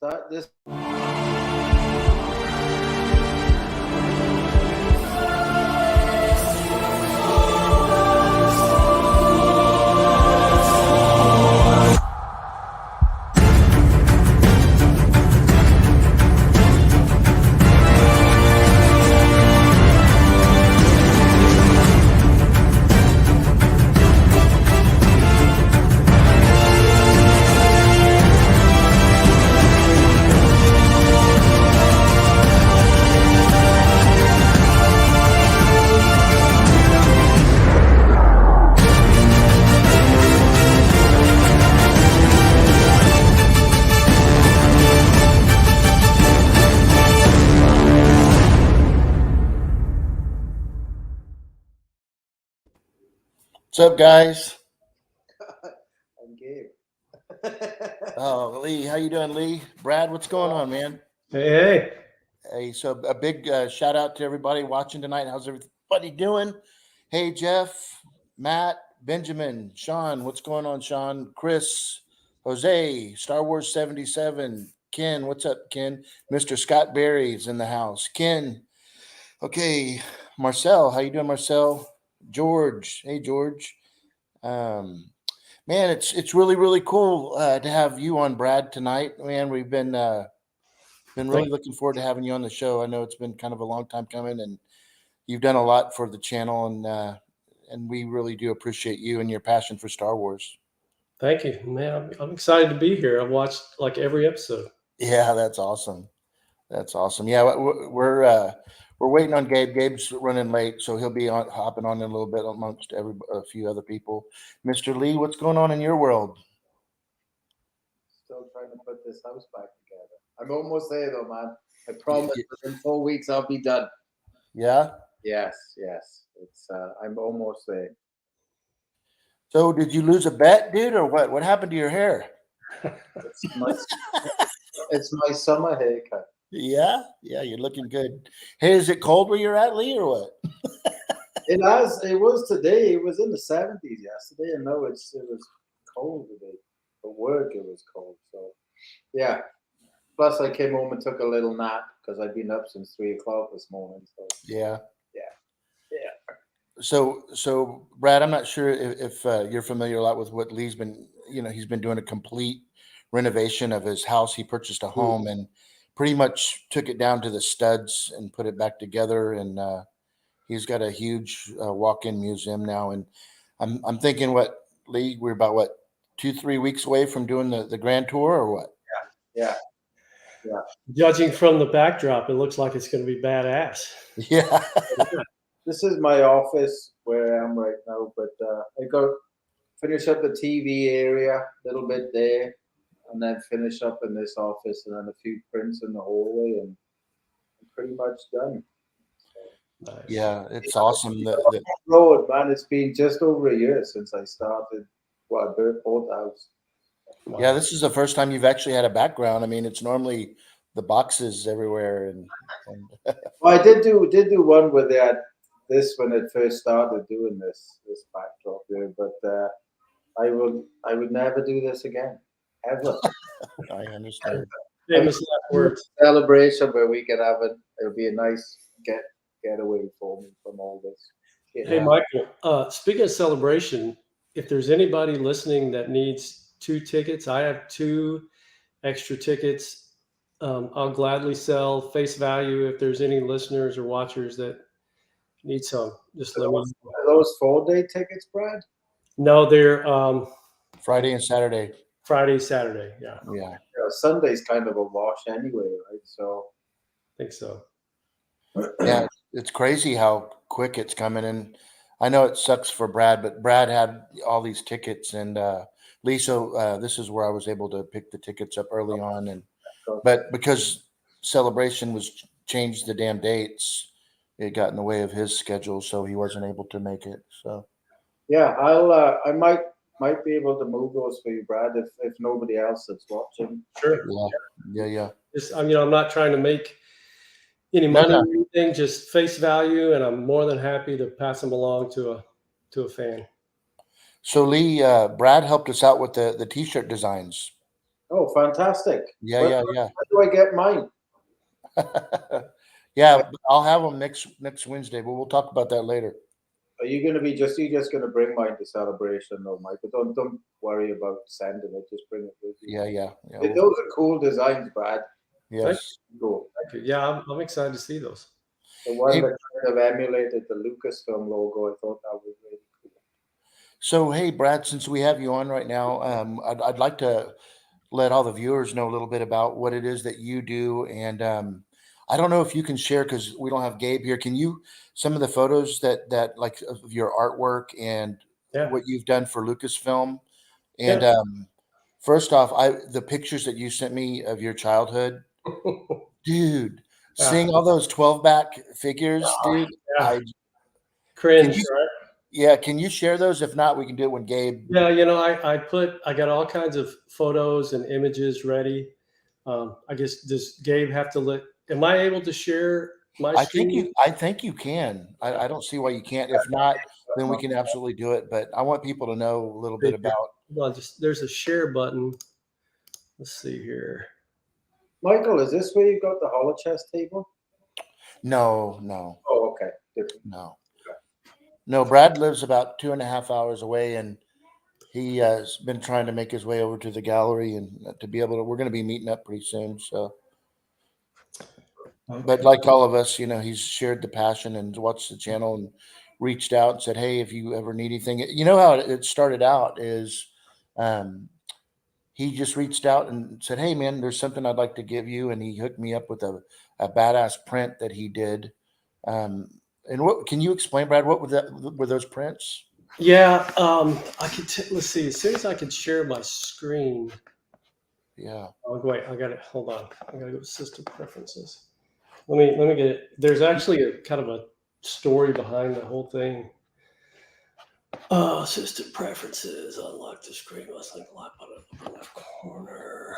start this. What's up, guys? I'm Gabe. Oh, Lee, how you doing, Lee? Brad, what's going on, man? Hey. Hey, so a big shout out to everybody watching tonight. How's everybody doing? Hey, Jeff, Matt, Benjamin, Sean, what's going on, Sean? Chris, Jose, Star Wars 77, Ken, what's up, Ken? Mr. Scott Berry's in the house. Ken, okay, Marcel, how you doing, Marcel? George, hey, George. Man, it's really cool to have you on, Brad, tonight. Man, we've been really looking forward to having you on the show. I know it's been kind of a long time coming, and you've done a lot for the channel, and we really do appreciate you and your passion for Star Wars. Thank you, man. I'm excited to be here. I've watched like every episode. Yeah, that's awesome. That's awesome. Yeah, we're waiting on Gabe. Gabe's running late, so he'll be hopping on in a little bit amongst a few other people. Mr. Lee, what's going on in your world? Still trying to put this house back together. I'm almost there, though, man. I promise within 4 weeks I'll be done. Yeah? Yes. It's I'm almost there. So did you lose a bet, dude, or what? What happened to your hair? It's my summer haircut. Yeah, you're looking good. Hey, is it cold where you're at, Lee, or what? It was today. It was in the 70s yesterday, and no, it was cold today. For work, it was cold. So, yeah. Plus, I came home and took a little nap because I'd been up since 3 o'clock this morning. So Yeah. Yeah. So, Brad, I'm not sure if you're familiar a lot with what Lee's been. He's been doing a complete renovation of his house. He purchased a home and pretty much took it down to the studs and put it back together. And he's got a huge walk-in museum now. And I'm thinking, what, Lee? We're about 2-3 weeks away from doing the grand tour, or what? Yeah. Judging from the backdrop, it looks like it's going to be badass. Yeah. This is my office where I am right now, but I got to finish up the TV area a little bit there, and then finish up in this office, and then a few prints in the hallway, and I'm pretty much done. Nice. Yeah, it's awesome. Road, man, it's been just over a year since I started. I bought the house. Yeah, this is the first time you've actually had a background. I mean, it's normally the boxes everywhere, and Well, I did do one where they had this when it first started doing this backdrop there, but I would never do this again, ever. I understand. Famous last words. Celebration where we can have it. It'll be a nice getaway for me from all this. Hey, Michael, speaking of celebration, if there's anybody listening that needs 2 tickets, I have 2 extra tickets. I'll gladly sell face value if there's any listeners or watchers that need some. Just let me know. Are those 4-day tickets, Brad? No, they're Friday and Saturday. Friday, Saturday. Yeah. Sunday's kind of a wash anyway, right? So I think so. Yeah, it's crazy how quick it's coming. And I know it sucks for Brad, but Brad had all these tickets, and Lisa, this is where I was able to pick the tickets up early on, but because Celebration was changed the damn dates, it got in the way of his schedule, so he wasn't able to make it. So yeah, I might be able to move those for you, Brad, if nobody else is watching. Sure. Yeah. Just, I'm not trying to make any money or anything, just face value, and I'm more than happy to pass them along to a fan. So Lee, Brad helped us out with the t-shirt designs. Oh, fantastic. Yeah, When, yeah, when do I get mine? yeah. Yeah, I'll have them next Wednesday, but we'll talk about that later. Are you going to be you just going to bring mine to celebration? No, Michael. Don't worry about sending it. Just bring it with you. Yeah, yeah, yeah. Those are cool designs, Brad. Yes. Cool. Thank you. Yeah, I'm excited to see those. The one Hey, that kind of emulated the Lucasfilm logo. I thought that was really cool. so hey, Brad, since we have you on right now, I'd like to let all the viewers know a little bit about what it is that you do, and I don't know if you can share because we don't have Gabe here. Can you some of the photos that like of your artwork and Yeah. what you've done for Lucasfilm? And Yeah. first off, the pictures that you sent me of your childhood, dude, Yeah. seeing all those 12 back figures, dude. Yeah. I can Cringe, you right? yeah, can you share those? If not, we can do it when Gabe. Yeah, I got all kinds of photos and images ready. I guess does Gabe have to am I able to share my screen? I think you can. I don't see why you can't. If not, then we can absolutely do it. But I want people to know a little bit about. Hold on, there's a share button. Let's see here. Michael, is this where you got the hollow chest table? No, Oh, okay. Different. no. Brad lives about 2.5 hours away, and he has been trying to make his way over to the gallery and to be able to. We're going to be meeting up pretty soon. So, but like all of us, he's shared the passion and watched the channel and reached out and said, "Hey, if you ever need anything," you know how it started out is. Um, he just reached out and said, "Hey, man, there's something I'd like to give you," and he hooked me up with a badass print that he did. Um, and what can you explain, Brad? What were those prints? Yeah, I could. Let's see. As soon as I could share my screen. Yeah. Oh wait, I got it. Hold on. I gotta go to system preferences. Let me get it. There's actually a kind of a story behind the whole thing. System preferences. Unlock the screen. Let's link live button upper left corner.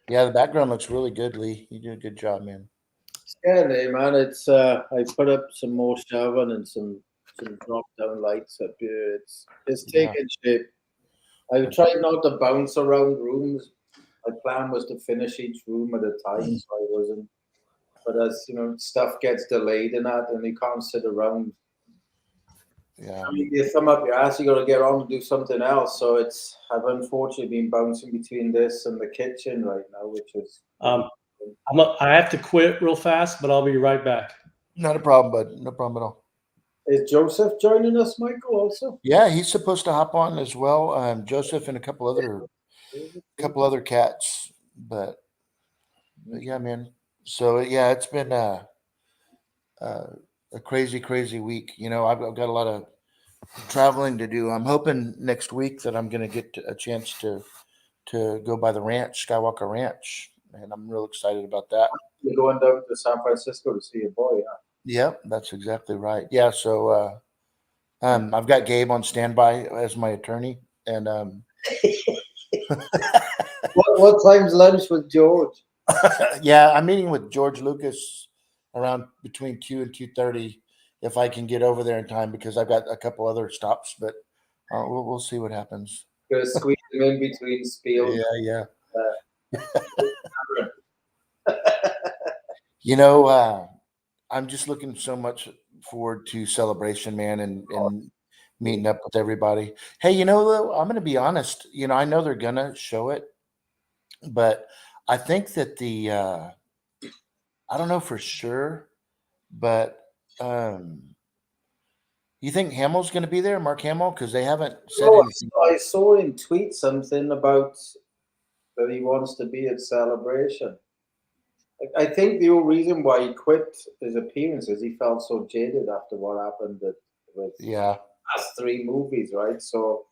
Yeah, the background looks really good, Lee. You did a good job, man. Yeah, man. It's I put up some more shelving and some drop down lights up here. It's Yeah. taking shape. I tried not to bounce around rooms. My plan was to finish each room at a time, so I wasn't. But as stuff gets delayed in that, and you can't sit around. Yeah. I mean, you thumb up your ass, you got to get on and do something else. So I've unfortunately been bouncing between this and the kitchen right now, which is. I have to quit real fast, but I'll be right back. Not a problem, bud. No problem at all. Is Joseph joining us, Michael? Also. Yeah, he's supposed to hop on as well. Joseph and a couple other cats, but yeah, man. So yeah, it's been a crazy week. I've got a lot of traveling to do. I'm hoping next week that I'm going to get a chance to go by the ranch, Skywalker Ranch, and I'm real excited about that. You're going down to San Francisco to see your boy, huh? Yep, that's exactly right. Yeah, so I've got Gabe on standby as my attorney, and what time's lunch with George? yeah, I'm meeting with George Lucas around between 2 and 2:30 if I can get over there in time because I've got a couple other stops, but we'll see what happens. Gonna squeeze him in between spiels. Yeah. I'm just looking so much forward to celebration, man, and meeting up with everybody. Hey, though, I'm going to be honest. I know they're going to show it, but I think that I don't know for sure, but you think Hamill's going to be there, Mark Hamill? Because they haven't said anything. I saw him tweet something about that he wants to be at Celebration. I think the whole reason why he quit his appearance is he felt so jaded after what happened with last 3 movies, right? So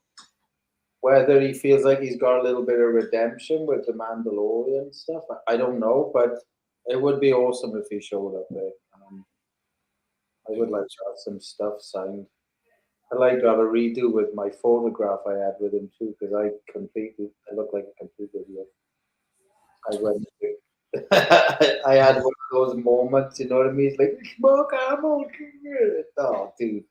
whether he feels like he's got a little bit of redemption with the Mandalorian stuff, I don't know, but it would be awesome if he showed up there. I would like to have some stuff signed. I'd like to have a redo with my photograph I had with him too, because I look like a complete idiot. I had one of those moments, you know what I mean? It's like, Mark Hamill, oh, dude.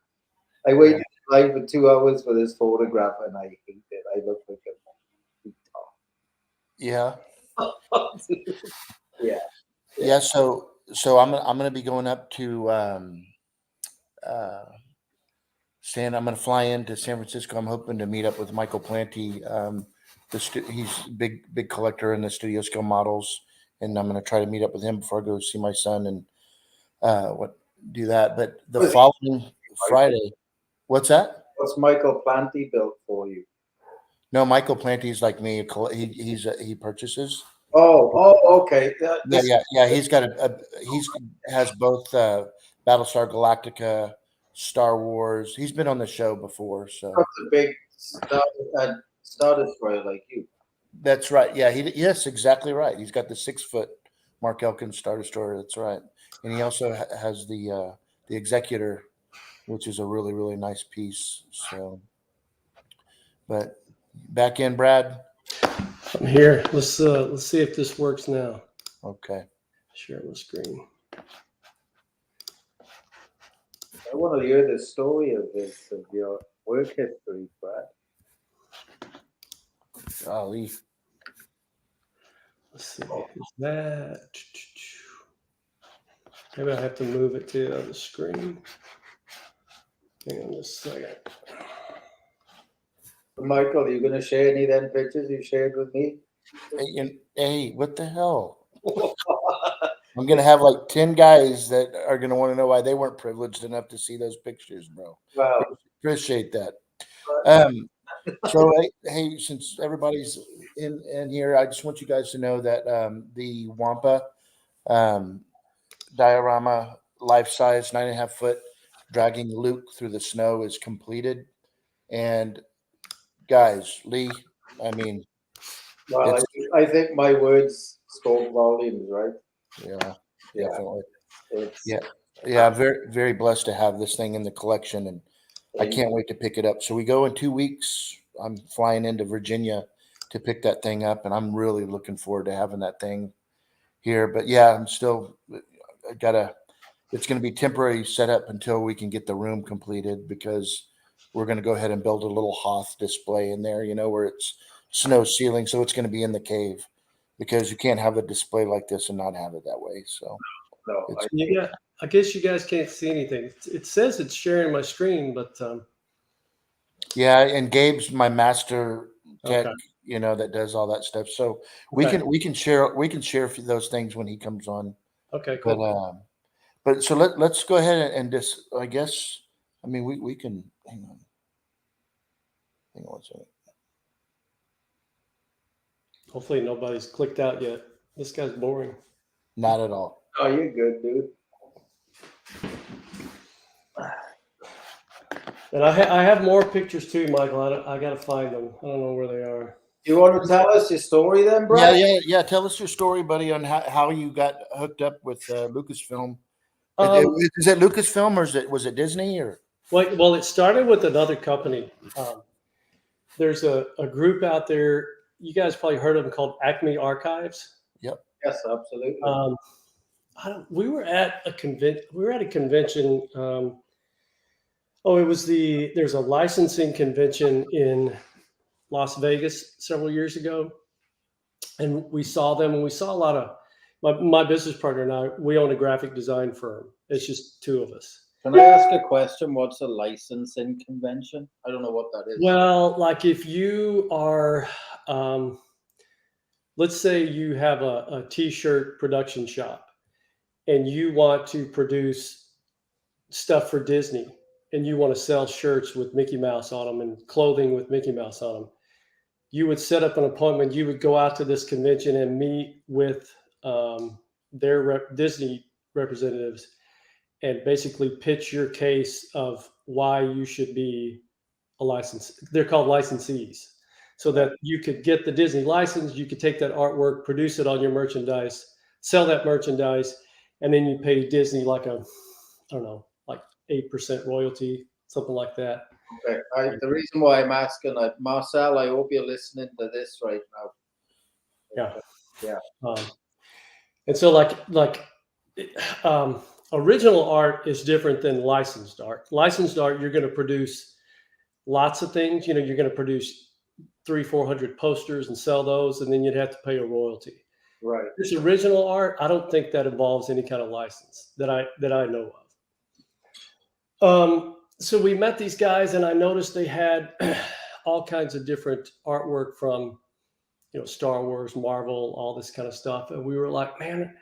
I waited in line for 2 hours for this photograph and I hate it. I look like a Yeah. Yeah. Yeah. So I'm gonna be going up to I'm gonna fly into San Francisco. I'm hoping to meet up with Michael Planty. He's a big collector in the studio scale models, and I'm gonna try to meet up with him before I go see my son and do that. But the Was he- following Friday, what's that? What's Michael Planty built for you? No, Michael Planty's like me. He purchases. Okay. Yeah. He's got has both Battlestar Galactica, Star Wars. He's been on the show before, so That's a big Star Destroyer like you. that's right. Yeah, yes, exactly right. He's got the 6-foot Mark Elkins Star Destroyer. That's right, and he also has the Executor, which is a really nice piece. So, but back in, Brad. I'm here. Let's see if this works now. Okay. Share my screen. I want to hear the story of your work history, Brad. Golly. Let's see. Is that? Maybe I have to move it to the other screen. Hang on just a second. Michael, are you going to share any of them pictures you shared with me? Hey, what the hell? I'm gonna have like 10 guys that are gonna want to know why they weren't privileged enough to see those pictures, bro. Wow. Appreciate that. Hey, since everybody's in here, I just want you guys to know that the Wampa diorama, life size, 9.5 foot, dragging Luke through the snow is completed. And guys, Lee, I mean, Well, I think my words spoke volumes, right? yeah, Yeah. definitely. It's Yeah. I'm very blessed to have this thing in the collection, and I can't wait to pick it up. So we go in 2 weeks. I'm flying into Virginia to pick that thing up, and I'm really looking forward to having that thing here. But yeah, it's going to be temporary setup until we can get the room completed, because we're going to go ahead and build a little Hoth display in there, where it's snow ceiling. So it's going to be in the cave, because you can't have a display like this and not have it that way. So no. I guess you guys can't see anything. It says it's sharing my screen, but yeah, and Gabe's my master tech, okay. that does all that stuff. So Okay. we can share those things when he comes on. Okay, cool. But so let's go ahead and just, I guess, I mean, we can hang on one second. Hopefully nobody's clicked out yet. This guy's boring. Not at all. Oh, you're good, dude. And I have more pictures too, Michael. I got to find them. I don't know where they are. Do you want to tell us your story then, Brad? Yeah. Tell us your story, buddy, on how you got hooked up with Lucasfilm. Is it Lucasfilm, or was it Disney, or? Well, it started with another company. There's a group out there. You guys probably heard of them, called Acme Archives. Yep. Yes, absolutely. We were at a convention. There's a licensing convention in Las Vegas several years ago, and we saw them, and we saw a lot of my business partner and I. We own a graphic design firm. It's just two of us. Can I ask a question? What's a licensing convention? I don't know what that is. Well, like if you are, let's say you have a t-shirt production shop, and you want to produce stuff for Disney, and you want to sell shirts with Mickey Mouse on them and clothing with Mickey Mouse on them, you would set up an appointment. You would go out to this convention and meet with their Disney representatives, and basically pitch your case of why you should be a license. They're called licensees. So that you could get the Disney license, you could take that artwork, produce it on your merchandise, sell that merchandise, and then you pay Disney like 8% royalty, something like that. Okay. The reason why I'm asking, Marcel, I hope you're listening to this right now. Yeah. And so original art is different than licensed art. Licensed art, you're going to produce lots of things. You're going to produce 400 posters and sell those, and then you'd have to pay a royalty. Right. This original art, I don't think that involves any kind of license that I know of. So we met these guys, and I noticed they had all kinds of different artwork from, Star Wars, Marvel, all this kind of stuff, and we were like, man,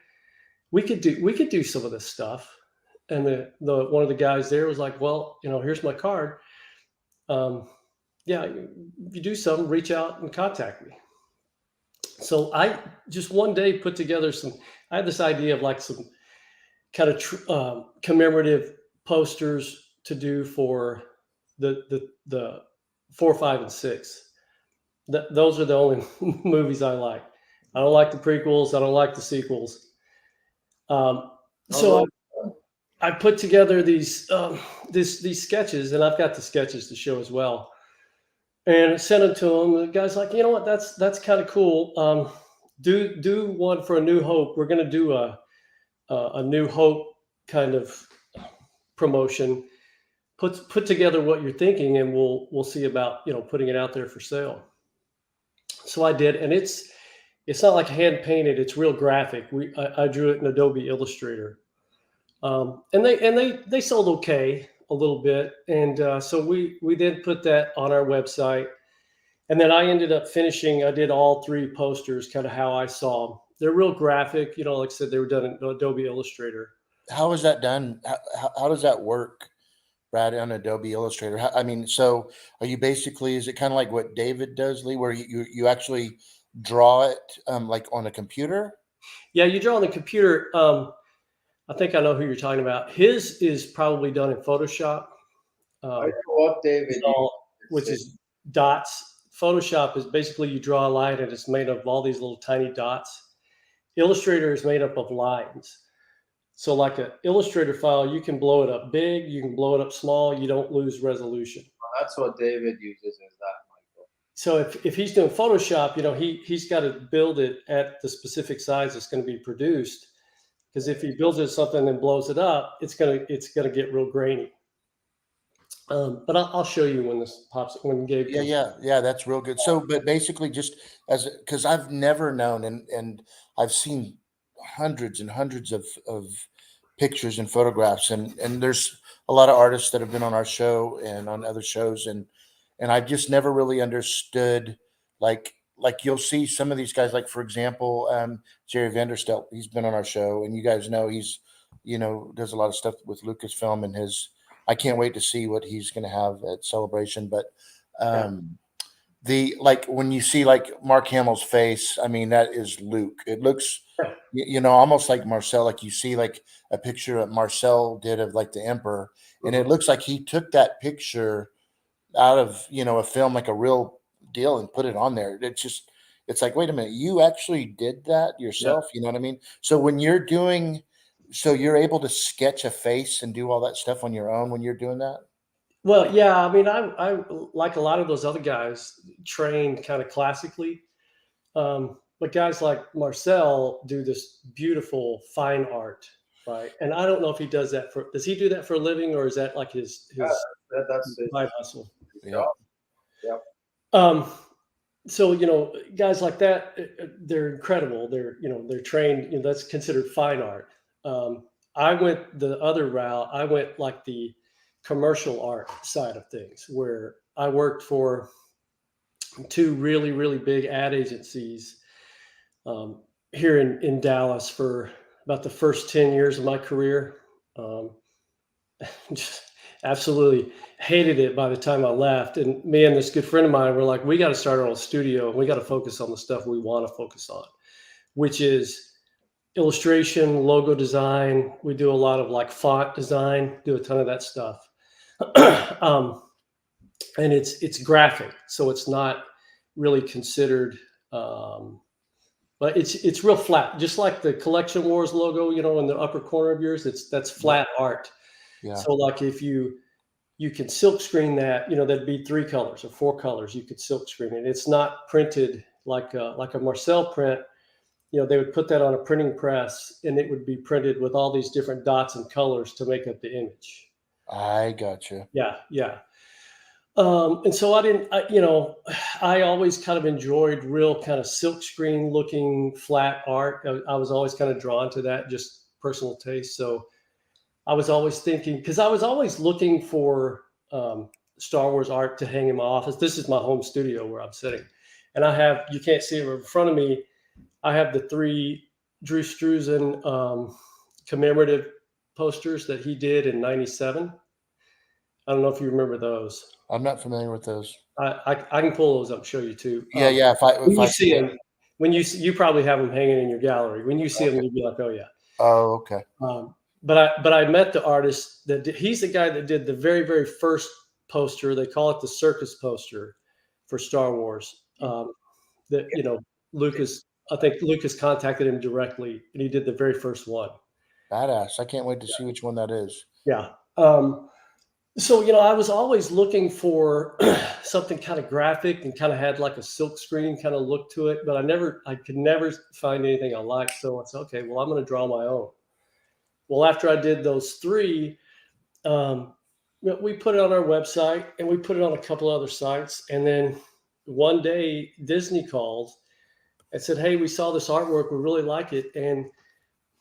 we could do some of this stuff. And the one of the guys there was like, well, here's my card. Yeah, if you do something, reach out and contact me. So I just one day put together I had this idea of like some kind of commemorative posters to do for the 4, 5, and 6. Those are the only movies I like. I don't like the prequels. I don't like the sequels. So I put together these sketches, and I've got the sketches to show as well. And sent them to him. The guy's like, you know what? That's kind of cool. Do one for A New Hope. We're going to do a New Hope kind of promotion. Put together what you're thinking, and we'll see about putting it out there for sale. So I did, and it's not like hand painted. It's real graphic. I drew it in Adobe Illustrator, and they sold okay. A little bit, and so we then put that on our website, and then I ended up finishing. I did all 3 posters, kind of how I saw them. They're real graphic, like I said, they were done in Adobe Illustrator. How is that done? How does that work, Brad, on Adobe Illustrator? So are you basically? Is it kind of like what David does, Lee, where you actually draw it like on a computer? Yeah, you draw on the computer. I think I know who you're talking about. His is probably done in Photoshop. I know what David, which is dots. Photoshop is basically you draw a line and it's made of all these little tiny dots. Illustrator is made up of lines. So like an Illustrator file, you can blow it up big, you can blow it up small, you don't lose resolution. That's what David uses, is that, Michael. So if he's doing Photoshop, he's got to build it at the specific size it's going to be produced. Because if he builds it something and blows it up, it's gonna get real grainy. But I'll show you when this pops. When Gabe. Yeah, that's real good. So, but basically, just because I've never known, and I've seen hundreds and hundreds of pictures and photographs, and there's a lot of artists that have been on our show and on other shows, and I've just never really understood like you'll see some of these guys, like for example, Jerry Vanderstelt, he's been on our show, and you guys know he's, does a lot of stuff with Lucasfilm, and I can't wait to see what he's going to have at Celebration. But when you see like Mark Hamill's face, I mean, that is Luke. It looks, almost like Marcel, like you see like a picture that Marcel did of like the Emperor, and it looks like he took that picture out of, a film, like a real deal, and put it on there. It's like, wait a minute, you actually did that yourself? You know what I mean? So when you're you're able to sketch a face and do all that stuff on your own when you're doing that? Well, yeah, I mean, I like a lot of those other guys trained kind of classically, but guys like Marcel do this beautiful fine art, right? And I don't know if he does that does he do that for a living, or is that like his that's side hustle? Yeah. So, guys like that, they're incredible. They're trained, that's considered fine art. I went the other route. I went like the commercial art side of things, where I worked for 2 really, really big ad agencies here in Dallas for about the first 10 years of my career. Just absolutely hated it by the time I left. And me and this good friend of mine were like, we got to start our own studio. We got to focus on the stuff we want to focus on, which is illustration, logo design. We do a lot of like font design, do a ton of that stuff. And it's graphic. So it's not really considered, but it's real flat, just like the Collection Wars logo, in the upper corner of yours, that's flat art. Yeah. So like if you can silk screen that, that'd be 3 colors or 4 colors. You could silk screen it. It's not printed like a Marcel print. They would put that on a printing press, and it would be printed with all these different dots and colors to make up the image. I gotcha. Yeah. And so I always kind of enjoyed real kind of silkscreen looking flat art. I was always kind of drawn to that, just personal taste. So I was always thinking, because I was always looking for Star Wars art to hang in my office. This is my home studio where I'm sitting. And you can't see it in front of me. I have the 3 Drew Struzan commemorative posters that he did in '97. I don't know if you remember those. I'm not familiar with those. I can pull those up and show you too. Yeah. When you see them, you probably have them hanging in your gallery. When you see them, you'll be like, oh yeah. Oh, okay. But I met the artist he's the guy that did the very, very first poster. They call it the circus poster for Star Wars. Lucas, I think Lucas contacted him directly, and he did the very first one. Badass. I can't wait to see which one that is. Yeah. So, I was always looking for something kind of graphic and kind of had like a silk screen kind of look to it, but I could never find anything I liked. So it's okay. Well, I'm going to draw my own. Well, after I did those 3, we put it on our website and we put it on a couple other sites. And then one day Disney called and said, hey, we saw this artwork. We really like it. And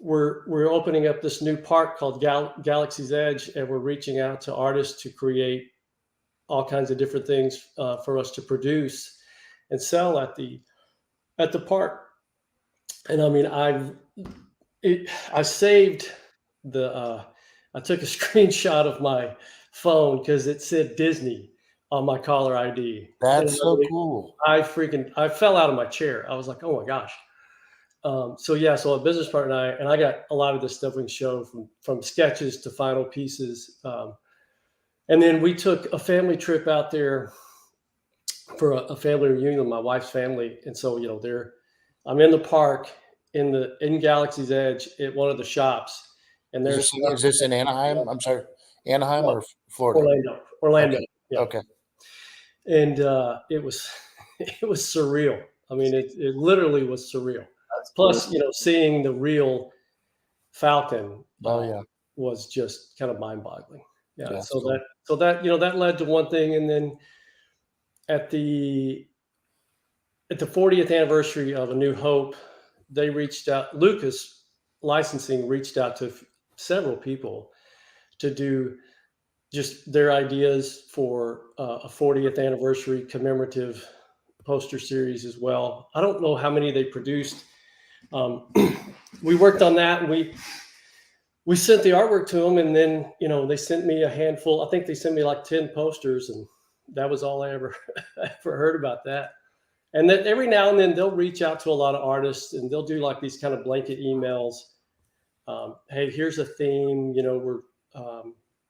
we're opening up this new park called Galaxy's Edge, and we're reaching out to artists to create all kinds of different things for us to produce and sell at the park. And I mean, I saved I took a screenshot of my phone because it said Disney on my caller ID. That's so cool. I fell out of my chair. I was like, oh my gosh. So a business partner and I got a lot of this stuff we can show from sketches to final pieces. And then we took a family trip out there for a family reunion with my wife's family. And so, I'm in the park in Galaxy's Edge at one of the shops. And is this in Anaheim? I'm sorry, Anaheim or Florida? Orlando. Okay. Yeah. Okay. And it was surreal. I mean, it literally was surreal. Plus, seeing the real Falcon was just kind of mind-boggling. Yeah. So that led to one thing, and then at the 40th anniversary of A New Hope, they reached out. Lucas Licensing reached out to several people to do just their ideas for a 40th anniversary commemorative poster series as well. I don't know how many they produced. We worked on that, and we sent the artwork to them, and then they sent me a handful. I think they sent me like 10 posters, and that was all I ever heard about that. And then every now and then they'll reach out to a lot of artists, and they'll do like these kind of blanket emails. Hey, here's a theme.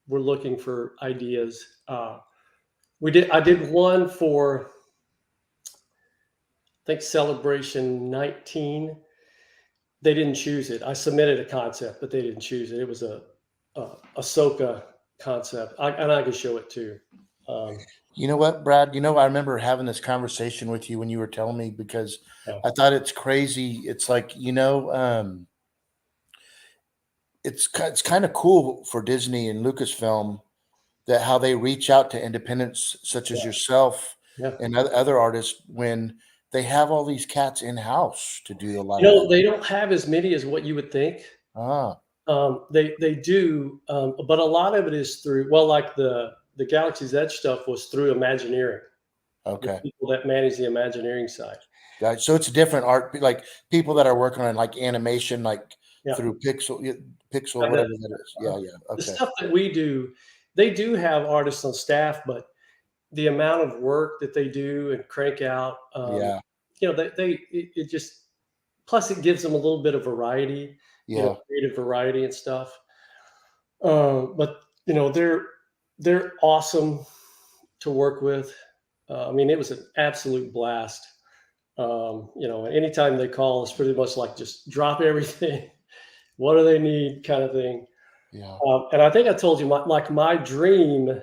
We're looking for ideas. I did one for, I think, Celebration 19. They didn't choose it. I submitted a concept, but they didn't choose it. It was a Ahsoka concept. I can show it too. You know what, Brad? I remember having this conversation with you when you were telling me, because I thought it's crazy. It's like, it's kind of cool for Disney and Lucasfilm that how they reach out to independents such as yourself and other artists when they have all these cats in house to do a lot. They don't have as many as what you would think. They do, but a lot of it is through, like the Galaxy's Edge stuff was through Imagineering. Okay. The people that manage the Imagineering side. Right. So it's different art, like people that are working on like animation, like through Pixel, whatever that is. Yeah. Okay. The stuff that we do, they do have artists on staff, but the amount of work that they do and crank out, it just, plus it gives them a little bit of variety, creative variety and stuff. But they're awesome to work with. I mean, it was an absolute blast. Anytime they call, it's pretty much like just drop everything. What do they need, kind of thing. Yeah. And I think I told you, my dream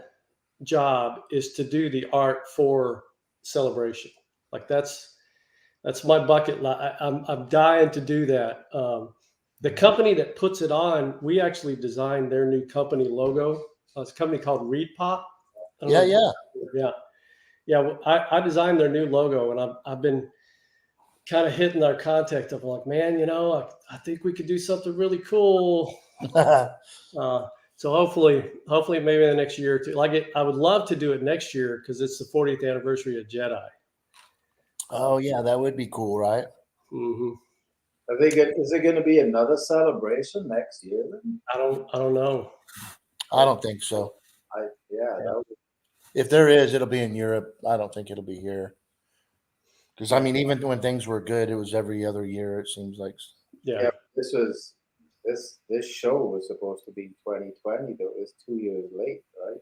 job is to do the art for Celebration. Like that's my bucket list. I'm dying to do that. The company that puts it on, we actually designed their new company logo. It's a company called Reed Pop. I don't Yeah, know. yeah. Yeah. Well, I designed their new logo, and I've been kind of hitting our contact of like, man, I think we could do something really cool. So hopefully maybe in the next year or two. I would love to do it next year because it's the 40th anniversary of Jedi. Oh yeah, that would be cool, right? Mm-hmm. Is it going to be another celebration next year? Then? I don't know. I don't think so. That would, If there is, it'll be in Europe. I don't think it'll be here. Because I mean, even when things were good, it was every other year. It seems like. Yeah. this show was supposed to be 2020, though it's 2 years late, right?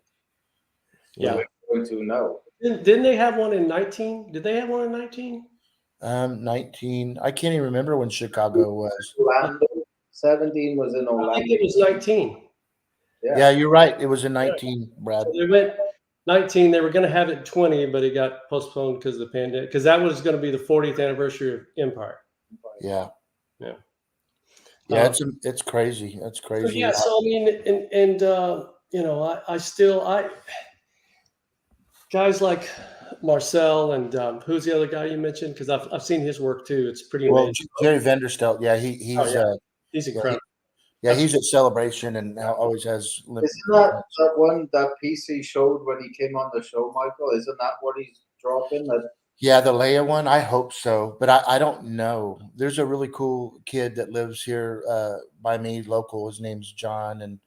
Yeah. We're going to know. Didn't they have one in 19? Did they have one in 19? 19. I can't even remember when Chicago was. Orlando. 17 was in Orlando. I think it was 19. Yeah, you're right. It was in 19, Brad. So they went 19. They were going to have it 20, but it got postponed because of the pandemic. Because that was going to be the 40th anniversary of Empire. Yeah. Yeah. Yeah, it's crazy. That's crazy. So yeah. So I mean, I guys like Marcel and who's the other guy you mentioned? Because I've seen his work too. It's pretty amazing. Jerry Vanderstelt. Yeah, he's incredible. Yeah, he's at Celebration and always has. Isn't that one that PC showed when he came on the show, Michael? Isn't that what he's dropping? Yeah, the Leia one. I hope so, but I don't know. There's a really cool kid that lives here by me, local. His name's John, and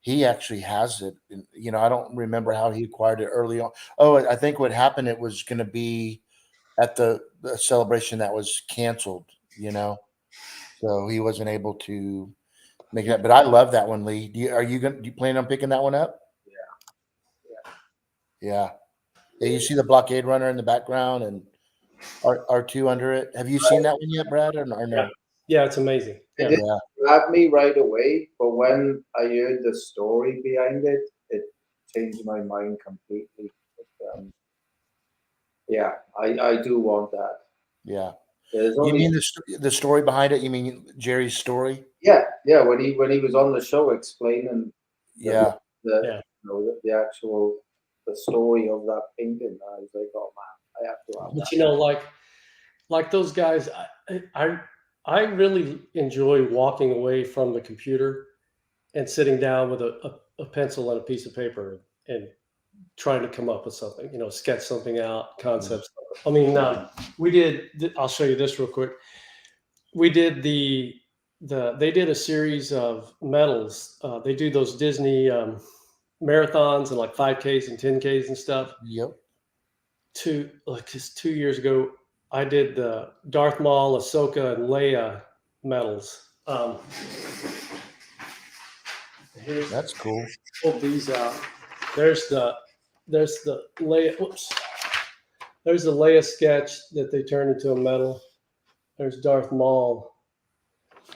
he actually has it. And, I don't remember how he acquired it early on. Oh, I think what happened, it was going to be at the celebration that was canceled. So he wasn't able to make that. But I love that one, Lee. Do you plan on picking that one up? Yeah. You see the blockade runner in the background and R2 under it. Have you seen that one yet, Brad, or no? Yeah, it's amazing. It didn't grab me right away, but when I heard the story behind it, it changed my mind completely. But, I do want that. Yeah. You mean the story behind it? You mean Jerry's story? Yeah. When he was on the show explaining. The actual story of that painting, I was like, oh man, I have to have that. But like those guys, I really enjoy walking away from the computer and sitting down with a pencil and a piece of paper and trying to come up with something, sketch something out, concepts. I mean, I'll show you this real quick. We did they did a series of medals. They do those Disney marathons and like 5Ks and 10Ks and stuff. Yep. 2 years ago, I did the Darth Maul, Ahsoka, and Leia medals. That's cool. Pull these out. There's the Leia. Whoops. There's the Leia sketch that they turned into a medal. There's Darth Maul.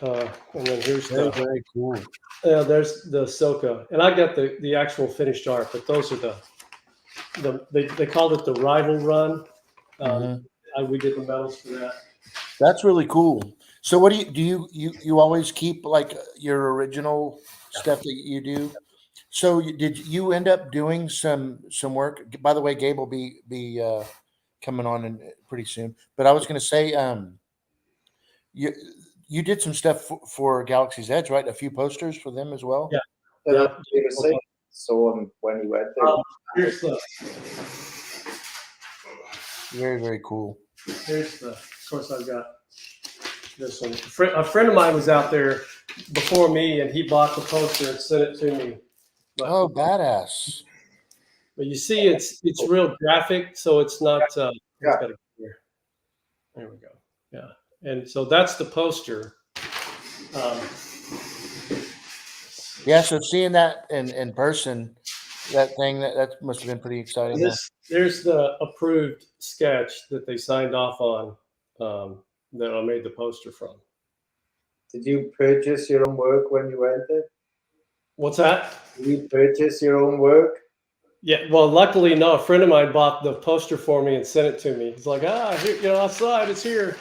And then here's very cool. Yeah, there's the Ahsoka, and I got the actual finished art, but those are they called it the rival run. We did the medals for that. That's really cool. So what do you always keep like your original stuff that you do? So did you end up doing some work? By the way, Gabe will be coming on pretty soon. But I was going to say, you did some stuff for Galaxy's Edge, right? A few posters for them as well. Yeah. So when he went there, here's the very, very cool. Of course, I've got this one. A friend of mine was out there before me, and he bought the poster and sent it to me. But, badass! But you see, it's real graphic, so it's not. There we go. Yeah, and so that's the poster. So seeing that in person, that thing that must have been pretty exciting. There's the approved sketch that they signed off on that I made the poster from. Did you purchase your own work when you went there? What's that? Did you purchase your own work? Yeah, well, luckily, no. A friend of mine bought the poster for me and sent it to me. He's like, here, I saw it. It's here.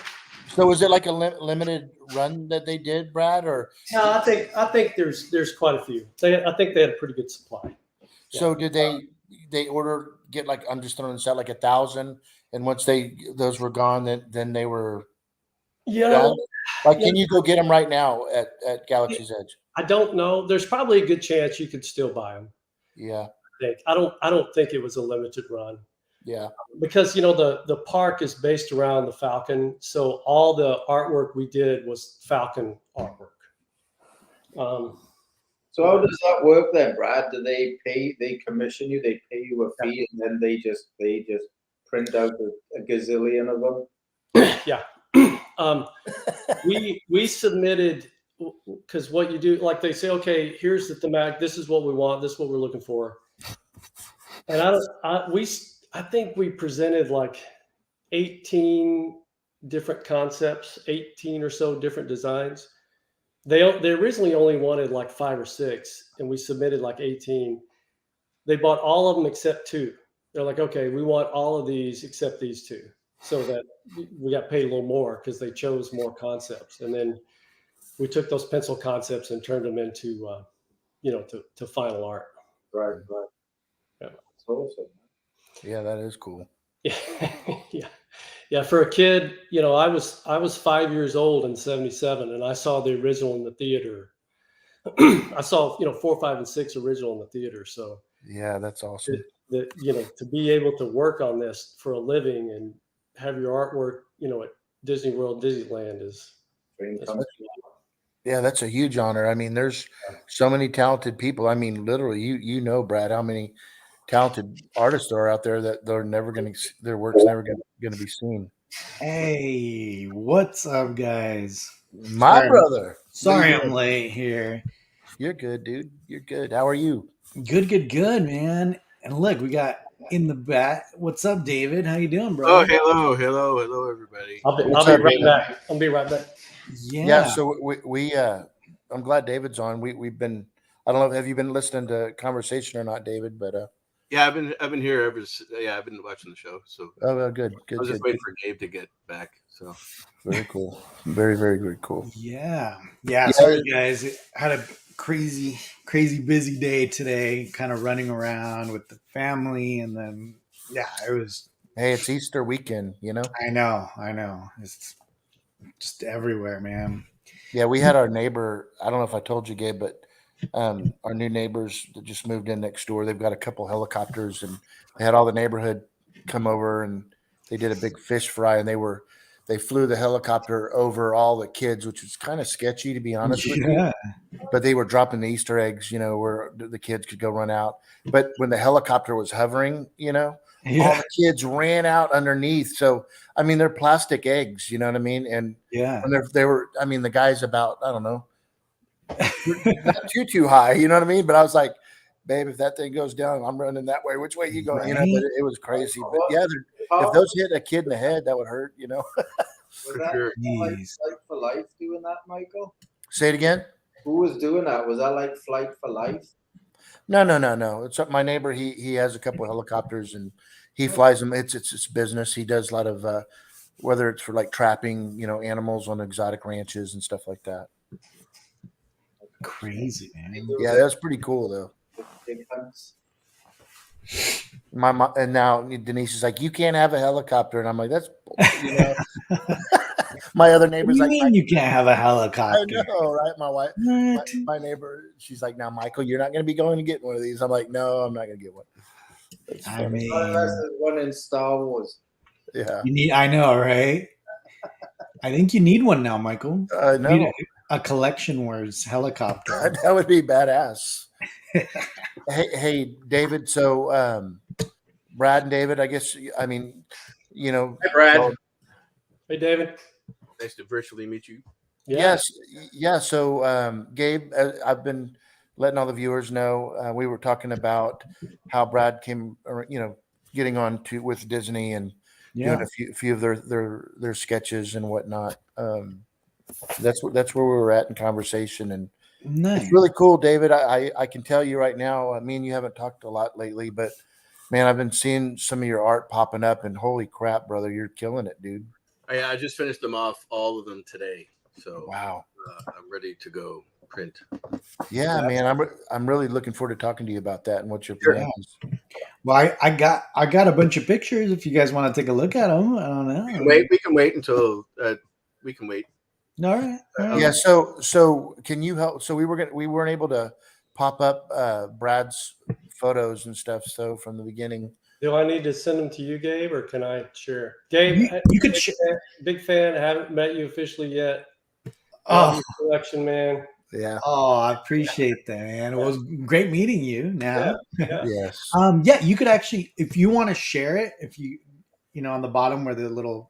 So was it like a limited run that they did, Brad? Or yeah, I think there's quite a few. I think they had a pretty good supply. So did they they get like, I'm just throwing this out, like 1,000, and once those were gone, then they were done. Like, can you go get them right now at Galaxy's Edge? I don't know. There's probably a good chance you could still buy them. Yeah, I don't think it was a limited run. yeah. Because the park is based around the Falcon, so all the artwork we did was Falcon artwork. So how does that work then, Brad? Do they pay? They commission you? They pay you a fee, and then they just print out a gazillion of them? Yeah. We submitted, because what you do, like they say, okay, here's the thematic. This is what we want. This is what we're looking for. And I think we presented like 18 different concepts, 18 or so different designs. They originally only wanted like 5 or 6, and we submitted like 18. They bought all of them except 2. They're like, okay, we want all of these except these 2, so that we got paid a little more because they chose more concepts. And then we took those pencil concepts and turned them into, to final art. Right. Yeah. That's awesome. Yeah, that is cool. Yeah. For a kid, I was 5 years old in '77, and I saw the original in the theater. I saw 4, 5, and 6 original in the theater. So yeah, that's awesome. To be able to work on this for a living and have your artwork, at Disney World, Disneyland is. Yeah, that's a huge honor. I mean, there's so many talented people. I mean, literally, Brad, how many talented artists are out there that their work's never going to be seen. Hey, what's up, guys? My brother. Sorry I'm late here. You're good, dude. You're good. How are you? Good, man. And look, we got in the back. What's up, David? How you doing, bro? Oh, hello, everybody. I'll be right back. I'll be right back. Yeah. So we I'm glad David's on. We've been. I don't know. Have you been listening to conversation or not, David? But yeah, I've been here I've been watching the show. So good. I was just waiting for Gabe to get back. So very cool. Very, very, very cool. Yeah. Sorry, guys. Had a crazy busy day today. Kind of running around with the family, and then it was. Hey, it's Easter weekend. I know. It's just everywhere, man. Yeah, we had our neighbor. I don't know if I told you, Gabe, but our new neighbors that just moved in next door. They've got a couple helicopters, and they had all the neighborhood come over, and they did a big fish fry, and they flew the helicopter over all the kids, which was kind of sketchy, to be honest with you. But they were dropping the Easter eggs, where the kids could go run out. But when the helicopter was hovering, all the kids ran out underneath. So, I mean, they're plastic eggs, you know what I mean? And they were, I mean, the guy's about, I don't know, not too high, you know what I mean? But I was like, babe, if that thing goes down, I'm running that way. Which way you going? Right. But it was crazy. But yeah, if those hit a kid in the head, that would hurt, Was that sure. like Flight for Life doing that, Michael? Say it again. Who was doing that? Was that like Flight for Life? No. It's my neighbor. He has a couple of helicopters and he flies them. It's his business. He does a lot of whether it's for like trapping, animals on exotic ranches and stuff like that. Crazy, man. Yeah, that's pretty cool though. Big hunts. My mom, and now Denise is like, you can't have a helicopter, and I'm like, that's my other neighbor's What do like, you mean you can't have a helicopter? I know, right? My wife, my neighbor, she's like, now Michael, you're not going to be going to get one of these. I'm like, no, I'm not going to get one. I mean, unless there's one in Star Wars. Yeah, I know, right? I think you need one now, Michael. I know. You need a collection where's helicopter. That would be badass. hey, David. So, Brad and David, I guess. I mean, Hi, Brad. Hey, David. Nice to virtually meet you. Yeah. Yes. So, Gabe, I've been letting all the viewers know. We were talking about how Brad came, getting on with Disney and doing a few of their sketches and whatnot. That's where we were at in conversation, and it's really cool, David. I can tell you right now, me and you haven't talked a lot lately, but man, I've been seeing some of your art popping up, and holy crap, brother, you're killing it, dude. I just finished them off, all of them today. So wow, I'm ready to go print. Yeah, man, I'm really looking forward to talking to you about that and what your plan is. Well, I got a bunch of pictures. If you guys want to take a look at them, I don't know. We can wait until we can wait. All right. Yeah. So can you help? So we weren't able to pop up Brad's photos and stuff. So from the beginning. Do I need to send them to you, Gabe, or can I share? Gabe, You could big fan. Haven't met you officially yet. Oh, Collection man. Yeah. Oh, I appreciate that, man. It was great meeting you. Now, Yes. Yeah, you could actually, if you want to share it, if you on the bottom where the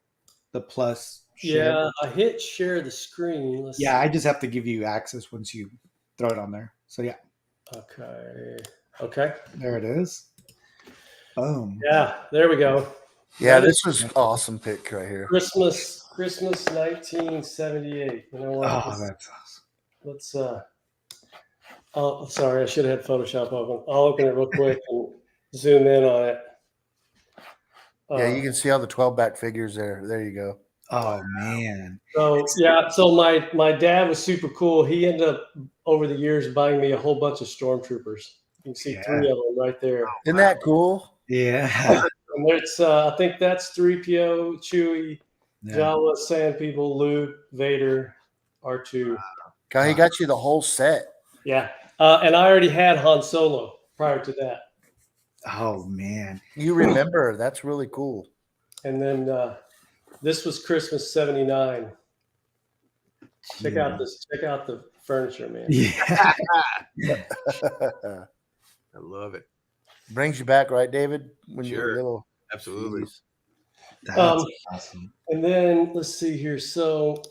plus. Share. Yeah, I hit share the screen. Let's see. I just have to give you access once you throw it on there. So yeah. Okay. There it is. Boom. Yeah, there we go. Yeah, this was awesome pic right here. Christmas 1978. You know what? Oh, that's awesome. Let's oh, sorry, I should have had Photoshop open. I'll open it real quick and zoom in on it. Yeah, you can see all the 12-back figures there. There you go. Oh man. So my dad was super cool. He ended up over the years buying me a whole bunch of stormtroopers. You can see 3 of them right there. Isn't that cool? Yeah. And it's I think that's 3PO, Chewie, Jawa, Sand People, Luke, Vader, R2. God, he got you the whole set. Yeah. And I already had Han Solo prior to that. Oh man. You remember. That's really cool. And then this was Christmas '79. Check out the furniture, man. Yeah. I love it. Brings you back, right, David? When Sure. you're little. Absolutely. That's awesome. And then let's see here. So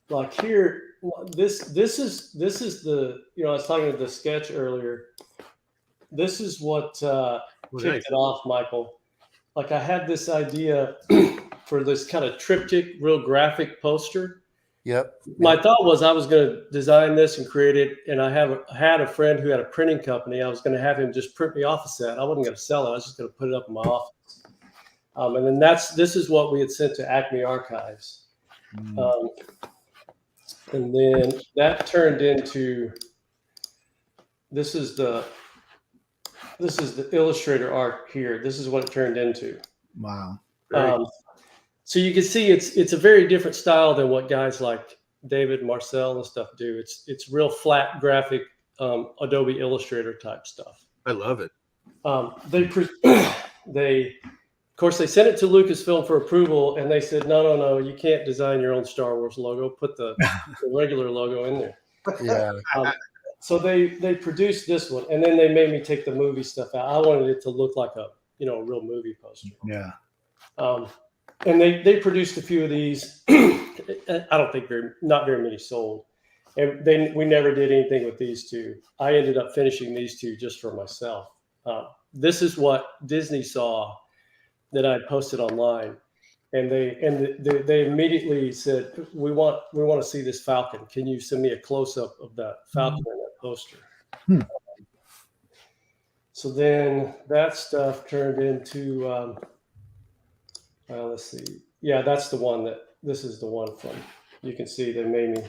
like here, this is the, I was talking about the sketch earlier. This is what kicked it off, Michael. Like I had this idea for this kind of triptych, real graphic poster. Yep. My thought was I was going to design this and create it, and I had a friend who had a printing company. I was going to have him just print me off a set. I wasn't going to sell it. I was just going to put it up in my office. And then this is what we had sent to Acme Archives. And then that turned into this is the Illustrator art here. This is what it turned into. Wow. So you can see it's a very different style than what guys like David, Marcel, and stuff do. It's real flat graphic Adobe Illustrator type stuff. I love it. They of course they sent it to Lucasfilm for approval, and they said no, you can't design your own Star Wars logo. Put the regular logo in there. Yeah. So they produced this one, and then they made me take the movie stuff out. I wanted it to look like a real movie poster. Yeah. And they produced a few of these. I don't think not very many sold. And we never did anything with these two. I ended up finishing these two just for myself. This is what Disney saw that I posted online, and they immediately said, we want to see this Falcon. Can you send me a close up of that Falcon in that poster? So then that stuff turned into. Let's see. Yeah, that's the one this is the one from. You can see they made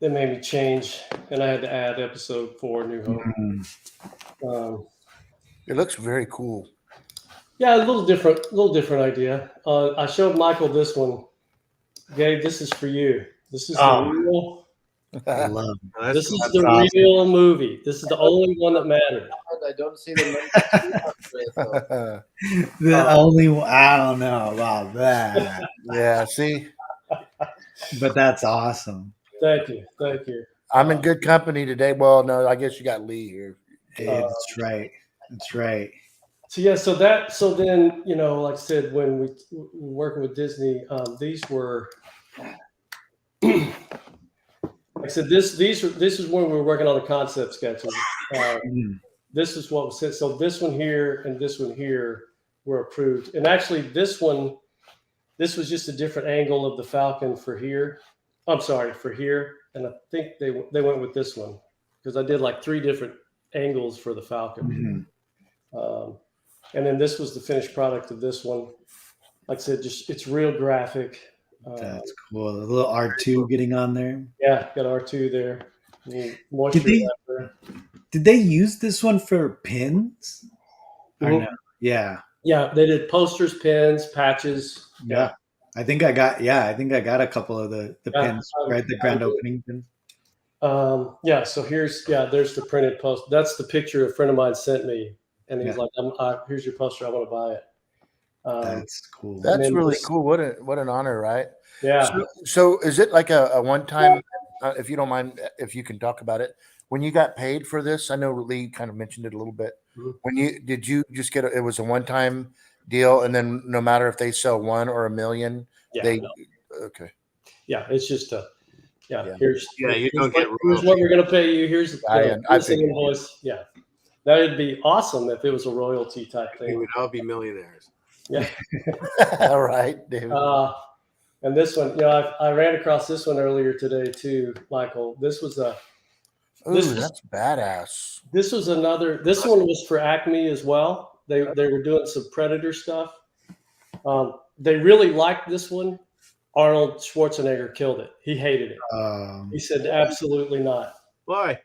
me change, and I had to add episode 4, New Hope. It looks very cool. Yeah, a little different idea. I showed Michael this one. Gabe, this is for you. This is the real. I love it. This is the real movie. This is the only one that mattered. I don't see the The only one, I don't know about that. Yeah, see? But that's awesome. Thank you. I'm in good company today. Well, no, I guess you got Lee here. That's right. That's right. So yeah, so then, like I said, when we were working with Disney, these were like I said, this is when we were working on the concept sketches. This is what was said. So this one here and this one here were approved. And actually this was just a different angle of the Falcon for here. I'm sorry, for here. And I think they went with this one because I did like 3 different angles for the Falcon. And then this was the finished product of this one. Like I said, it's real graphic. That's cool. A little R2 getting on there. Yeah, got R2 there. Moisture wrapper. Did they use this one for pins? Or Mhm. no? Yeah. Yeah, they did posters, pins, patches. Yeah. I think I got a couple of the Yeah, pins, right? The grand opening pins. Yeah, so there's the printed post. That's the picture a friend of mine sent me, and he's Yeah. like, "Here's your poster. I want to buy it." That's cool. And That's then really this- cool. What an honor, right? Yeah, So is it like a one time? If you don't mind, if you can talk about it, when you got paid for this, I know Lee kind of mentioned it a little bit. Mhm. When did you just get it was a one time deal, and then no matter if they sell 1 or 1,000,000, yeah, no. okay. Yeah, it's just Yeah. Here's Yeah, you here's don't get here's what we're gonna pay you. Here's I here's an figured. invoice. Yeah, that would be awesome if it was a royalty type We thing. would all be millionaires. Yeah. All right, David. And this one, I ran across this one earlier today too, Michael. This was That's badass. this was another. This one was for Acme as well. They were doing some Predator stuff. They really liked this one. Arnold Schwarzenegger killed it. He hated it. He said absolutely not. Why?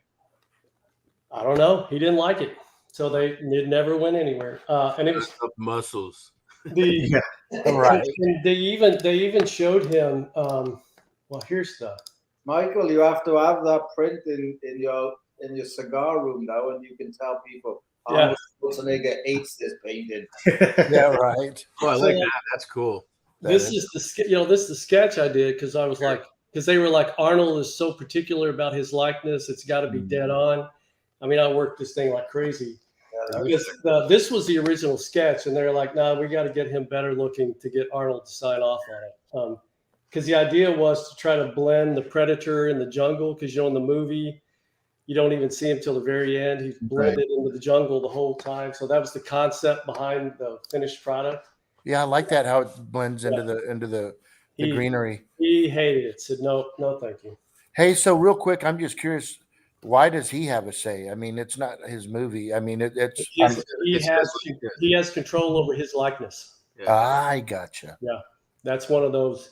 I don't know. He didn't like it, so it never went anywhere. And it was Up muscles. the Right. And they even showed him. Well, here's the. Michael, you have to have that print in your cigar room now, and you can tell people Yeah. Schwarzenegger hates this painting. Yeah, right. Oh, I like that. That's cool. This is the sketch I did because I was like, because they were like, Arnold is so particular about his likeness, it's got to be dead on. I mean, I worked this thing like crazy. This was the original sketch, and they're like, "No, we got to get him better looking to get Arnold to sign off on it." Because the idea was to try to blend the Predator in the jungle. Because in the movie, you don't even see him till the very end. He's blended into the jungle the whole time. So that was the concept behind the finished product. Yeah, I like that how it blends into the greenery. He hated it. Said no, thank you. Hey, so real quick, I'm just curious. Why does he have a say? I mean, it's not his movie. I mean, it's he has control over his likeness. I gotcha. Yeah, that's one of those.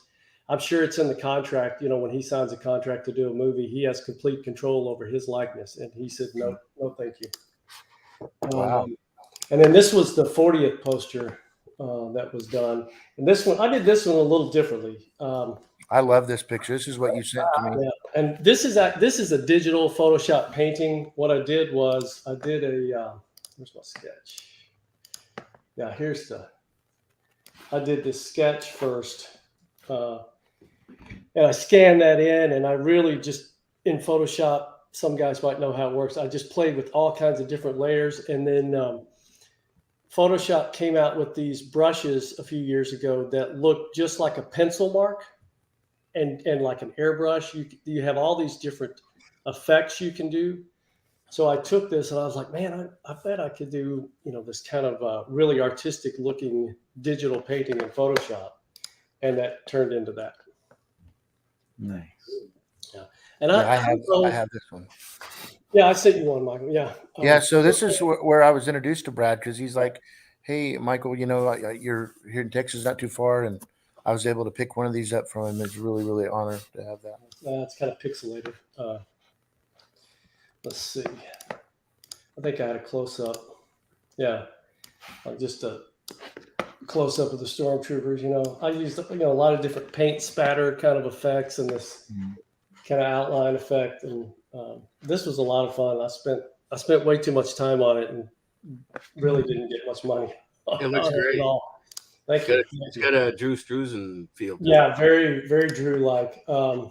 I'm sure it's in the contract. When he signs a contract to do a movie, he has complete control over his likeness. And he said, no, thank you. Wow. And then this was the 40th poster that was done. And this one, I did this one a little differently. I love this picture. This is what you sent to me. Yeah. And this is a digital Photoshop painting. What I did was I did where's my sketch? Yeah, I did this sketch first. And I scanned that in, and I really just in Photoshop, some guys might know how it works. I just played with all kinds of different layers. And then Photoshop came out with these brushes a few years ago that look just like a pencil mark. And like an airbrush, you have all these different effects you can do. So I took this and I was like, man, I bet I could do, this kind of really artistic looking digital painting in Photoshop. And that turned into that. Nice. Yeah. And I have this one. Yeah, I sent you one, Michael. Yeah. Yeah. So this is where I was introduced to Brad, because he's like, hey, Michael, you're here in Texas, not too far. And I was able to pick one of these up from him. It's really, really an honor to have that. It's kind of pixelated. Let's see. I think I had a close up. Yeah. Just a close up of the stormtroopers. I used a lot of different paint spatter kind of effects and this kind of outline effect. And this was a lot of fun. I spent way too much time on it and really didn't get much money. It looks great. At all. Thank you. It's got a Drew Struzan feel. Yeah, very, very Drew-like. And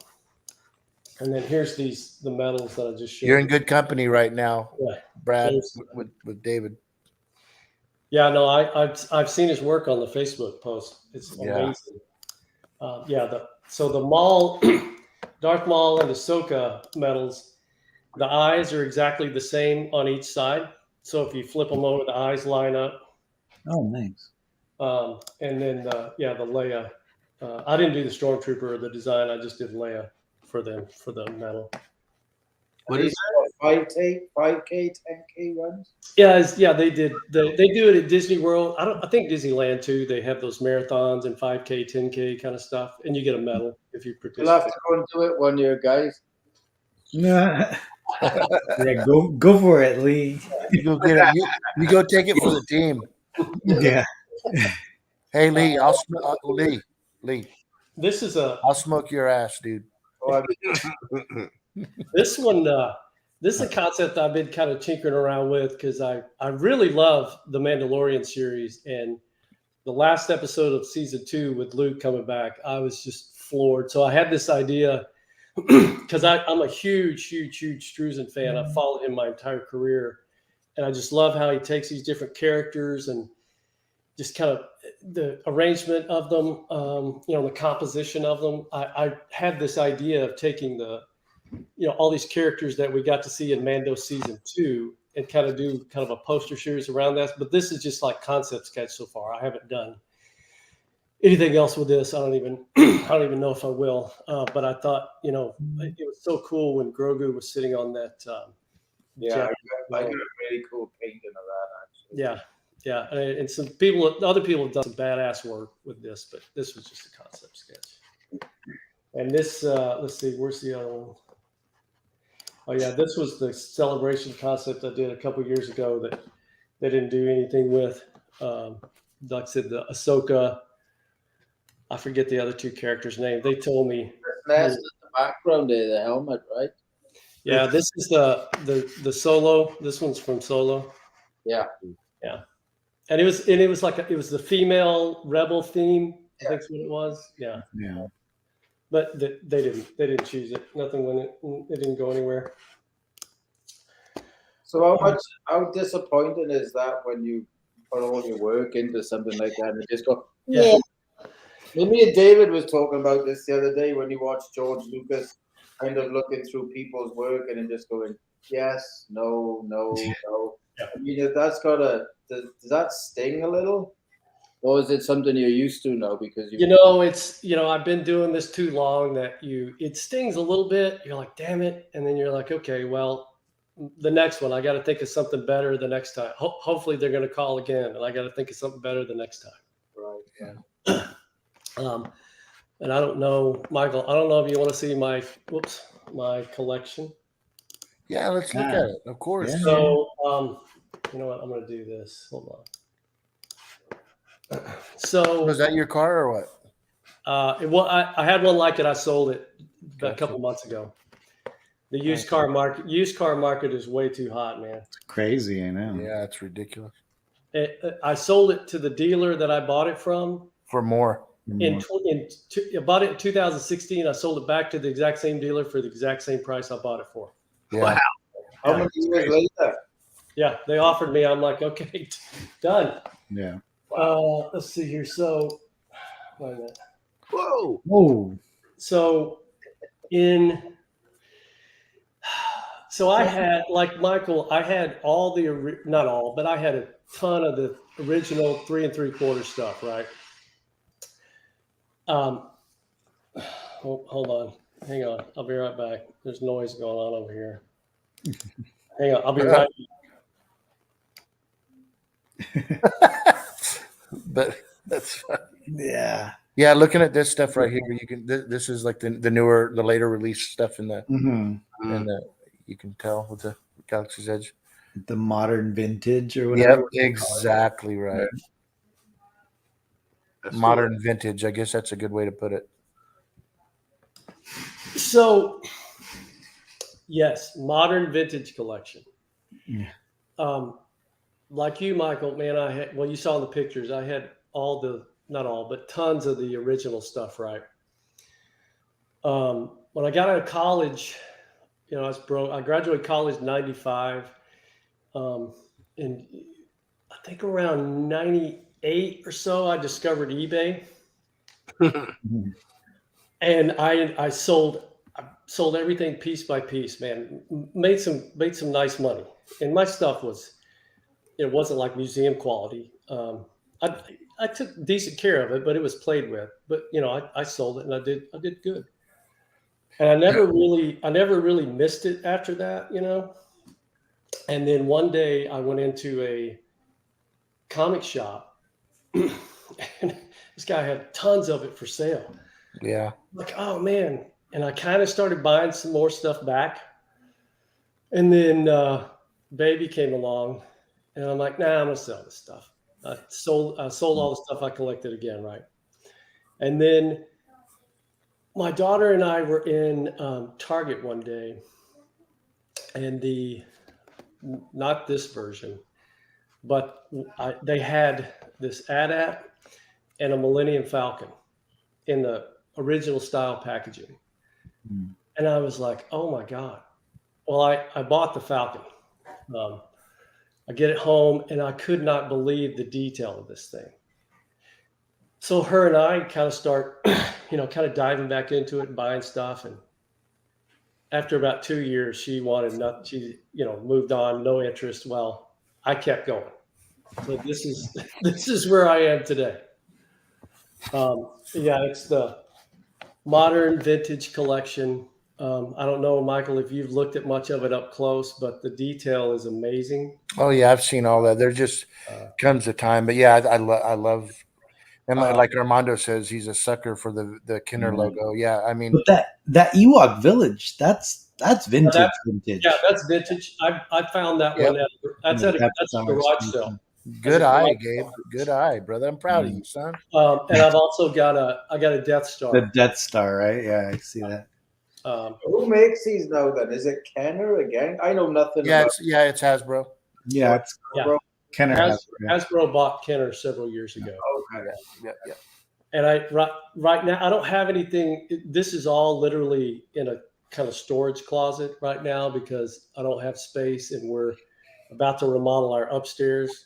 then here's the medals that I just showed. You're in good company right now, Yeah. Brad, with David. Yeah, no, I've seen his work on the Facebook post. It's amazing. So the Maul, Darth Maul and Ahsoka medals, the eyes are exactly the same on each side. So if you flip them over, the eyes line up. Oh, nice. And then the Leia. I didn't do the Stormtrooper or the design. I just did Leia for the medal. What is that? 5K, 10K runs? Yeah, they did. They do it at Disney World. I think Disneyland too. They have those marathons and 5K, 10K kind of stuff, and you get a medal if you participate. You'll have to go and do it one year, guys. Yeah. Yeah, go for it, Lee. You go get it. You go take it for the team. Yeah. Hey Lee, Lee, This is I'll smoke your ass, dude. Oh, this one. This is a concept I've been kind of tinkering around with because I really love the Mandalorian series, and the last episode of season 2 with Luke coming back, I was just floored. So I had this idea because I'm a huge Struzan fan. I've followed him my entire career, and I just love how he takes these different characters and just kind of the arrangement of them, the composition of them. I had this idea of taking all these characters that we got to see in Mando season 2 and kind of do kind of a poster series around that. But this is just like concept sketch so far. I haven't done anything else with this. I don't even know if I will. But I thought, it was so cool when Grogu was sitting on that. yeah, I got a really cool painting of that actually. Yeah, and other people have done some badass work with this, but this was just a concept sketch. And this, let's see, where's the other one? Oh yeah, this was the celebration concept I did a couple years ago that they didn't do anything with. Like I said, the Ahsoka. I forget the other 2 characters' name. They told me. That's in the background there, the helmet, right? Yeah, this is the Solo. This one's from Solo. Yeah. And it was like it was the female rebel theme. I think that's what it was. Yeah. But they didn't choose it. Nothing went. It didn't go anywhere. So how disappointing is that when you put all your work into something like that and you just go, Yeah. Me and David was talking about this the other day when you watched George Lucas kind of looking through people's work and then just going, yes, no. Yeah. I mean, does that sting a little? Or is it something you're used to now because it's I've been doing this too long that it stings a little bit. You're like, damn it, and then you're like, okay, well, the next one I got to think of something better the next time. Hopefully they're going to call again, and I got to think of something better the next time. Right. Yeah. And I don't know, Michael. I don't know if you want to see my collection. Yeah, let's look at it. Of course. Yeah. So, you know what? I'm going to do this. Hold on. So, Was that your car or what? I had one like it. I sold it a Gotcha. couple months ago. The used car market is way too hot, man. It's crazy, I know. Yeah, it's ridiculous. I sold it to the dealer that I bought it from. For more. I bought it in 2016. I sold it back to the exact same dealer for the exact same price I bought it for. Yeah. Wow. How many years later? Yeah, they offered me. I'm like, okay, done. Yeah. Let's see here. So, wait a minute. Whoa. Oh. So I had, like Michael, I had not all, but I had a ton of the original 3 3/4 stuff, right? Hold on. Hang on. I'll be right back. There's noise going on over here. Hang on. I'll be right back. But that's fun. Yeah. Yeah, looking at this stuff right here, you can. This is like the newer, the later release stuff in the, Mm-hmm. and you can tell with the Galaxy's Edge. The modern vintage or whatever. Yep, exactly right. That's Modern vintage. I guess that's a good way to put it. So, yes, modern vintage collection. Yeah. Like you, Michael, man, you saw in the pictures, I had not all, but tons of the original stuff, right? When I got out of college, I was broke. I graduated college in 95. And I think around 98 or so, I discovered eBay. And I sold everything piece by piece, man. Made some nice money. And my stuff wasn't like museum quality. I took decent care of it, but it was played with. But I sold it and I did good. And I never really missed it after that, And then one day I went into a comic shop and this guy had tons of it for sale. Yeah. Like, oh man. And I kind of started buying some more stuff back. And then baby came along, and I'm like, nah, I'm gonna sell this stuff. I sold all the stuff I collected again, right? And then my daughter and I were in Target one day, and not this version, but they had this AT-AT and a Millennium Falcon in the original style packaging. Hmm. And I was like, oh my God. Well, I bought the Falcon. I get it home, and I could not believe the detail of this thing. So her and I kind of start, kind of diving back into it and buying stuff. And after about 2 years, she wanted nothing. She, moved on, no interest. Well, I kept going. So this is this is where I am today. Yeah, it's the modern vintage collection. I don't know, Michael, if you've looked at much of it up close, but the detail is amazing. Oh yeah, I've seen all that. There just comes a time, but yeah, I love, and like Armando says, he's a sucker for the Kenner logo. Yeah, I mean, But that Ewok Village, that's vintage. Vintage. Yeah, that's vintage. I found that Yep. one. That's at a garage sale. Good eye, Gabe. Good eye, brother. I'm proud of you, son. And I've also got a Death Star. The Death Star, right? Yeah, I see that. Who makes these now then? Is it Kenner again? I know nothing about It's Hasbro. Yeah, it's Kenner. Hasbro bought Kenner several years ago. Okay. Yeah. And right now I don't have anything. This is all literally in a kind of storage closet right now because I don't have space, and we're about to remodel our upstairs.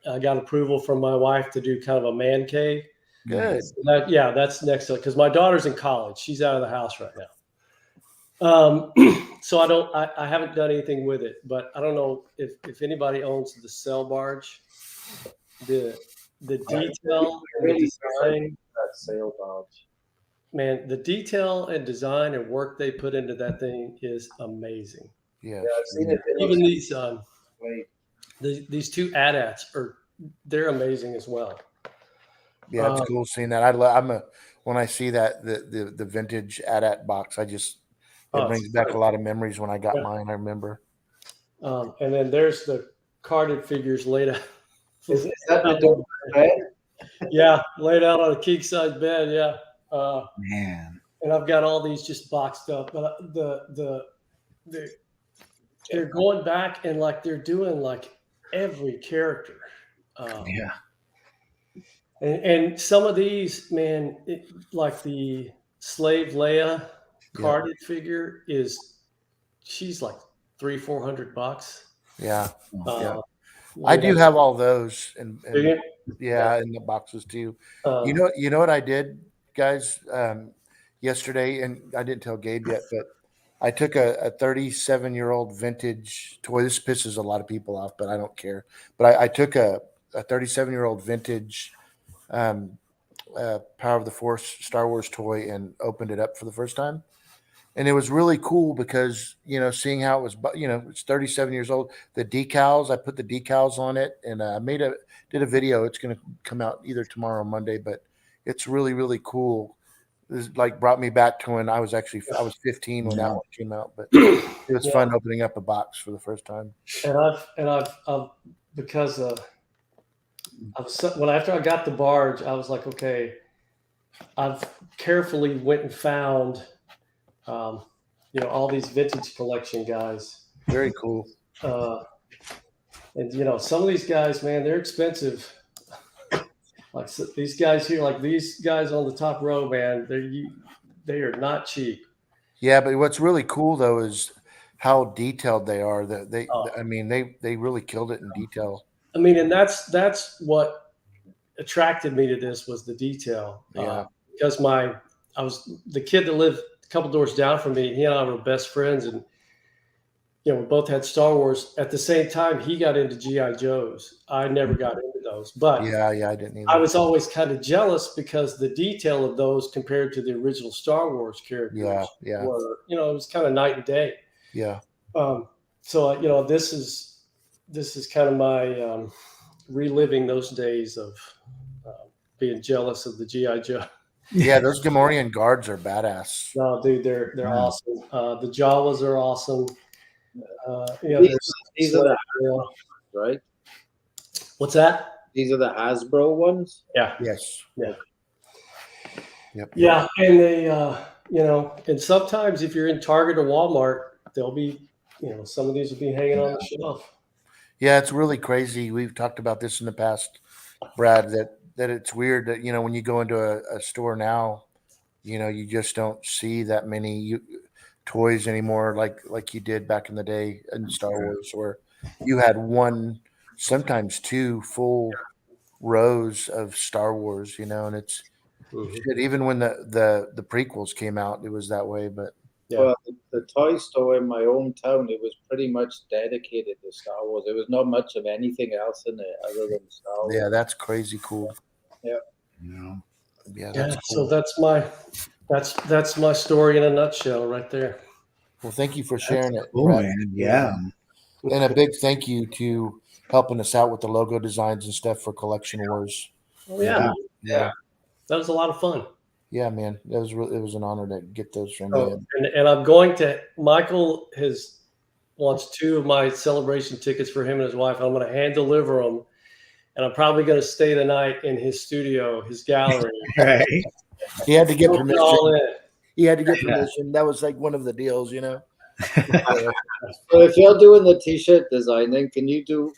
I got approval from my wife to do kind of a man cave. Good. That's next to it because my daughter's in college. She's out of the house right now. So I haven't done anything with it, but I don't know if anybody owns the sail barge, the detail and the design. That sail barge. Man, the detail and design and work they put into that thing is amazing. Yeah, I've seen it. Even these two AT-ATs they're amazing as well. Yeah, it's cool seeing that. When I see that the vintage AT-AT box, it brings back a lot of memories when I got mine. I remember. And then there's the carded figures laid out. Is that the bed? Yeah, laid out on a king size bed. Yeah. Man. And I've got all these just boxed up, but they're going back and like they're doing like every character. Yeah. And some of these, man, like the Slave Leia carded figure she's like $300-400. Yeah. I do have all those, and in the boxes too. You know what I did, guys, yesterday, and I didn't tell Gabe yet, but I took a 37-year-old vintage toy. This pisses a lot of people off, but I don't care. But I took a 37-year-old vintage Power of the Force Star Wars toy and opened it up for the first time. And it was really cool because, seeing how it was, it's 37 years old. The decals, I put the decals on it, and I did a video. It's going to come out either tomorrow or Monday, but it's really, really cool. This brought me back to when I was 15 when that one came out, but it was fun opening up a box for the first time. And I've because after I got the barge, I was like, okay, I've carefully went and found all these vintage collection guys. Very cool. And some of these guys, man, they're expensive. Like these guys here, like these guys on the top row, man, they are not cheap. Yeah, but what's really cool though is how detailed they are. That they really killed it in detail. I mean, and that's what attracted me to this was the detail. Yeah. Because I was the kid that lived a couple doors down from me. He and I were best friends, and we both had Star Wars. At the same time, he got into GI Joes. I never got into those, but yeah, I didn't either. I was always kind of jealous because the detail of those compared to the original Star Wars characters, were it was kind of night and day. Yeah. So this is kind of my reliving those days of being jealous of the GI Joe. Yeah, those Gamorrean guards are badass. No, dude, they're awesome. The Jawas are awesome. These are the right. What's that? These are the Hasbro ones. Yeah. Yes. Yeah. Yep. Yeah, and they, and sometimes if you're in Target or Walmart, they'll be, some of these will be hanging on the shelf. Yeah, it's really crazy. We've talked about this in the past, Brad, that it's weird that, when you go into a store now, you just don't see that many toys anymore like you did back in the day in Star Wars, where you had one, sometimes two full rows of Star Wars, and it's shit, even when the prequels came out, it was that way. But Well, the toy store in my hometown, it was pretty much dedicated to Star Wars. There was not much of anything else in there other than Star Wars. yeah, that's crazy cool. Yeah. Yeah, that's So cool. that's my story in a nutshell right there. Well, thank you for sharing it, Cool, Brad. man. Yeah. And a big thank you to helping us out with the logo designs and stuff for Collection Wars. Oh yeah. Yeah. That was a lot of fun. Yeah, man. It was an honor to get those from Oh, you. and I'm going to. Michael wants 2 of my celebration tickets for him and his wife. I'm going to hand deliver them, and I'm probably going to stay the night in his studio, his gallery. Right. He had to get Soak it permission. all in. He had to get permission. That was like one of the deals, So if you're doing the T-shirt designing, can you do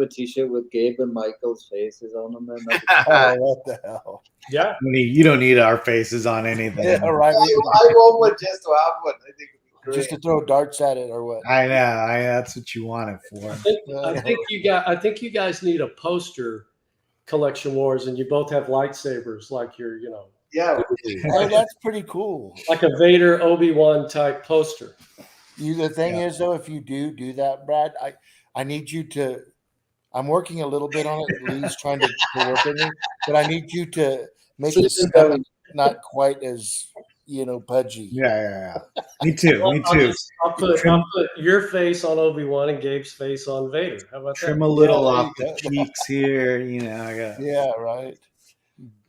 a T-shirt with Gabe and Michael's faces on them? Then Oh, what the hell? Yeah. You don't need our faces on anything. Yeah, right. I want one just to have one. I think it'd be great. Just to throw darts at it or what? I know. That's what you want it for. I think you guys need a poster, Collection Wars, and you both have lightsabers, like you're, Yeah. Oh, that's pretty cool. like a Vader Obi-Wan type poster. The thing is, though, if you do that, Brad, I need you to. I'm working a little bit on it. Lee's trying to work with me, but I need you to make it not quite as pudgy. Yeah. Me too. I'll put your face on Obi-Wan and Gabe's face on Vader. How about Trim that? a little Yeah, off the cheeks here. I got. Yeah, right.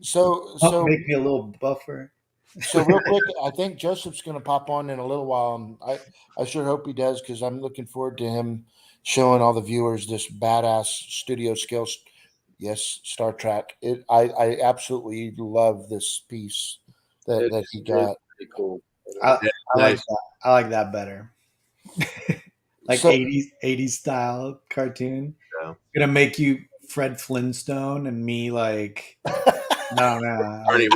So Make me a little buffer. So real quick, I think Joseph's going to pop on in a little while. And I sure hope he does, because I'm looking forward to him showing all the viewers this badass studio scale. Yes, Star Trek. I absolutely love this piece that he got. Pretty cool. I like that better. Like So- 80s style cartoon. Yeah. Gonna make you Fred Flintstone and me like no. Arnie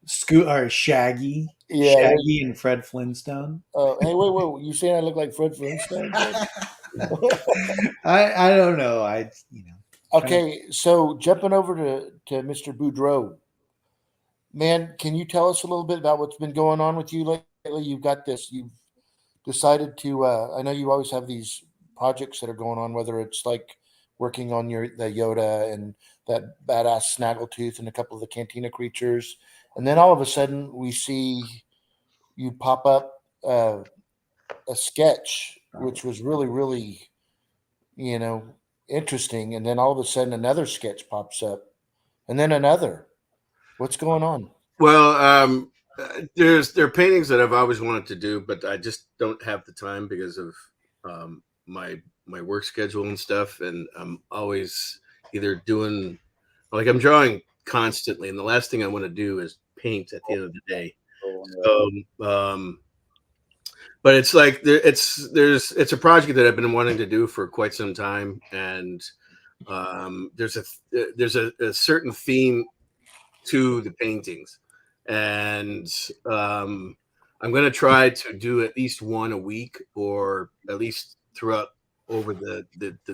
Scoot or Shaggy. Yeah. Shaggy and Fred Flintstone. Hey, wait! You saying I look like Fred Flintstone? I don't know. Okay, so jumping over to Mr. Boudreau, man, can you tell us a little bit about what's been going on with you lately? You've got this. You've decided to. I know you always have these projects that are going on, whether it's like working on the Yoda and that badass Snaggletooth and a couple of the Cantina creatures, and then all of a sudden we see you pop up a sketch, which was really, really, interesting. And then all of a sudden another sketch pops up, and then another. What's going on? Well, there are paintings that I've always wanted to do, but I just don't have the time because of my work schedule and stuff. And I'm always either doing, like, I'm drawing constantly, and the last thing I want to do is paint at the end of the day. So, but it's like it's a project that I've been wanting to do for quite some time, and there's a certain theme to the paintings, and I'm going to try to do at least one a week, or at least throughout over the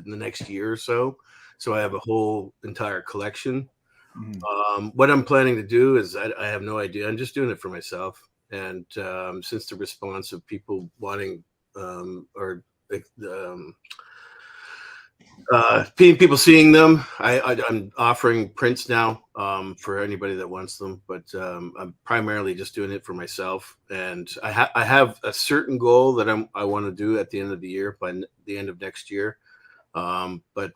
next year or so. So I have a whole entire collection. Mm-hmm. What I'm planning to do is I have no idea. I'm just doing it for myself. And since the response of people wanting people seeing them, I'm offering prints now for anybody that wants them. But I'm primarily just doing it for myself. And I have a certain goal that I want to do at the end of the year, by the end of next year. But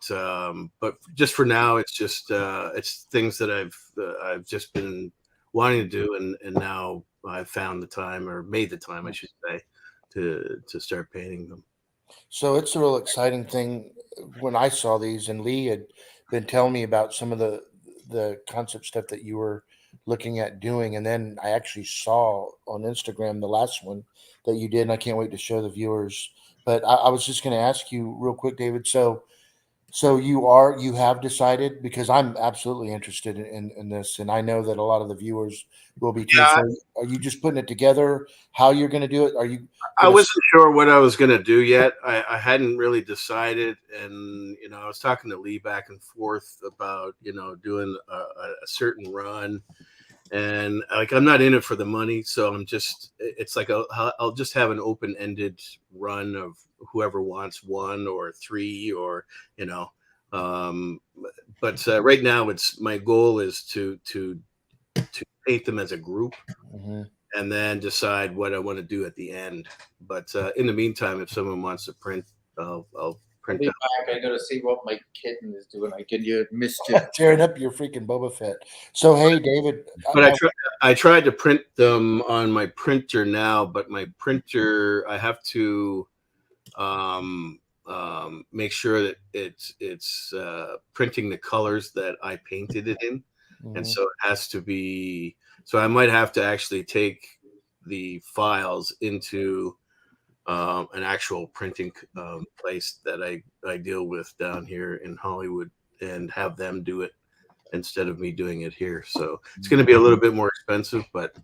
just for now, it's just it's things that I've just been wanting to do, and now I've found the time, or made the time, I should say, to start painting them. So it's a real exciting thing when I saw these, and Lee had been telling me about some of the concept stuff that you were looking at doing, and then I actually saw on Instagram the last one that you did, and I can't wait to show the viewers. But I was just going to ask you real quick, David. So you have decided, because I'm absolutely interested in this, and I know that a lot of the viewers will be too. Yeah. So are you just putting it together? How you're going to do it? Are you? I wasn't sure what I was going to do yet. I hadn't really decided. And, I was talking to Lee back and forth about, doing a certain run. And like, I'm not in it for the money. So it's like, I'll just have an open-ended run of whoever wants 1 or 3 or, but right now my goal is to paint them as a group. Mm-hmm. And then decide what I want to do at the end. But in the meantime, if someone wants to print, I'll print. I'll be back. I gotta see what my kitten is doing. I can hear mischief. Tearing up your freaking Boba Fett. So hey, David. But I tried to print them on my printer now, but my printer, I have to make sure that it's printing the colors that I painted it in. Mm-hmm. And so it has to be. So I might have to actually take the files into an actual printing place that I deal with down here in Hollywood and have them do it instead of me doing it here. So it's going to be a little bit more expensive, but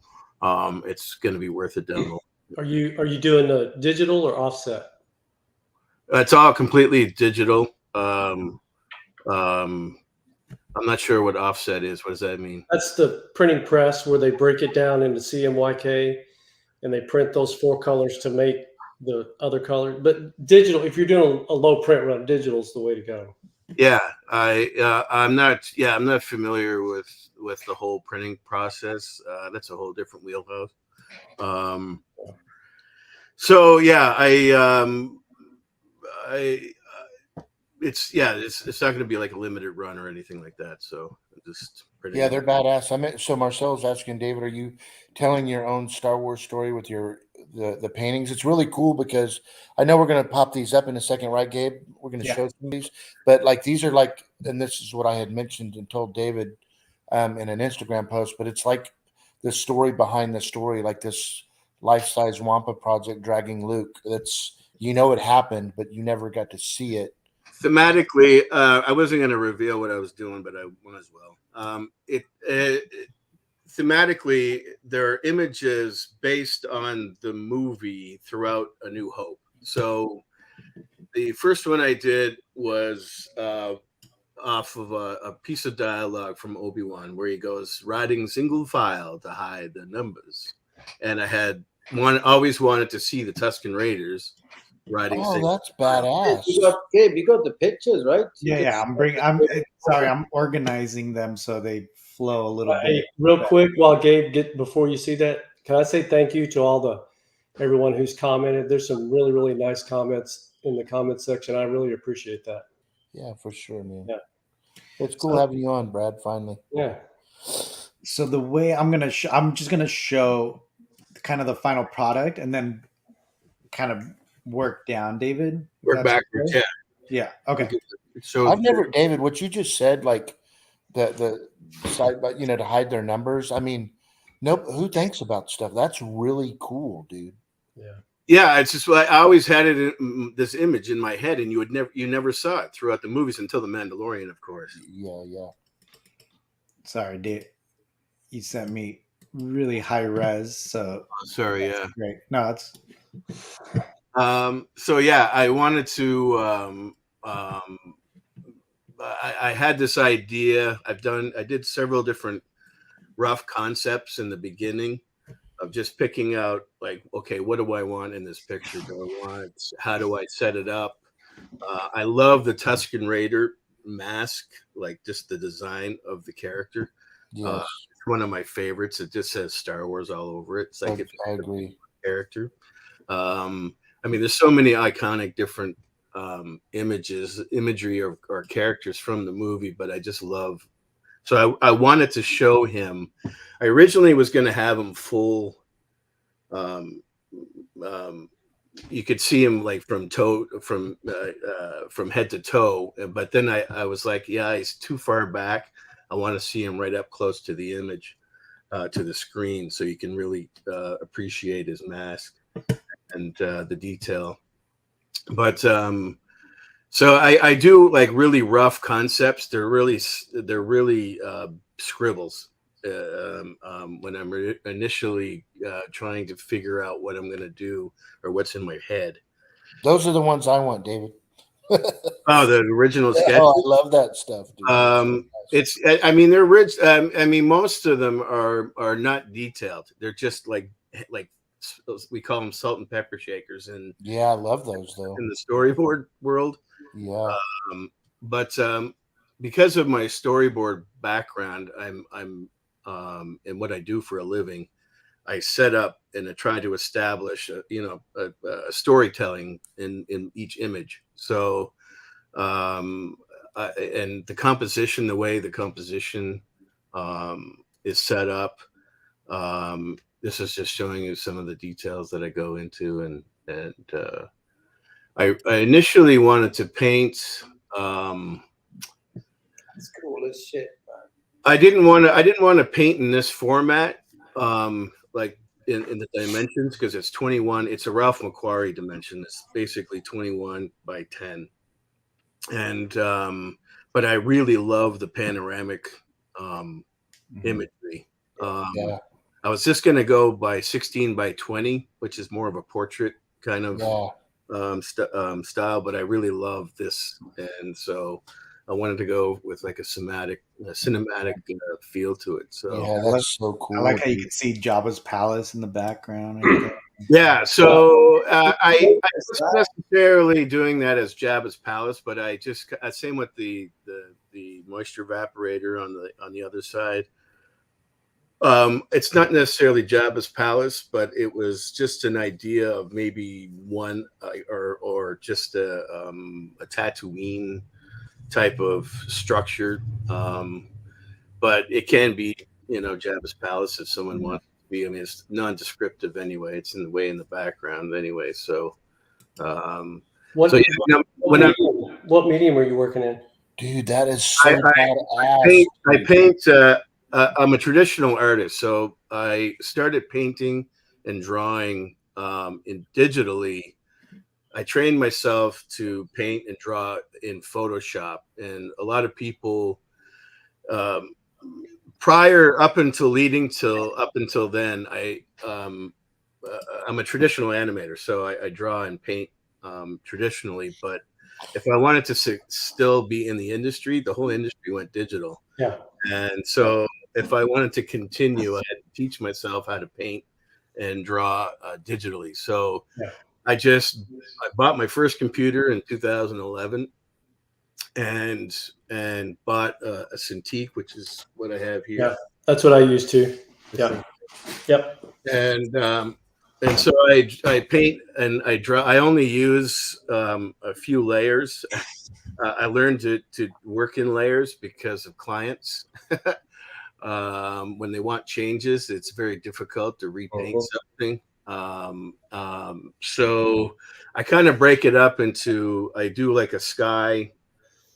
it's going to be worth it down the line. Are you doing a digital or offset? It's all completely digital. I'm not sure what offset is. What does that mean? That's the printing press where they break it down into CMYK and they print those 4 colors to make the other color. But digital, if you're doing a low print run, digital is the way to go. Yeah, I'm not familiar with the whole printing process. That's a whole different wheelhouse. So yeah, it's not going to be like a limited run or anything like that. So just yeah, they're badass. So Marcel's asking, David, are you telling your own Star Wars story with the paintings? It's really cool because I know we're going to pop these up in a second, right, Gabe? We're going to show some of these, but like these are like, and this is what I had mentioned and told David in an Instagram post, but it's like the story behind the story, like this life-size Wampa project dragging Luke. That's, it happened, but you never got to see it. Thematically, I wasn't going to reveal what I was doing, but I went as well. Thematically, there are images based on the movie throughout A New Hope. So the first one I did was off of a piece of dialogue from Obi-Wan where he goes, riding single file to hide the numbers. And I had always wanted to see the Tusken Raiders riding. Oh, that's badass. Gabe, you got the pictures, right? Yeah. I'm organizing them so they flow a little bit. Real quick, while Gabe before you see that, can I say thank you to everyone who's commented? There's some really, really nice comments in the comment section. I really appreciate that. Yeah, for sure, man. Yeah. It's cool having you on, Brad, finally. Yeah. So the way I'm just going to show kind of the final product and then kind of work down, David. Work backwards, okay? Yeah. Okay. So I've never, David, what you just said, like the side, but to hide their numbers. I mean, nope. Who thinks about stuff? That's really cool, dude. Yeah. Yeah, it's just I always had this image in my head, and you never saw it throughout the movies until The Mandalorian, of course. Yeah. Sorry, Dave. You sent me really high res, so sorry. Yeah, great. No, it's. So yeah, I wanted to. I had this idea. I did several different rough concepts in the beginning of just picking out, like, okay, what do I want in this picture? How do I set it up? I love the Tusken Raider mask, like just the design of the character. Yes. It's one of my favorites. It just says Star Wars all over it. It's like I agree. Character. I mean, there's so many iconic different imagery or characters from the movie, but I just love. So I wanted to show him. I originally was going to have him full you could see him like from head to toe. But then I was like, yeah, he's too far back. I want to see him right up close to the image, to the screen, so you can really appreciate his mask and the detail. But so I do like really rough concepts. They're really scribbles when I'm initially trying to figure out what I'm going to do or what's in my head. Those are the ones I want, David. Oh, the original sketch. Oh, I love that stuff, dude. It's, I mean, they're rich. I mean, most of them are not detailed. They're just like we call them salt and pepper shakers, and yeah, I love those though in the storyboard world. Yeah, but because of my storyboard background, I'm and what I do for a living, I set up and I try to establish a storytelling in each image. So and the composition, the way the composition is set up. This is just showing you some of the details that I go into, and I initially wanted to paint. That's cool as shit, man. I didn't want to paint in this format, like in the dimensions, because it's 21. It's a Ralph McQuarrie dimension. It's basically 21 by 10. And but I really love the panoramic imagery. yeah, I was just going to go by 16 by 20, which is more of a portrait kind of style, but I really love this, and so I wanted to go with like a cinematic feel to it. So yeah, that's so cool. I like how you can see Jabba's palace in the background. Right there. Yeah, so I wasn't necessarily doing that as Jabba's palace, but I just same with the moisture evaporator on the other side. It's not necessarily Jabba's palace, but it was just an idea of maybe one or just a Tatooine type of structure. But it can be, Jabba's palace if someone wants to be. I mean, it's non-descriptive anyway. It's in the background anyway. So, What medium are you working in? Dude, that is so badass. I paint. I'm a traditional artist, so I started painting and drawing digitally. I trained myself to paint and draw in Photoshop, and a lot of people up until then, I'm a traditional animator, so I draw and paint traditionally. But if I wanted to still be in the industry, the whole industry went digital. Yeah. And so if I wanted to continue, I had to teach myself how to paint and draw digitally. So I bought my first computer in 2011 and bought a Cintiq, which is what I have here. Yeah, that's what I use too. Yeah. Yep. And so I paint and I draw. I only use a few layers. I learned to work in layers because of clients. When they want changes, it's very difficult to repaint something. So I kind of break it up into, I do like a sky.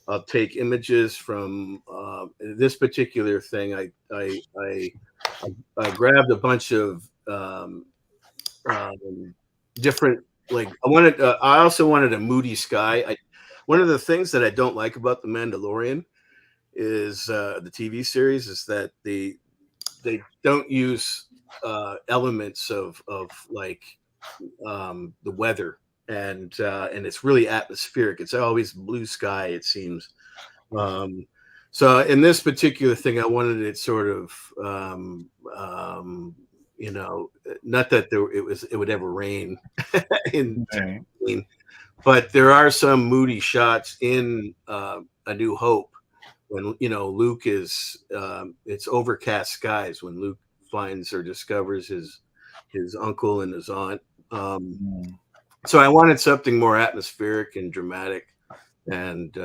I'll take images from this particular thing. I grabbed a bunch of different, like I also wanted a moody sky. One of the things that I don't like about The Mandalorian is the TV series is that they don't use elements of like the weather, and it's really atmospheric. It's always blue sky, it seems. So in this particular thing, I wanted it sort of not that it would ever rain in Tatooine, but there are some moody shots in A New Hope when Luke is it's overcast skies when Luke finds or discovers his uncle and his aunt. So I wanted something more atmospheric and dramatic, and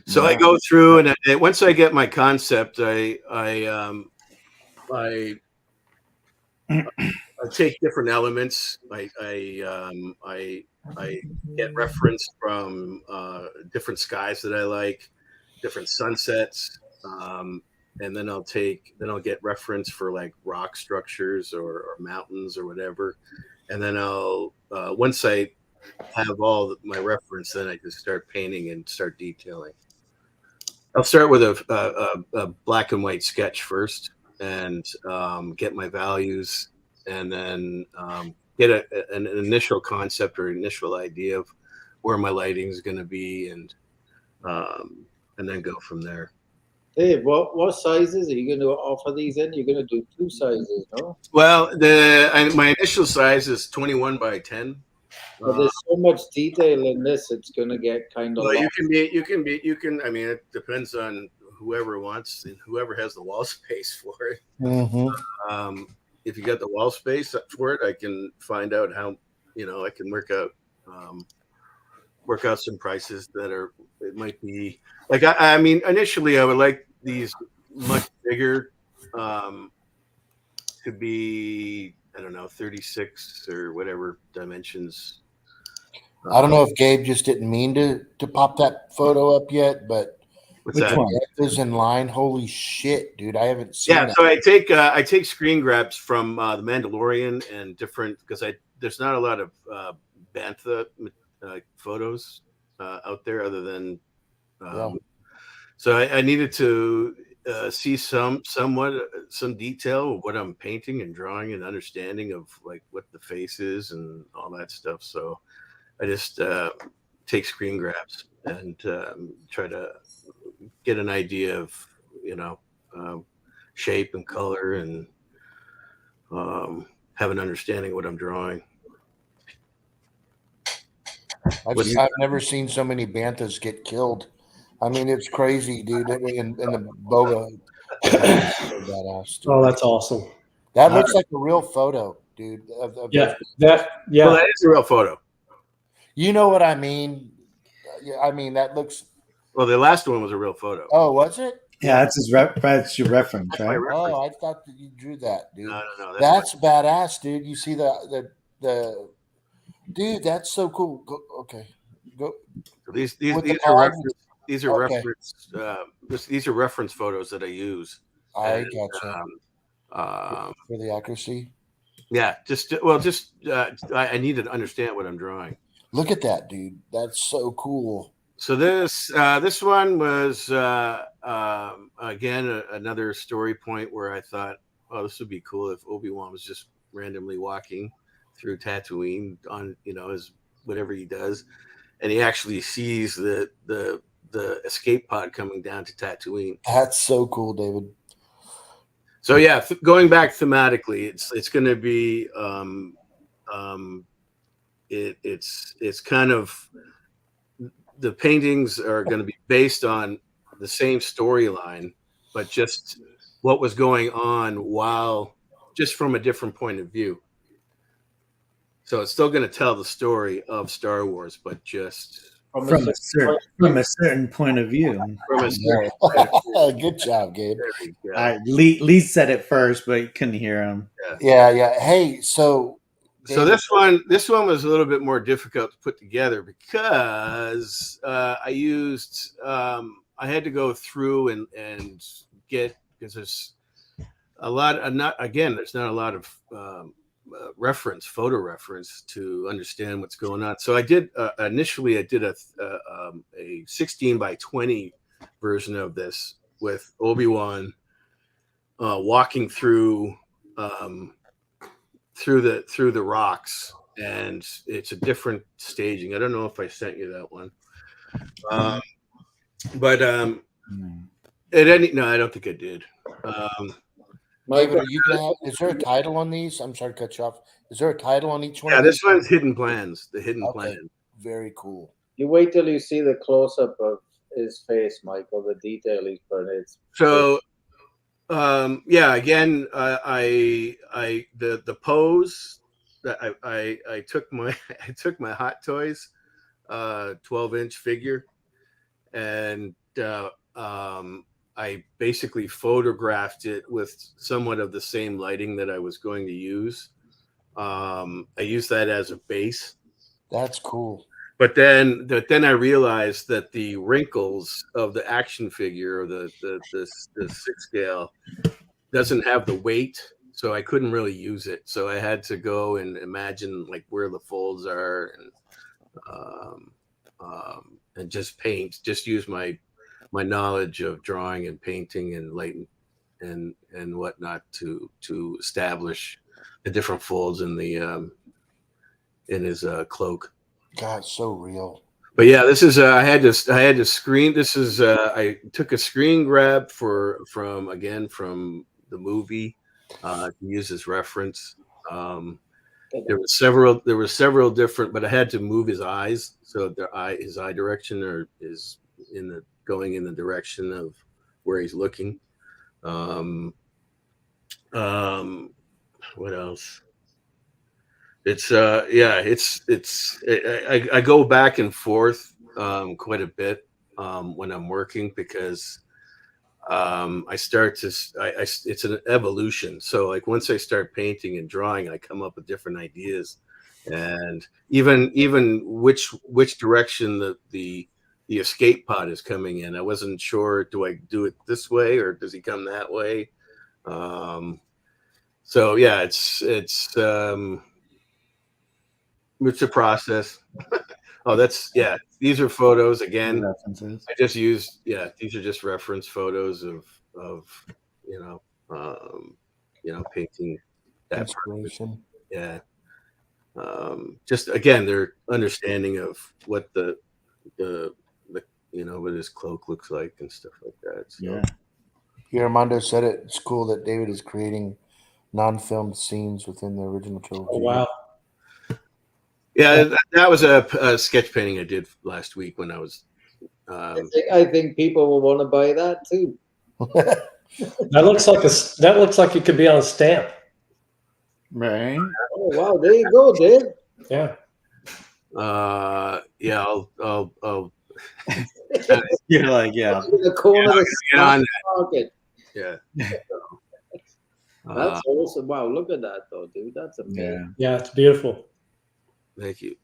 so I go through and once I get my concept, I take different elements. I get reference from different skies that I like, different sunsets, and then I'll get reference for like rock structures or mountains or whatever, and then I'll once I have all my reference, then I can start painting and start detailing. I'll start with a black and white sketch first, and get my values, and then get an initial concept or initial idea of where my lighting is going to be, and then go from there. Dave, what sizes are you going to offer these in? You're going to do 2 sizes, no? Well, my initial size is 21 by 10. But there's so much detail in this, it's going to get kind of Well, lost. you can. I mean, it depends on whoever wants and whoever has the wall space for it. Mm-hmm. If you got the wall space for it, I can find out how, I can work out some prices that it might be like, I mean, initially I would like these much bigger, to be, I don't know, 36 or whatever dimensions. I don't know if Gabe just didn't mean to pop that photo up yet, but What's that? Jeff is in line. Holy shit, dude! I haven't seen that. So I take screen grabs from The Mandalorian and different, because there's not a lot of bantha photos out there other than so I needed to see some detail of what I'm painting and drawing and understanding of like what the face is and all that stuff. So I just take screen grabs and try to get an idea of shape and color, and have an understanding of what I'm drawing. I've never seen so many banthas get killed. I mean, it's crazy, dude. And the boga, badass, dude. Oh, that's awesome. That looks like a real photo, dude. Yeah. Well, that is a real photo. You know what I mean? Yeah, I mean that looks. Well, the last one was a real photo. Oh, was it? Yeah, that's that's your reference, That's right? my reference. Oh, I thought that you drew that, dude. No. That's badass, dude. You see the dude? That's so cool. Okay, go. These With are the reference. These are Okay. reference. These are reference photos that I use. I And, gotcha. For the accuracy. Yeah, I need to understand what I'm drawing. Look at that, dude. That's so cool. So this one was again another story point where I thought, oh, this would be cool if Obi-Wan was just randomly walking through Tatooine on as whatever he does, and he actually sees the escape pod coming down to Tatooine. That's so cool, David. So yeah, going back thematically, it's going to be it's kind of, the paintings are going to be based on the same storyline, but just what was going on just from a different point of view. So it's still going to tell the story of Star Wars, but just from a certain point of view. Good job, Gabe. Lee said it first, but you couldn't hear him. Yeah. Hey, so David, this one was a little bit more difficult to put together because I had to go through and get, because there's a lot there's not a lot of photo reference to understand what's going on. So I did initially a 16 by 20 version of this with Obi-Wan walking through the rocks, and it's a different staging. I don't know if I sent you that one, but no, I don't think I did. David, is there a title on these? I'm sorry to cut you off. Is there a title on each one? Yeah, this one's Hidden Plans. The Hidden Plan. Very cool. You wait till you see the close up of his face, Michael. The detail he's put in. So, again, the pose that I took my Hot Toys 12-inch figure, and I basically photographed it with somewhat of the same lighting that I was going to use, I use that as a base. That's cool. But then I realized that the wrinkles of the action figure or the 6 scale doesn't have the weight, so I couldn't really use it. So I had to go and imagine like where the folds are and just paint, just use my knowledge of drawing and painting and lighting and whatnot to establish the different folds in the in his cloak. God, so real. But yeah, this is I had to screen. This is I took a screen grab from the movie to use as reference. There were several different, but I had to move his eyes so his eye direction is going in the direction of where he's looking. What else? It's I go back and forth quite a bit when I'm working because I start to it's an evolution. So like once I start painting and drawing, I come up with different ideas, and even which direction the escape pod is coming in. I wasn't sure, do I do it this way or does he come that way? So yeah, it's a process. Oh, these are photos again. References. I just used, these are just reference photos of painting that Inspiration. part. Yeah. Just again, their understanding of what the what his cloak looks like and stuff like that. So. Yeah. Here, Armando said it's cool that David is creating non-filmed scenes within the original trilogy. Oh, wow. Yeah, that was a sketch painting I did last week when I was. I think people will want to buy that too. That looks like it could be on a stamp. Right. Oh wow, there you go, Dave. Yeah. Yeah, I'll You're like, yeah. In the corner of the get on market. yeah. That's awesome. Wow, look at that though, dude. That's amazing. Yeah, it's beautiful. Thank you.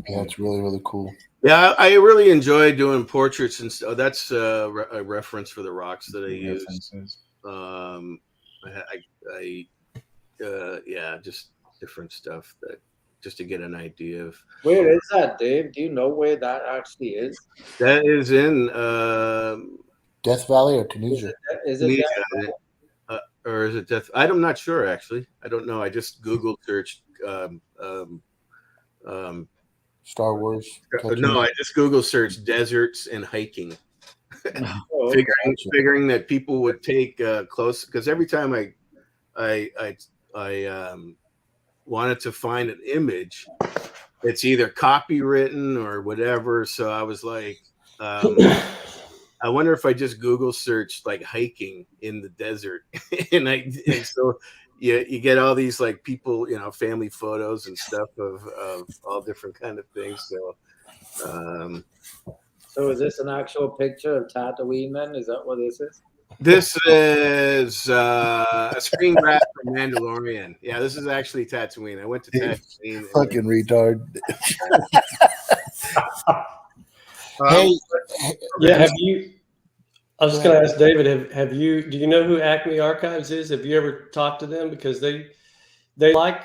Yeah, it's really, really cool. Yeah, I really enjoy doing portraits and stuff. That's a reference for the rocks that I use. Just different stuff just to get an idea of. Where is that, Dave? Do you know where that actually is? That is in Death Valley or Tunisia? Is it or is it Death? I'm not sure actually. I don't know. I just Google searched. Star Wars. No, I just Google searched deserts and hiking, figuring that people would take close, because every time I wanted to find an image, it's either copywritten or whatever. So I was like, I wonder if I just Google searched like hiking in the desert, and so you get all these like people, family photos and stuff of all different kind of things. So, so is this an actual picture of Tatooine then? Is that what this is? This is a screen grab from Mandalorian. Yeah, this is actually Tatooine. I went to Tatooine. Fucking retard. Hey, yeah. Have you? I was just going to ask David. Have you? Do you know who Acme Archives is? Have you ever talked to them? Because they like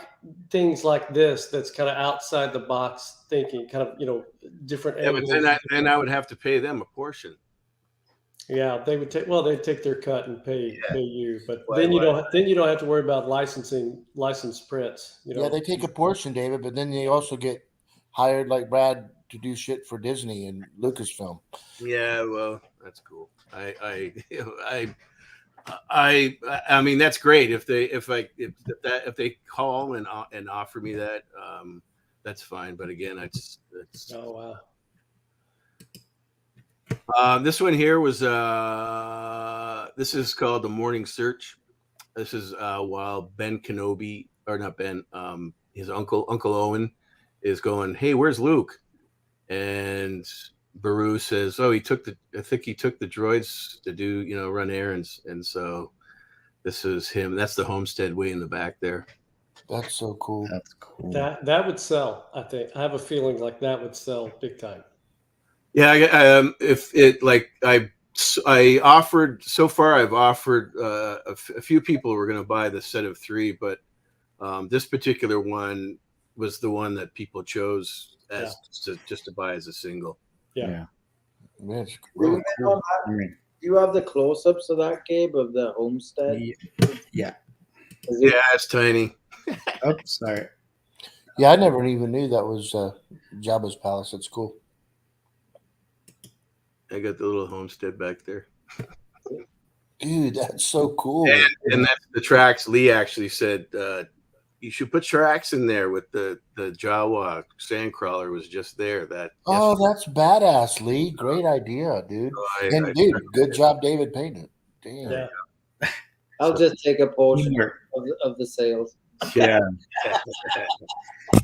things like this. That's kind of outside the box thinking. Kind of different. Yeah, but then I would have to pay them a portion. Yeah, they would take. Well, they'd take their cut and pay you, but then you don't have to worry about licensed prints. Yeah, they take a portion, David, but then they also get hired like Brad to do shit for Disney and Lucasfilm. Yeah, well, that's cool. I mean, that's great if they call and offer me that, that's fine. But again, it's oh wow. This one here was this is called The Morning Search. This is while Ben Kenobi, or not Ben, his Uncle Owen is going, "Hey, where's Luke?" And Baru says, "Oh, I think he took the droids to do, run errands." And so This is him. That's the homestead way in the back there. That's so cool. That's cool. That would sell. I think I have a feeling like that would sell big time. Yeah, if it like I offered so far, I've offered a few people were going to buy the set of 3, but this particular one was the one that people chose as just to buy as a single. Yeah. Man, it's really cool. I mean, You have the close-ups of that, Gabe, of the homestead. yeah. Yeah, it's tiny. Oh, sorry. Yeah, I never even knew that was Jabba's palace. That's cool. I got the little homestead back there. Dude, that's so cool. And that's the tracks. Lee actually said you should put tracks in there with the Jawa sandcrawler was just there. Oh, that's badass, Lee. Great idea, dude. And dude, good job, David, painting it. Damn. Yeah. I'll just take a portion Teamwork. of the sales. Yeah.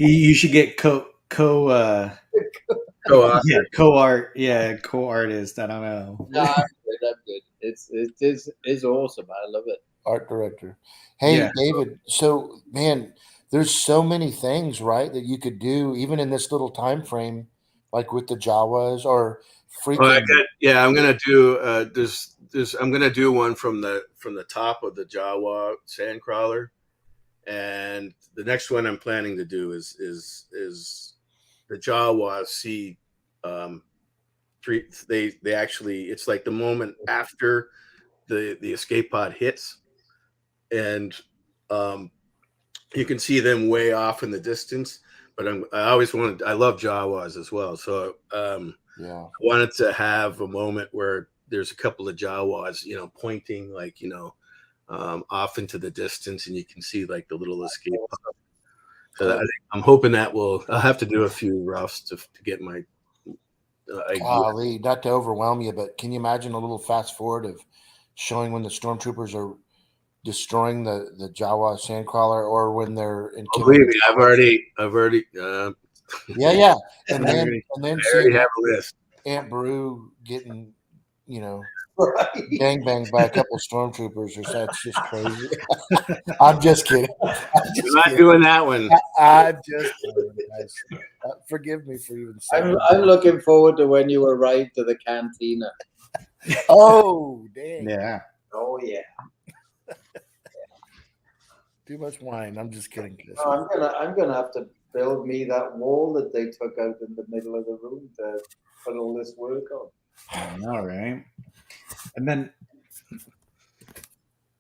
You should get co-artist. I don't know. No, I'm good. It's awesome. I love it. Art director. Hey, Yeah. David. So, man, there's so many things, right, that you could do even in this little time frame, like with the Jawas or freaking. I'm gonna do I'm gonna do one from the top of the Jawa sandcrawler, and the next one I'm planning to do is the Jawa see they actually, it's like the moment after the escape pod hits, and you can see them way off in the distance. But I love Jawas as well, so I wanted to have a moment where there's a couple of Jawas, pointing like off into the distance, and you can see like the little escape pod. So I'm hoping that I'll have to do a few roughs to get my idea. Golly, not to overwhelm you, but can you imagine a little fast forward of showing when the stormtroopers are destroying the Jawa sandcrawler, or when they're in? Believe me, I've already. Yeah, and then I already have a list. Aunt Beru getting, gang banged by a couple stormtroopers or so. It's just crazy. I'm just kidding. I'm not doing that one. I'm just kidding, guys. Forgive me for even saying I'm looking forward to when you arrive to the cantina. Oh, dang. Yeah. Oh yeah. Too much wine. I'm just kidding, Chris. No, I'm gonna have to build me that wall that they took out in the middle of the room to put all this work on. I know, right? And then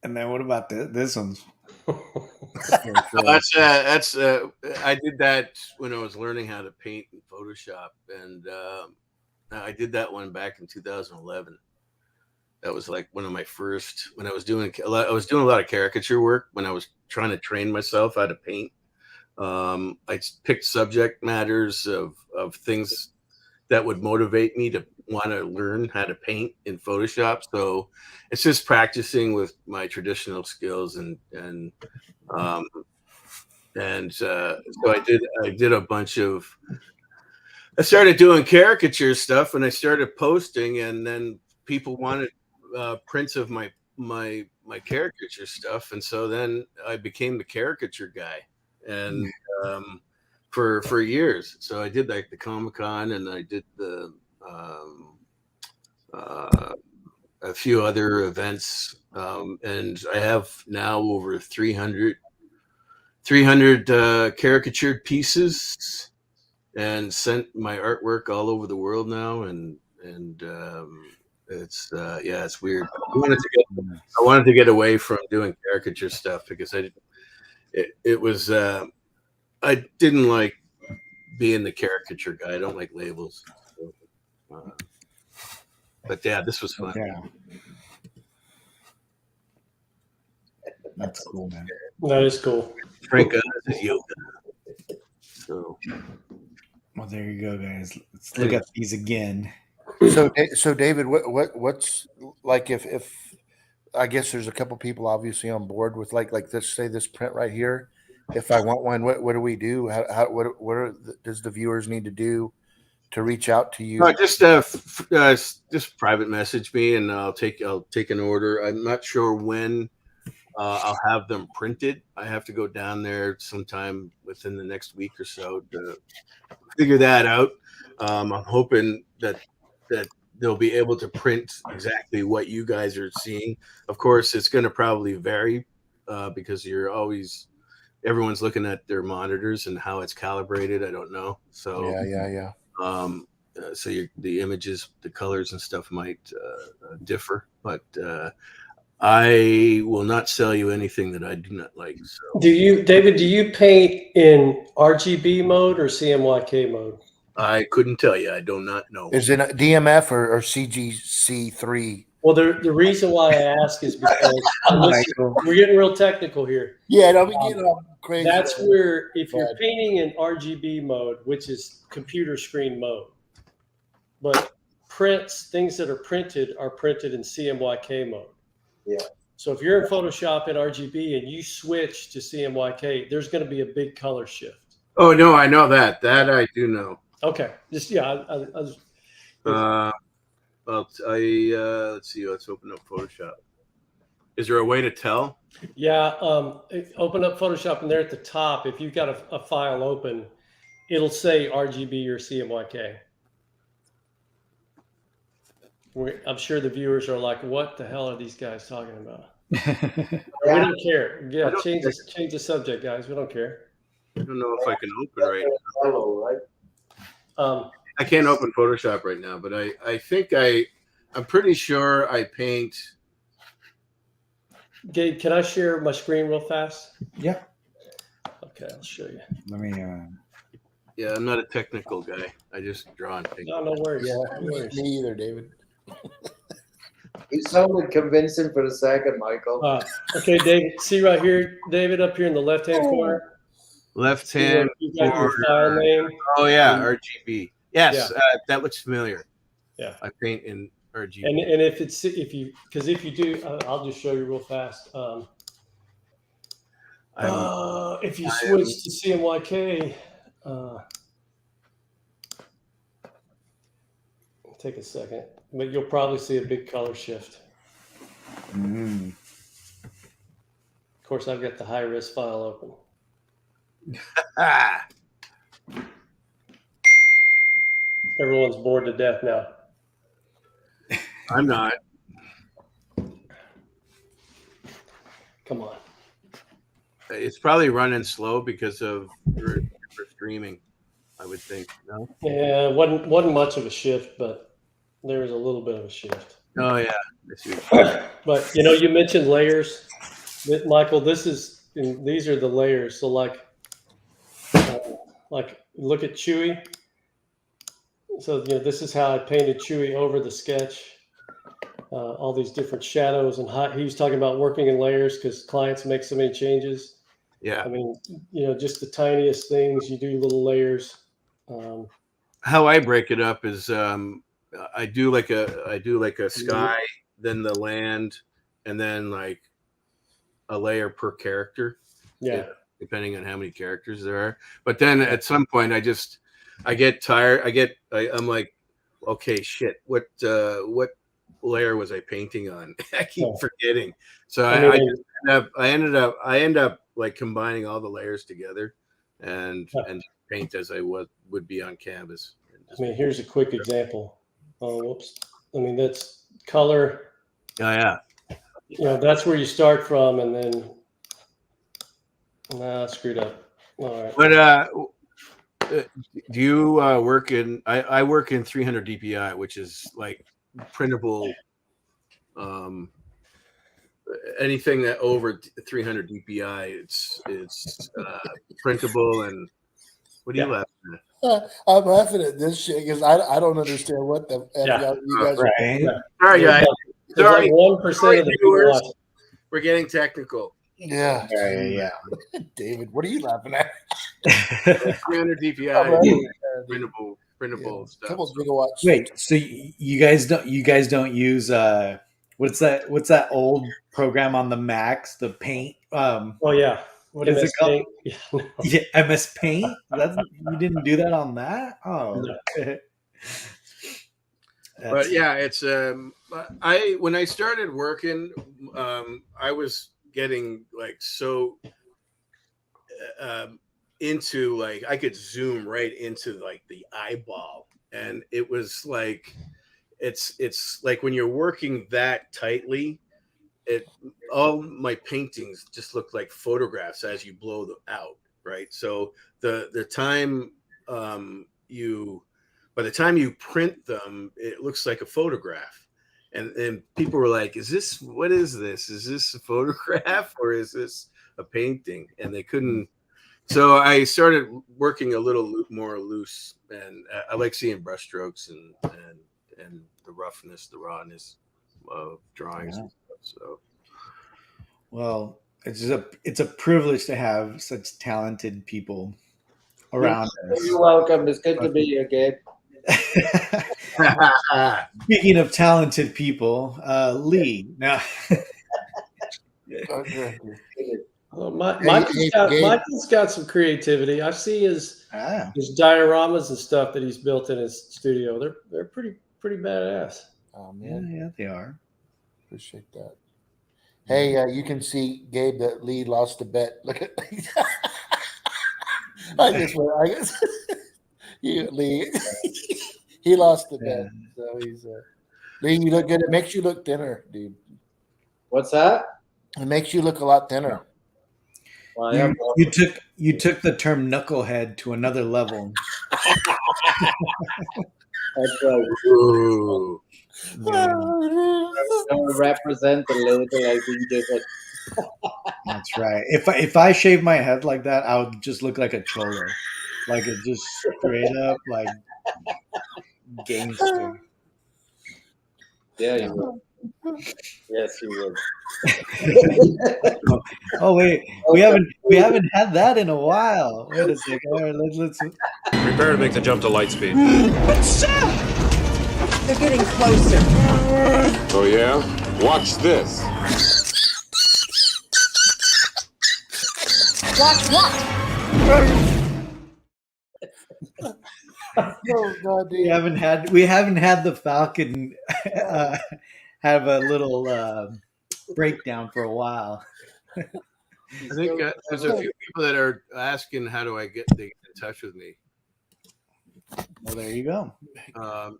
what about this one's? That's I did that when I was learning how to paint in Photoshop, and I did that one back in 2011. That was like one of my first, when I was doing a lot of caricature work when I was trying to train myself how to paint. I picked subject matters of things that would motivate me to want to learn how to paint in Photoshop. So it's just practicing with my traditional skills, and so I did a bunch of. I started doing caricature stuff, and I started posting, and then people wanted prints of my caricature stuff, and so then I became the caricature guy, and for years. So I did like the Comic-Con, and I did the a few other events, and I have now over 300 caricatured pieces, and sent my artwork all over the world now, and it's it's weird. I wanted to get away from doing caricature stuff because it was I didn't like being the caricature guy. I don't like labels. So, but yeah, this was fun. Yeah. That's cool, man. That is cool. Frank is yoga. So Well, there you go, guys. Let's look at these again. So David, what's like if I guess there's a couple people obviously on board with like let's say this print right here. If I want one, what do we do? Does the viewers need to do to reach out to you? Just private message me, and I'll take an order. I'm not sure when I'll have them printed. I have to go down there sometime within the next week or so to figure that out. I'm hoping that they'll be able to print exactly what you guys are seeing. Of course, it's going to probably vary because everyone's looking at their monitors and how it's calibrated. I don't know. So Yeah. So the images, the colors and stuff might differ, but I will not sell you anything that I do not like. So, David, do you paint in RGB mode or CMYK mode? I couldn't tell you. I do not know. Is it a DMF or CGC3? Well, the reason why I ask is because listen, we're getting real technical here. Yeah, don't be getting all crazy. That's where if you're painting in RGB mode, which is computer screen mode, but things that are printed in CMYK mode. Yeah. So if you're in Photoshop in RGB and you switch to CMYK, there's going to be a big color shift. Oh no, I know that. That I do know. Okay, just Let's see. Let's open up Photoshop. Is there a way to tell? Yeah, open up Photoshop, and there at the top, if you've got a file open, it'll say RGB or CMYK. I'm sure the viewers are like, "What the hell are these guys talking about?" We don't care. Yeah, change the subject, guys. We don't care. I don't know if I can open right now. Hello, right? I can't open Photoshop right now, but I think I'm pretty sure I paint. Gabe, can I share my screen real fast? Yeah. Okay, I'll show you. Let me. Yeah, I'm not a technical guy. I just draw and paint. No worries. Yeah, No worries. me either, David. You sounded convincing for a second, Michael. Okay, David. See right here, David, up here in the left-hand corner. Left hand. You got your file name. Oh yeah, RGB. Yes, Yeah. that looks familiar. Yeah. I paint in RGB. And if you do, I'll just show you real fast. If you switch to CMYK, take a second, but you'll probably see a big color shift. Mm. Of course, I've got the high-res file open. Everyone's bored to death now. I'm not. Come on. It's probably running slow because of for streaming, I would think. No. Yeah, it wasn't much of a shift, but there was a little bit of a shift. Oh yeah. But you mentioned layers, Michael. These are the layers. So like look at Chewy. So this is how I painted Chewy over the sketch. All these different shadows and he was talking about working in layers because clients make so many changes. Yeah. I mean, just the tiniest things, you do little layers. How I break it up is I do like a sky, then the land, and then like a layer per character. Yeah. Depending on how many characters there are. But then at some point I get tired. I'm like, okay, shit. What layer was I painting on? I keep forgetting. So I end up like combining all the layers together and paint as I would be on canvas. I mean, here's a quick example. Oh, whoops. I mean, that's color. Oh yeah. That's where you start from, and then screwed up. All right. But do you work in? I work in 300 DPI, which is like printable. Anything that over 300 DPI, it's printable. And what are you laughing at? I'm laughing at this shit because I don't understand what the F you guys right. are. Sorry, guys. Sorry, 1% of the viewers. We're getting technical. Yeah. Yeah. David, what are you laughing at? 300 DPI, printable stuff. Couple gigawatts. Wait, so you guys don't use what's that old program on the Macs, the Paint? Oh yeah. What is it called? Yeah. MS Paint. You didn't do that on that? Oh. No. But yeah, it's when I started working, I was getting like so into like I could zoom right into like the eyeball, and it was like it's like when you're working that tightly, it all my paintings just look like photographs as you blow them out, right? So the time you by the time you print them, it looks like a photograph. And people were like, what is this? Is this a photograph or is this a painting? And they couldn't. So I started working a little more loose, and I like seeing brushstrokes and the roughness, the rawness of drawings and stuff. So, Well, it's a privilege to have such talented people around You're welcome. It's good to be here, Gabe. us. Speaking of talented people, Lee. Now, Well, Michael's got some creativity. I see his dioramas and stuff that he's built in his studio. They're pretty badass. Oh man, yeah, they are. Appreciate that. Hey, you can see Gabe that Lee lost a bet. Look at I guess Lee he lost the bet. So he's Lee, you look good. It makes you look thinner, dude. What's that? It makes you look a lot thinner. Well, You took the term knucklehead to another level. that's right. ooh. Don't represent the label I've been given. That's right. If I shave my head like that, I would just look like a cholo, like it just straight up like gangster. Yeah, you will. Yes, you will. Oh wait, we haven't had that in a while. Wait a second. All right, let's. Prepare to make the jump to light speed. They're getting closer. Oh yeah? Watch this. Watch what? Oh God, dude. We haven't had the Falcon have a little breakdown for a while. I think there's a few people that are asking how do I get in touch with me. Well, there you go.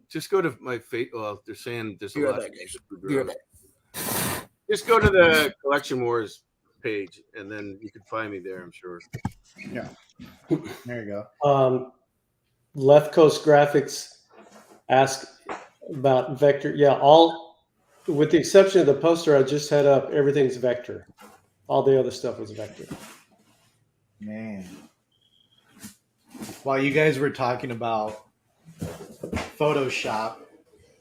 Just go to my face. Well, they're saying there's a lot of Facebook. Just go to the Collection Wars page, and then you can find me there. I'm sure. Yeah. There you go. Left Coast Graphics asked about vector. Yeah, all with the exception of the poster I just had up, everything's vector. All the other stuff was vector. Man. While you guys were talking about Photoshop,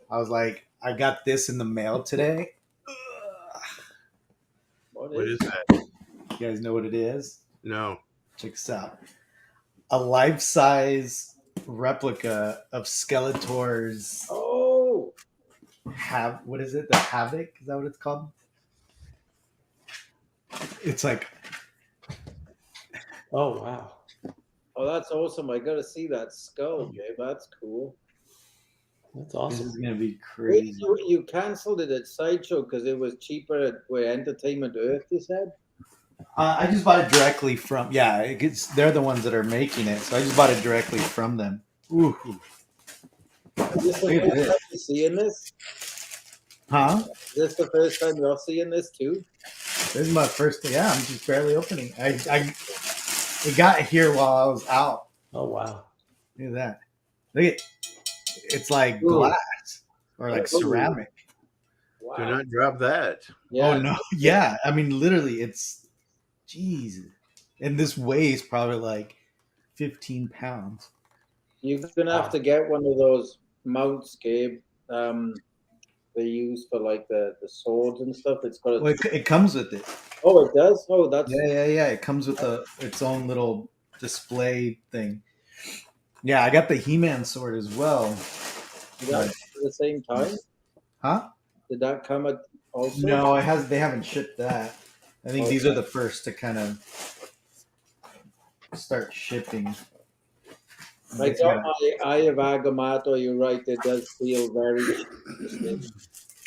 I was like, I got this in the mail today. What is that? You guys know what it is? No. Check this out. A life-size replica of Skeletor's. Oh, What is it? The Havoc? Is that what it's called? It's like. Oh wow. oh, that's awesome! I got to see that skull, Gabe. That's cool. That's This awesome. is gonna be Wait, crazy. you cancelled it at Sideshow because it was cheaper at where Entertainment Earth, you said? I just bought it directly from. Yeah, they're the ones that are making it, so I just bought it directly from them. Ooh. Is this the first time you're seeing this? Huh? Is this the first time you're seeing this too? This is my first. Yeah, I'm just barely opening. It got here while I was out. Oh wow. Look at that. Look at. It's like Ooh. glass or like Ooh. ceramic. Wow. Do not drop that. Yeah. Oh no! Yeah, I mean, literally, it's. Jeez, and this weighs probably like 15 pounds. You're gonna have to get one of those mounts, Gabe. They use for like the swords and stuff. It's got. Well, it comes with it. Oh, it does. Oh, that's. Yeah. It comes with its own little display thing. Yeah, I got the He-Man sword as well. Did that at the same time? Huh? Did that come at also? No, it has. They haven't shipped that. I think these are the first to kind of start shipping. I got my Eye of Agamotto. You're right. It does feel very interesting.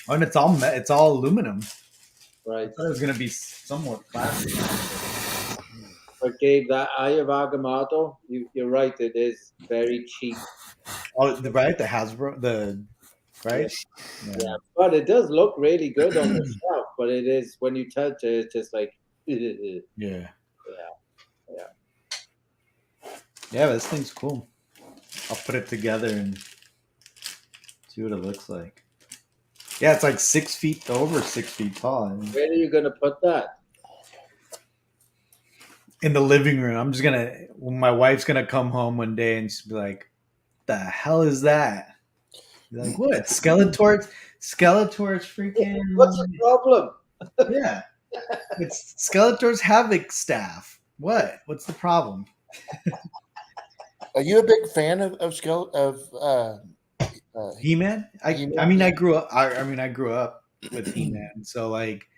Oh, and it's all aluminum. Right. I thought it was gonna be somewhat plastic. But Gabe, that Eye of Agamotto, you're right. It is very cheap. Oh, the Hasbro, right? Yeah, but it does look really good on the shelf. But it is when you touch it, it's just like yeah. Yeah. Yeah. Yeah, this thing's cool. I'll put it together and see what it looks like. Yeah, it's like 6 feet over 6 feet tall. I mean, Where are you gonna put that? in the living room. I'm just gonna. My wife's gonna come home one day and she'll be like, "The hell is that?" Be like, "What? Skeletor's freaking What's the problem? yeah." It's Skeletor's Havoc staff. What? What's the problem? Are you a big fan of He-Man? He-Man? I mean, I grew up. I grew up with He-Man. So like,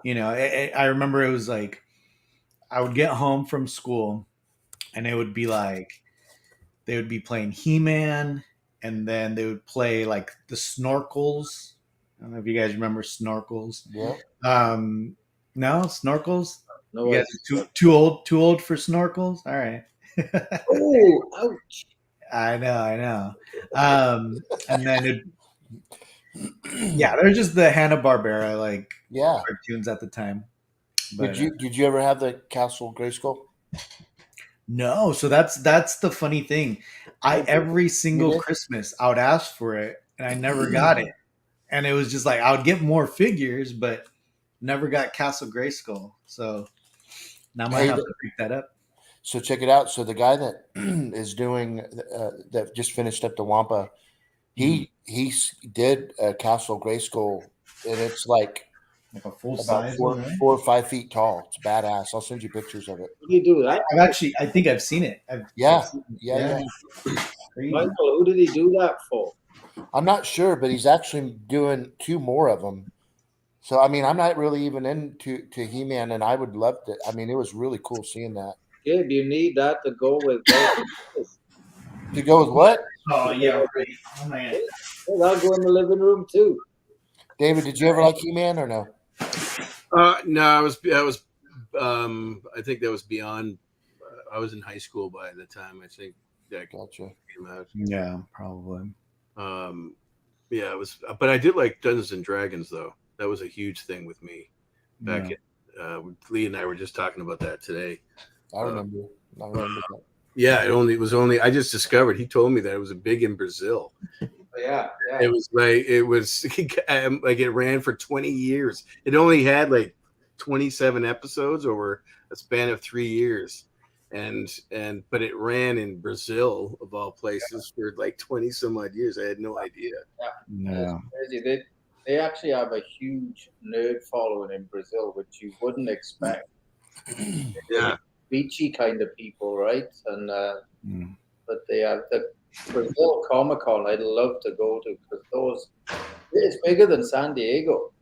I remember it was like I would get home from school, and it would be like they would be playing He-Man, and then they would play like the Snorkels. I don't know if you guys remember Snorkels. Yeah. No Snorkels. No, You guys are too old for Snorkels. All right. oh, ouch! I know. And then they're just the Hanna-Barbera like Yeah. cartoons at the time. But, Did you ever have the Castle Grayskull? no, so that's the funny thing. Every single Christmas I would ask for it, and I never got it. And it was just like I would get more figures, but never got Castle Grayskull. So now I might have to pick that up. So check it out. So the guy that is doing that just finished up the Wampa, he did a Castle Grayskull, and it's like a full about size, 4 right? or 5 feet tall. It's badass. I'll send you pictures of it. Who do you do that? I think I've seen it. Yeah. Crazy. Michael, who did he do that for? I'm not sure, but he's actually doing 2 more of them. So I mean, I'm not really even into He-Man, and I would love to. I mean, it was really cool seeing that. Gabe, you need that to go with. To go with what? Oh yeah, right. Oh man. I'll go in the living room too. David, did you ever like He-Man or no? No, I was I think that was beyond. I was in high school by the time I think that Gotcha. came out. Yeah, probably. Yeah, it was, but I did like Dungeons and Dragons though. That was a huge thing with me back in. Lee and I were just talking about that today. I remember. That. Yeah, it was only. I just discovered. He told me that it was big in Brazil. Yeah. It was like it ran for 20 years. It only had like 27 episodes over a span of 3 years, but it ran in Brazil of all places for like 20 some odd years. I had no idea. No. They actually have a huge nerd following in Brazil, which you wouldn't expect. Yeah. Beachy kind of people, right? And but they have the Brazil Comic Con. I'd love to go to because it's bigger than San Diego.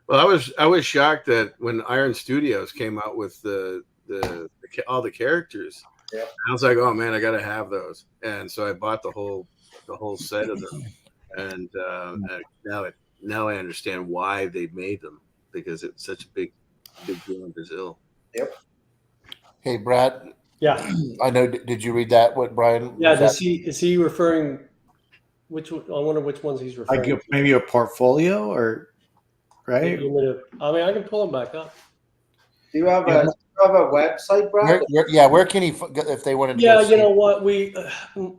Well, I was shocked that when Iron Studios came out with all the characters, I was like, oh man, I got to have those, and so I bought the whole set of them, and now I understand why they made them, because it's such a big deal in Brazil. Yep. Hey, Brad. Yeah. I know. Did you read that? What Brian? Yeah. Is he referring? Which? I wonder which ones he's referring. Like maybe a portfolio, or right? I mean, I can pull them back up. Do you have a website, Brad? Where can he if they wanted to? Yeah, you know what?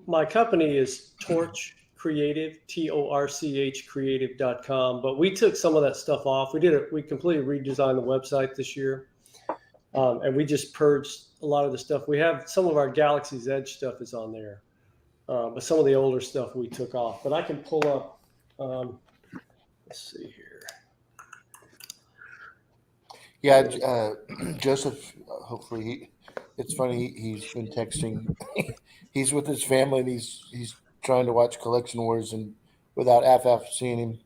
My company is Torch Creative, TORCH Creative.com. But we took some of that stuff off. We completely redesigned the website this year. And we just purged a lot of the stuff. We have some of our Galaxy's Edge stuff is on there. But some of the older stuff we took off. But I can pull up, let's see here. Yeah, Joseph, hopefully it's funny. He's been texting. He's with his family and he's trying to watch Collection Wars and without FF seeing him.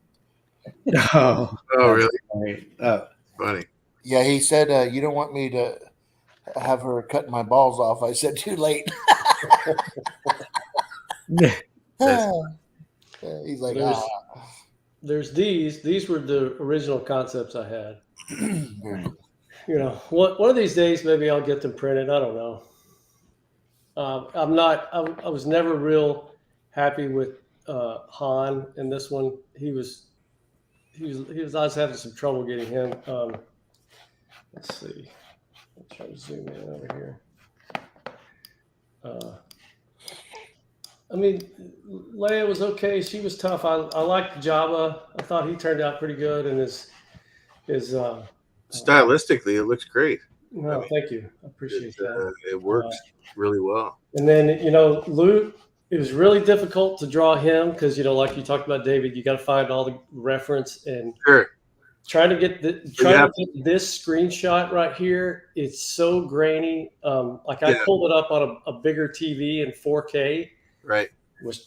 Oh, really? Right. Oh, funny. Yeah, he said, you don't want me to have her cut my balls off. I said, too late. He's like, There's these. These were the original concepts I had. Very cool. You know, one of these days, maybe I'll get them printed. I don't know. I'm not. I was never real happy with Han in this one. He was. I was having some trouble getting him. Let's see. I'll try to zoom in over here. I mean, Leia was okay. She was tough. I liked Jabba. I thought he turned out pretty good, and his Stylistically, it looks great. no, thank you. I appreciate that. It works really well. And then, you know, Luke, it was really difficult to draw him because, you know, like you talked about, David, you got to find all the reference and Sure. trying to get this screenshot right here. It's so grainy. Like I pulled it up on a bigger TV in 4K. Right.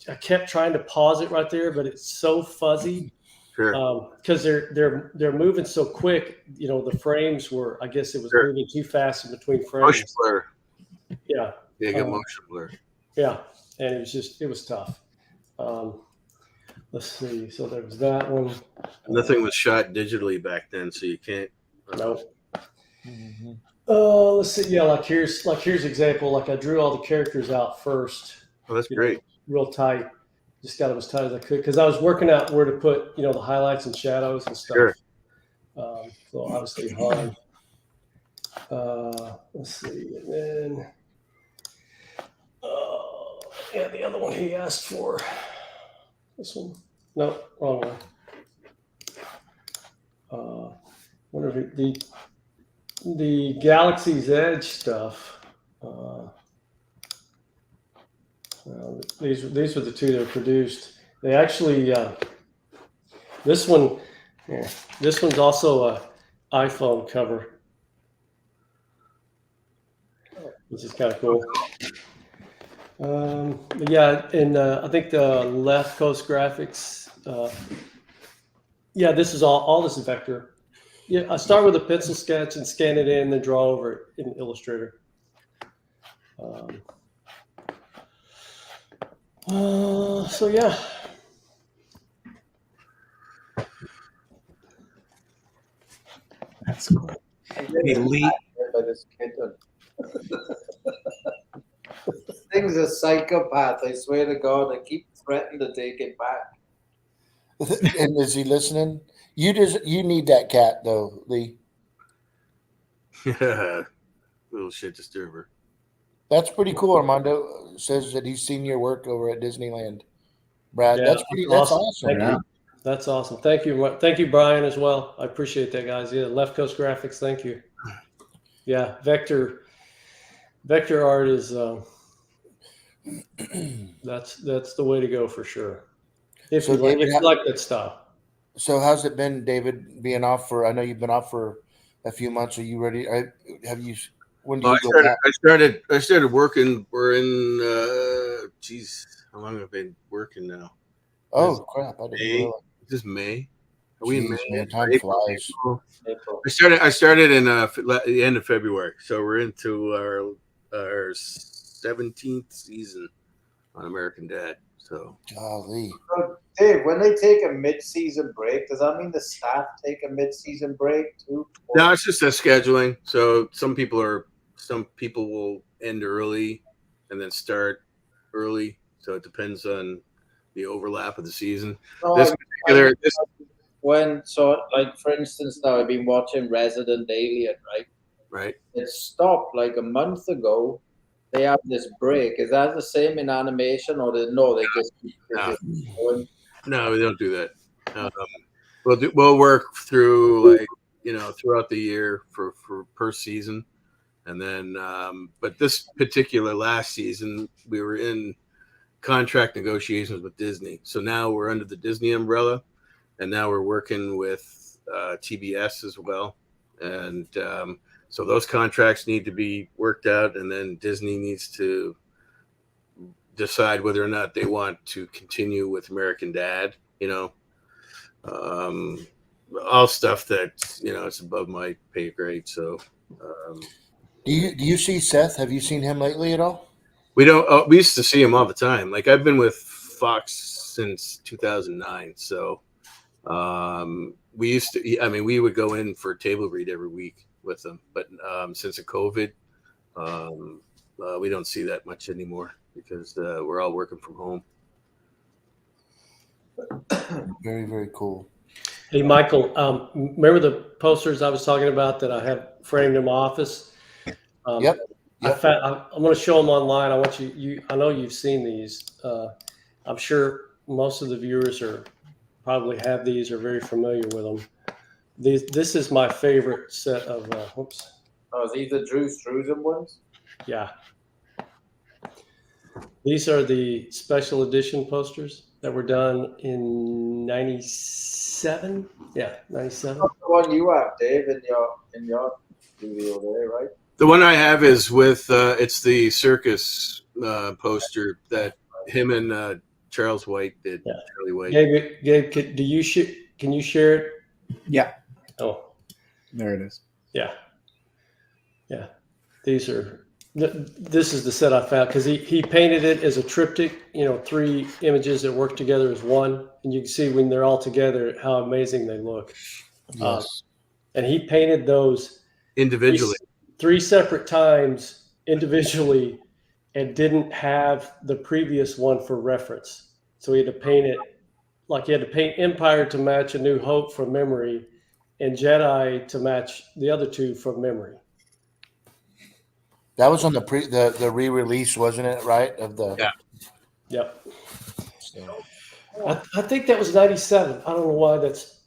I kept trying to pause it right there, but it's so fuzzy. Sure. Because they're moving so quick. You know, the frames were. I guess it was moving too fast in between frames. Motion blur. Yeah. Yeah, get motion blur. Yeah, and it was tough. Let's see. So there was that one. Nothing was shot digitally back then, so you can't. No. Let's see. Yeah, like here's example. Like I drew all the characters out first. Oh, that's great. Real tight. Just got it as tight as I could because I was working out where to put, you know, the highlights and shadows and stuff. Sure. So obviously hard. Let's see, and then yeah, the other one he asked for. This one, no, wrong one. Whatever the Galaxy's Edge stuff. Well, these were the two that were produced. They actually this one, yeah, this one's also a iPhone cover, which is kind of cool. Yeah, and I think the Left Coast Graphics. Yeah, this is all this is vector. Yeah, I start with a pencil sketch and scan it in, then draw over it in Illustrator. So yeah. That's cool. Elite. By this kitten. This thing's a psychopath. I swear to God, I keep threatening to take it back. And is he listening? You need that cat though, Lee. Yeah. Little shit disturber. That's pretty cool. Armando says that he's seen your work over at Disneyland. Brad, Yeah, that's awesome. Thank you. That's awesome. Thank you, Brian, as well. I appreciate that, guys. Yeah, Left Coast Graphics. Thank you. Yeah, vector art is that's the way to go for sure. If you like that stuff. So how's it been, David? Being off for? I know you've been off for a few months. Are you ready? Have you? When do you go back? I started working. We're in. How long have I been working now? Oh crap! I didn't realize. This is May. Are we in May? Man, time flies. April. I started in the end of February, so we're into our 17th season on American Dad. So, golly. So, Dave, when they take a mid-season break, does that mean the staff take a mid-season break too? no, it's just a scheduling. So some people will end early and then start early. So it depends on the overlap of the season. No, like for instance, now I've been watching Resident Alien, right? Right. It stopped like a month ago. They have this break. Is that the same in animation, or they just keep going? No, we don't do that. We'll work through throughout the year for per season, and then but this particular last season we were in contract negotiations with Disney, so now we're under the Disney umbrella, and now we're working with TBS as well, and so those contracts need to be worked out, and then Disney needs to decide whether or not they want to continue with American Dad. All stuff that it's above my pay grade. So, do you see Seth? Have you seen him lately at all? We don't. We used to see him all the time. Like I've been with Fox since 2009. So, We used to, I mean, we would go in for a table read every week with them, but since the COVID, we don't see that much anymore because we're all working from home. Very, very cool. Hey, Michael, remember the posters I was talking about that I have framed in my office? Yep. I'm going to show them online. I want you. I know you've seen these. I'm sure most of the viewers probably have these or very familiar with them. This is my favorite set of. Whoops. Oh, these are Drew Struzan ones? Yeah. These are the special edition posters that were done in '97. Yeah, '97. That's the one you have, Dave, in your studio there, right? The one I have is with it's the circus poster that him and Charles White did. Yeah. Charlie White. Gabe, can you share it? Yeah, Oh, there it is. yeah. These are. This is the set I found because he painted it as a triptych. 3 images that work together as one, and you can see when they're all together how amazing they look. Yes. And he painted those Individually. 3 separate times individually, and didn't have the previous one for reference. So he had to paint it like he had to paint Empire to match A New Hope from memory, and Jedi to match the other 2 from memory. That was on the re-release, wasn't it? Right? Of the Yeah. Yep. So, I think that was '97. I don't know why that's.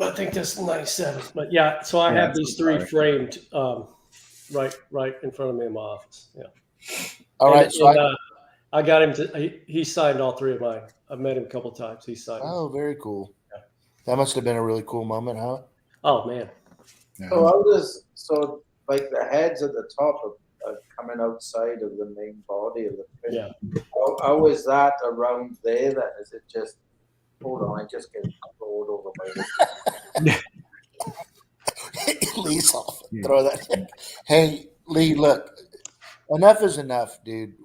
I think that's '97. But yeah, so I have these 3 framed right in front of me in my office. Yeah. all right. So I got him to. He signed all 3 of mine. I've met him a couple of times. He signed. oh, very cool. That must have been a really cool moment, huh? Oh man. Yeah. So like the heads at the top are coming outside of the main body of the print. Yeah. How is that around there then? Is it just, hold on, I just get rolled over my Lee's off. Throw that. Hey, Lee, look, enough is enough, dude.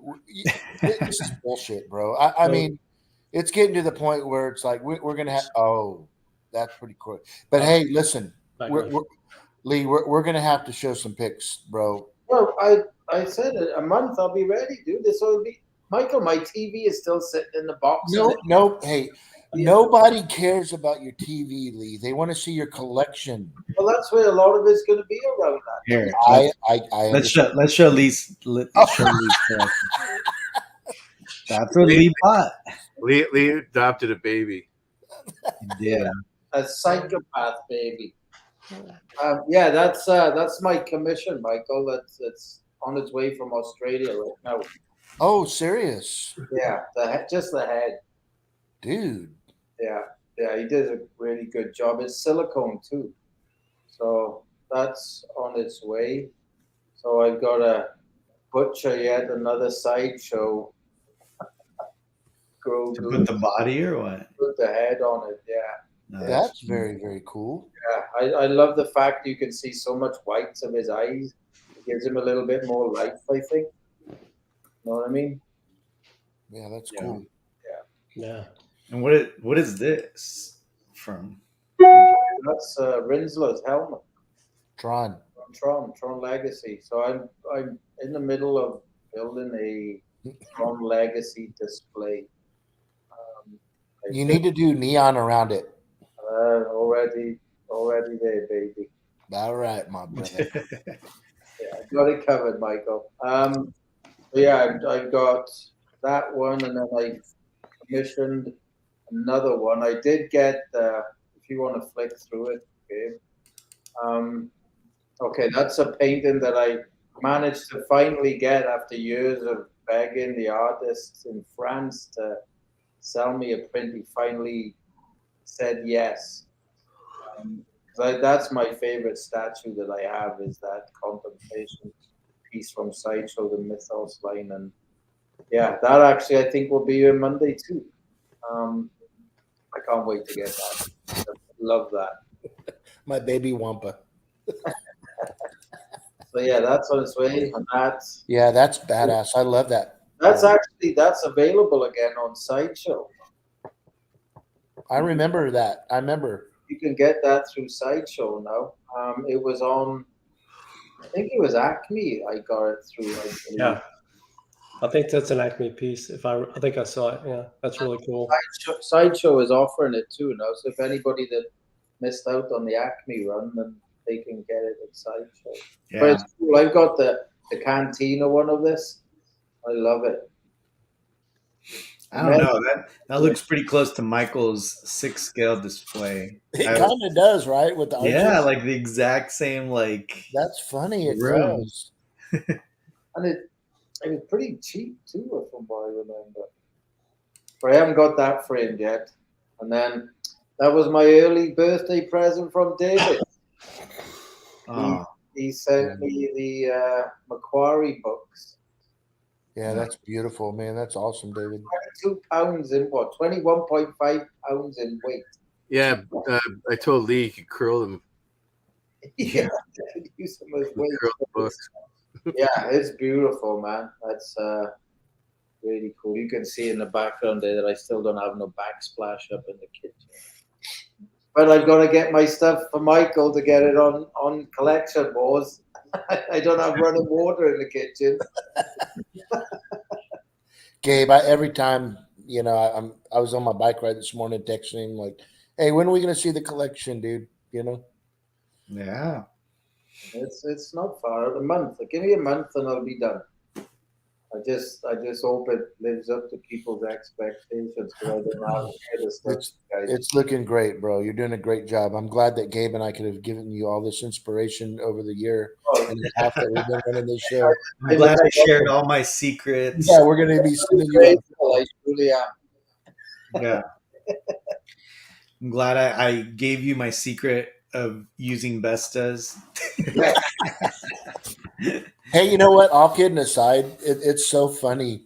This is bullshit, bro. I mean, it's getting to the point where it's like we're gonna have. Oh, that's pretty cool. But hey, listen, Lee, we're gonna have to show some pics, bro. Well, I said it, a month I'll be ready, dude. This will be Michael. My TV is still sitting in the box. No. Hey, nobody cares about your TV, Lee. They want to see your collection. Well, that's where a lot of it's going to be around that. Here, let's show Lee's. Let's show Lee's collection. That's what Lee bought. Lee adopted a baby. Yeah, A psychopath baby. Yeah, that's my commission, Michael. It's on its way from Australia right now. Oh, serious? Yeah, just the head. Dude. Yeah, he did a really good job. It's silicone too, so that's on its way. So I've got to butcher yet another sideshow. to put the body or what? Put the head on it. Yeah. No, That's very, very cool. Yeah, I love the fact you can see so much whites of his eyes. It gives him a little bit more life, I think. You know what I mean? Yeah, that's cool. Yeah. And what is this from? That's Rinslow's helmet Tron. from Tron Legacy. So I'm in the middle of building a Tron Legacy display. You need to do neon around it. Already there, baby. All right, my brother. Yeah, got it covered, Michael. Yeah, I've got that one, and then I commissioned another one. I did get, if you want to flick through it, okay. Okay, that's a painting that I managed to finally get after years of begging the artists in France to sell me a print. He finally said yes. That's my favorite statue that I have, is that contemplation piece from Sideshow, the Mythos line. And yeah, that actually I think will be here Monday too. I can't wait to get that. I love that. My baby Wampa. So yeah, that's on its way, and that's badass. I love that. that's available again on Sideshow. I remember that. I remember. You can get that through Sideshow now. It was on, I think it was Acme. I got it through. I believe. Yeah. I think that's an Acme piece. I think I saw it. Yeah, that's really cool. Sideshow is offering it too now. So if anybody that missed out on the Acme run, then they can get it at Sideshow. But Yeah. it's cool. I've got the Cantina one of this. I love it. I don't know. That looks pretty close to Michael's 6-scale display. It kind of does, right? With the arches. Yeah, like the exact same like That's funny. It room. does. And it was pretty cheap too, from what I remember. But I haven't got that framed yet. And then that was my early birthday present from David. Oh, He sent me the Macquarie books. Yeah, that's beautiful, man. That's awesome, David. 22 pounds in what? 21.5 pounds in weight. Yeah, I told Lee he could curl them. Yeah, I could use them as weight. Curl the books. Yeah, it's beautiful, man. That's really cool. You can see in the background there that I still don't have no backsplash up in the kitchen. But I've got to get my stuff for Michael to get it on collection wars. I don't have running water in the kitchen. Gabe, every time, I was on my bike ride this morning texting him like, hey, when are we going to see the collection, dude? yeah. It's not far. A month. Give me a month and I'll be done. I just hope it lives up to people's expectations. I don't know how to get this stuff, guys. It's looking great, bro. You're doing a great job. I'm glad that Gabe and I could have given you all this inspiration over the year and a half that we've been running this show. I'm glad I shared all my secrets. Yeah, we're going to be sending you. I truly am. Yeah. I'm glad I gave you my secret of using Vestas. Hey, you know what? All kidding aside, it's so funny.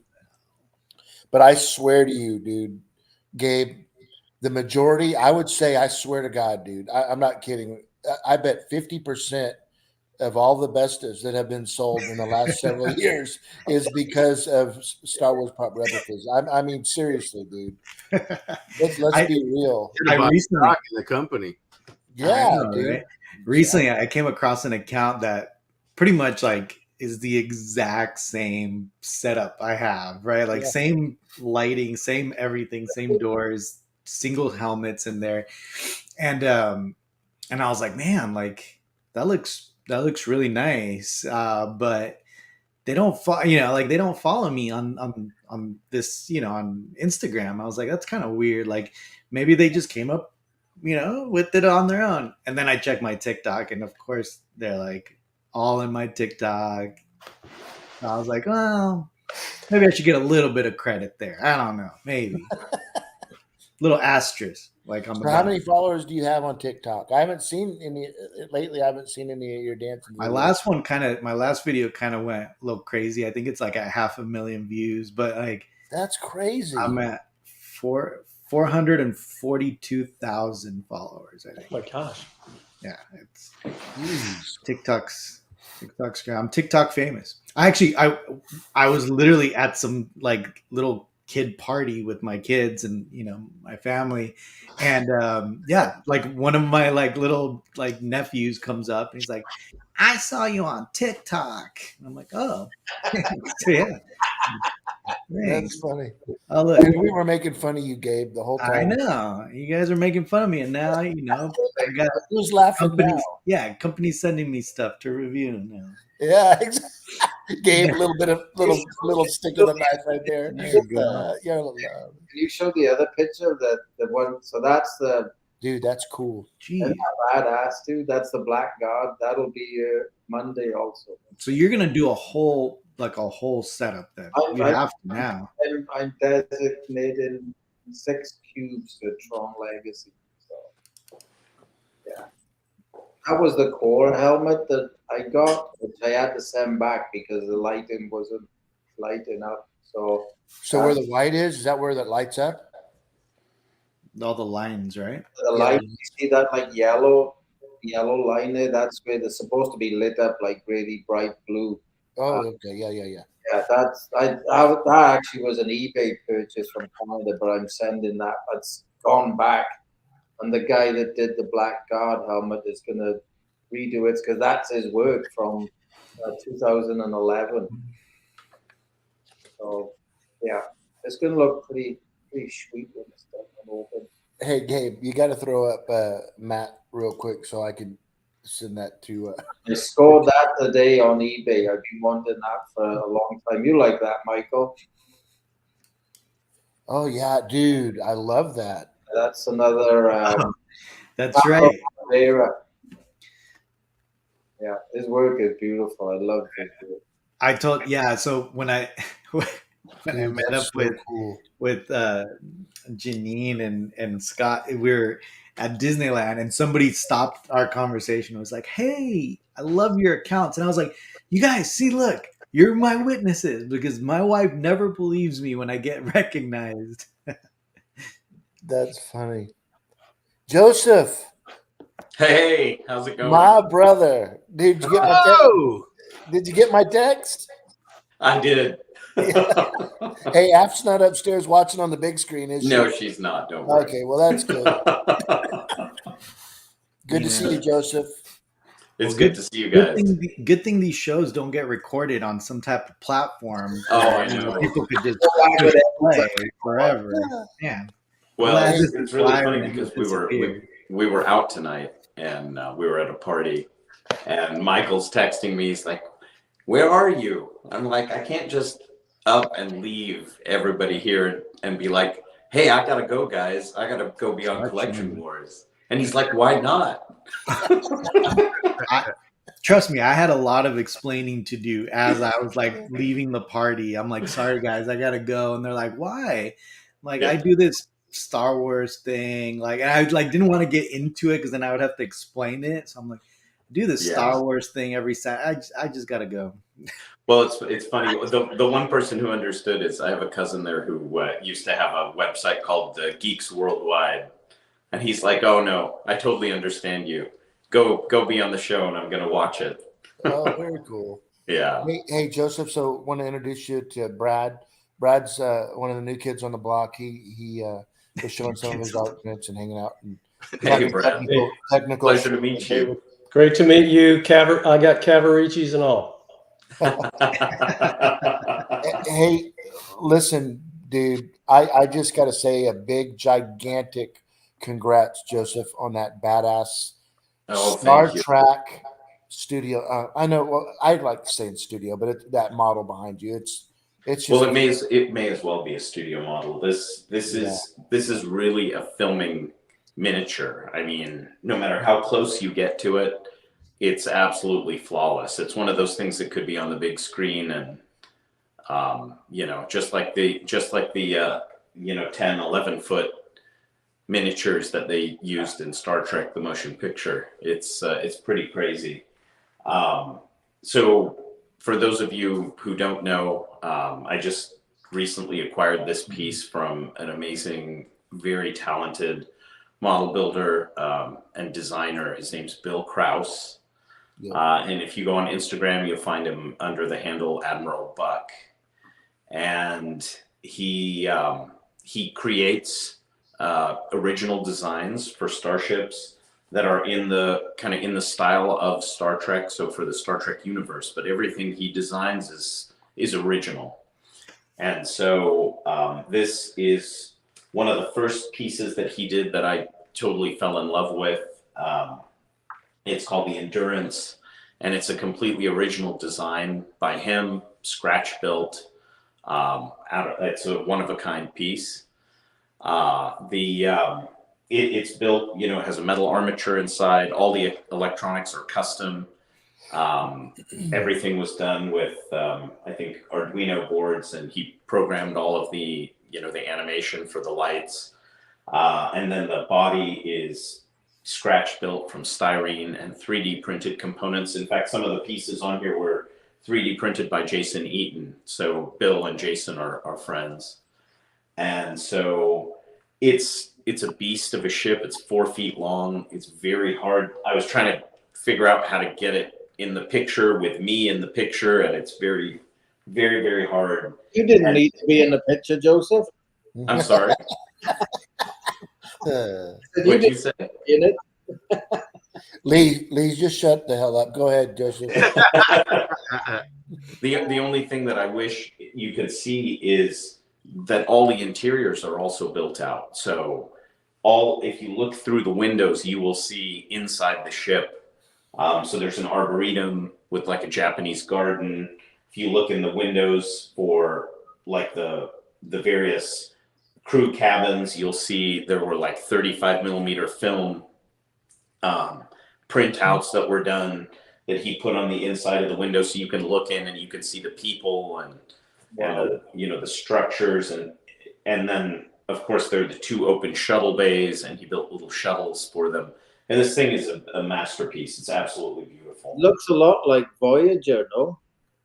But I swear to you, dude, Gabe, the majority, I would say, I swear to God, dude, I'm not kidding. I bet 50% of all the Vestas that have been sold in the last several years is because of Star Wars prop replicas. I mean, seriously, dude. Let's be real. I recently Stock in the company. Yeah, I know, dude. right? Recently, I came across an account that pretty much like is the exact same setup I have, right? Like same lighting, same everything, same doors, single helmets in there, and I was like, man, like that looks really nice, but they don't follow, they don't follow me on this, on Instagram. I was like, that's kind of weird. Like maybe they just came up, with it on their own. And then I checked my TikTok, and of course they're like all in my TikTok. I was like, well, maybe I should get a little bit of credit there. I don't know, maybe little asterisk. Like on the How many followers do you have on TikTok? I haven't seen any lately. I haven't seen any of your dancing. My last video kind of went a little crazy. I think it's like 500,000 views, but like that's crazy. I'm at 442,000 followers, I think. Oh my gosh. Yeah, it's TikTok's I'm TikTok famous. I was literally at some like little kid party with my kids and my family, and like one of my like little like nephews comes up and he's like, I saw you on TikTok. And I'm like, oh. So, yeah. That's funny. Oh, look. And we were making fun of you, Gabe, the whole time. I know. You guys are making fun of me, and now I got who's laughing companies. now? Yeah, companies sending me stuff to review now. Yeah, exactly. Gabe, a little bit of little stick of the knife right there. Can you show the other picture, the one? So that's the dude. That's cool. Jeez, badass dude. That's the Black God. That'll be Monday also. So you're gonna do a whole setup then. You have to now. I'm designating 6 cubes to Tron Legacy. So yeah, that was the core helmet that I got, which I had to send back because the lighting wasn't lighting up. So where the white is that where that lights up? All the lines, right? The light, you see that like yellow line there? That's where they're supposed to be lit up like really bright blue. Oh, okay, yeah. Yeah, that actually was an eBay purchase from Canada, but I'm sending that. That's gone back, and the guy that did the Black Guard helmet is going to redo it because that's his work from 2011. So yeah, it's going to look pretty sweet when it's done and open. Hey, Gabe, you got to throw up Matt real quick so I can send that to. I scored that today on eBay. I've been wanting that for a long time. You like that, Michael? Oh yeah, dude, I love that. That's another. That's right. Era. Yeah, his work is beautiful. I love his work. I told so when I Dude, I met up so cool. with Janine and Scott, we were at Disneyland, and somebody stopped our conversation and was like, "Hey, I love your accounts," and I was like, "You guys, see, look, you're my witnesses because my wife never believes me when I get recognized." That's funny. Joseph, Hey, how's it going? my brother. Did you get my text? Did you get my text? I did. Hey, Af's not upstairs watching on the big screen, is she? No, she's not. Don't worry. Okay, well, that's good. Good to see you, Joseph. It's Well, good to see you guys. Good thing these shows don't get recorded on some type of platform. Oh, I You know. people could just play forever. Yeah. Well, Glad it's this really fire funny and because disappeared. we were out tonight and we were at a party, and Michael's texting me. He's like, "Where are you?" I'm like, "I can't just up and leave everybody here and be like, hey, I gotta go, guys. I gotta go be on Collection Wars." And he's like, "Why not?" Trust me, I had a lot of explaining to do as I was like leaving the party. I'm like, "Sorry guys, I gotta go," and they're like, "Why?" I'm like, Yeah. I do this Star Wars thing, like, and I like didn't want to get into it because then I would have to explain it. So I'm like, I do this Yeah. Star Wars thing every Saturday. I just gotta go. Well, it's funny. The one person who understood is I have a cousin there who used to have a website called Geeks Worldwide, and he's like, "Oh no, I totally understand you. Go be on the show, and I'm gonna watch it." Oh, very cool. Yeah. Hey, Joseph. So, want to introduce you to Brad. Brad's one of the new kids on the block. He was showing some of his art prints and hanging out. And Hey, Brad. technical. Pleasure to meet you. Great to meet you, I got Cavaricci's and all. Hey, listen, dude. I just got to say a big, gigantic congrats, Joseph, on that badass Oh, Star thank you. Trek studio. I know. Well, I'd like to say in studio, but that model behind you, it's just. Well, it may as well be a studio model. This is really a filming miniature. I mean, no matter how close you get to it, it's absolutely flawless. It's one of those things that could be on the big screen, and just like the 10, 11 foot miniatures that they used in Star Trek: The Motion Picture. It's pretty crazy. So for those of you who don't know, I just recently acquired this piece from an amazing, very talented model builder and designer. His name's Bill Krause. Yeah. And if you go on Instagram, you'll find him under the handle Admiral Buck. And he creates original designs for starships that are in the style of Star Trek. So for the Star Trek universe, but everything he designs is original. And so this is one of the first pieces that he did that I totally fell in love with. It's called the Endurance, and it's a completely original design by him, scratch built. It's a one of a kind piece. It's built, it has a metal armature inside. All the electronics are custom. Everything was done with, I think, Arduino boards, and he programmed all of the animation for the lights. And then the body is scratch built from styrene and 3D printed components. In fact, some of the pieces on here were 3D printed by Jason Eaton. So Bill and Jason are friends. And so it's a beast of a ship. It's 4 feet long. It's very hard. I was trying to figure out how to get it in the picture with me in the picture, and it's very, very, very hard. You didn't need to be in the picture, Joseph. I'm sorry. What'd you say? In it. Lee, just shut the hell up. Go ahead, Joseph. The only thing that I wish you could see is that all the interiors are also built out. So if you look through the windows, you will see inside the ship. So there's an arboretum with like a Japanese garden. If you look in the windows for like the various crew cabins, you'll see there were like 35 millimeter film printouts that were done that he put on the inside of the window, so you can look in and you can see the people and the structures, and then of course there are the 2 open shuttle bays, and he built little shuttles for them. And this thing is a masterpiece. It's absolutely beautiful. Looks a lot like Voyager, no?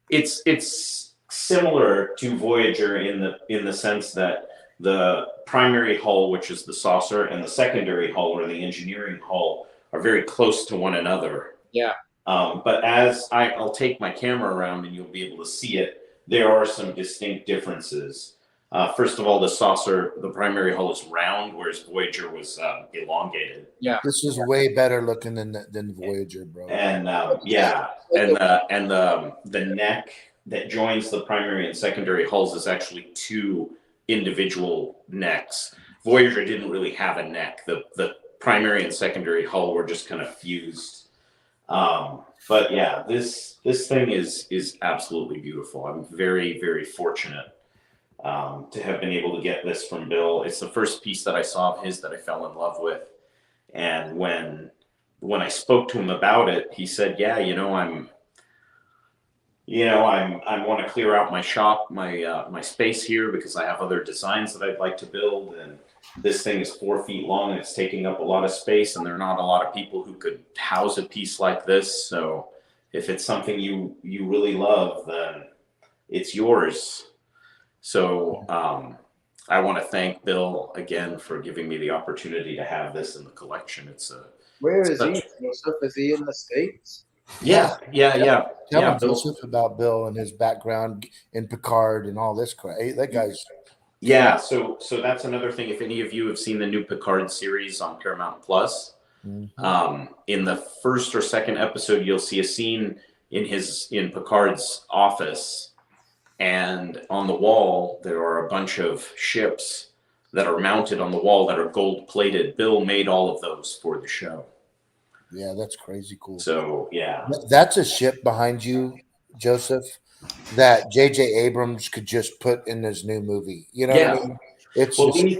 It's similar to Voyager in the sense that the primary hull, which is the saucer, and the secondary hull, or the engineering hull, are very close to one another. Yeah. But as I'll take my camera around and you'll be able to see it, there are some distinct differences. First of all, the saucer, the primary hull is round, whereas Voyager was elongated. Yeah. This is way better looking than Voyager, bro. And the neck that joins the primary and secondary hulls is actually 2 individual necks. Voyager didn't really have a neck. The primary and secondary hull were just kind of fused. But yeah, this thing is absolutely beautiful. I'm very, very fortunate to have been able to get this from Bill. It's the first piece that I saw of his that I fell in love with. And when I spoke to him about it, he said, "Yeah, I want to clear out my shop, my space here, because I have other designs that I'd like to build, and this thing is 4 feet long and it's taking up a lot of space, and there are not a lot of people who could house a piece like this. So if it's something you really love, then it's yours." So I want to thank Bill again for giving me the opportunity to have this in the collection. Where is he, Joseph? Is he in the States? Yeah. Tell him, Bill. Joseph, about Bill and his background in Picard and all this crap. Hey, that guy's. Yeah, so that's another thing. If any of you have seen the new Picard series on Paramount Plus, in the first or second episode, you'll see a scene in Picard's office, and on the wall there are a bunch of ships that are mounted on the wall that are gold plated. Bill made all of those for the show. Yeah, that's crazy cool. So yeah, That's a ship behind you, Joseph, that J.J. Abrams could just put in his new movie. You know what I mean? It's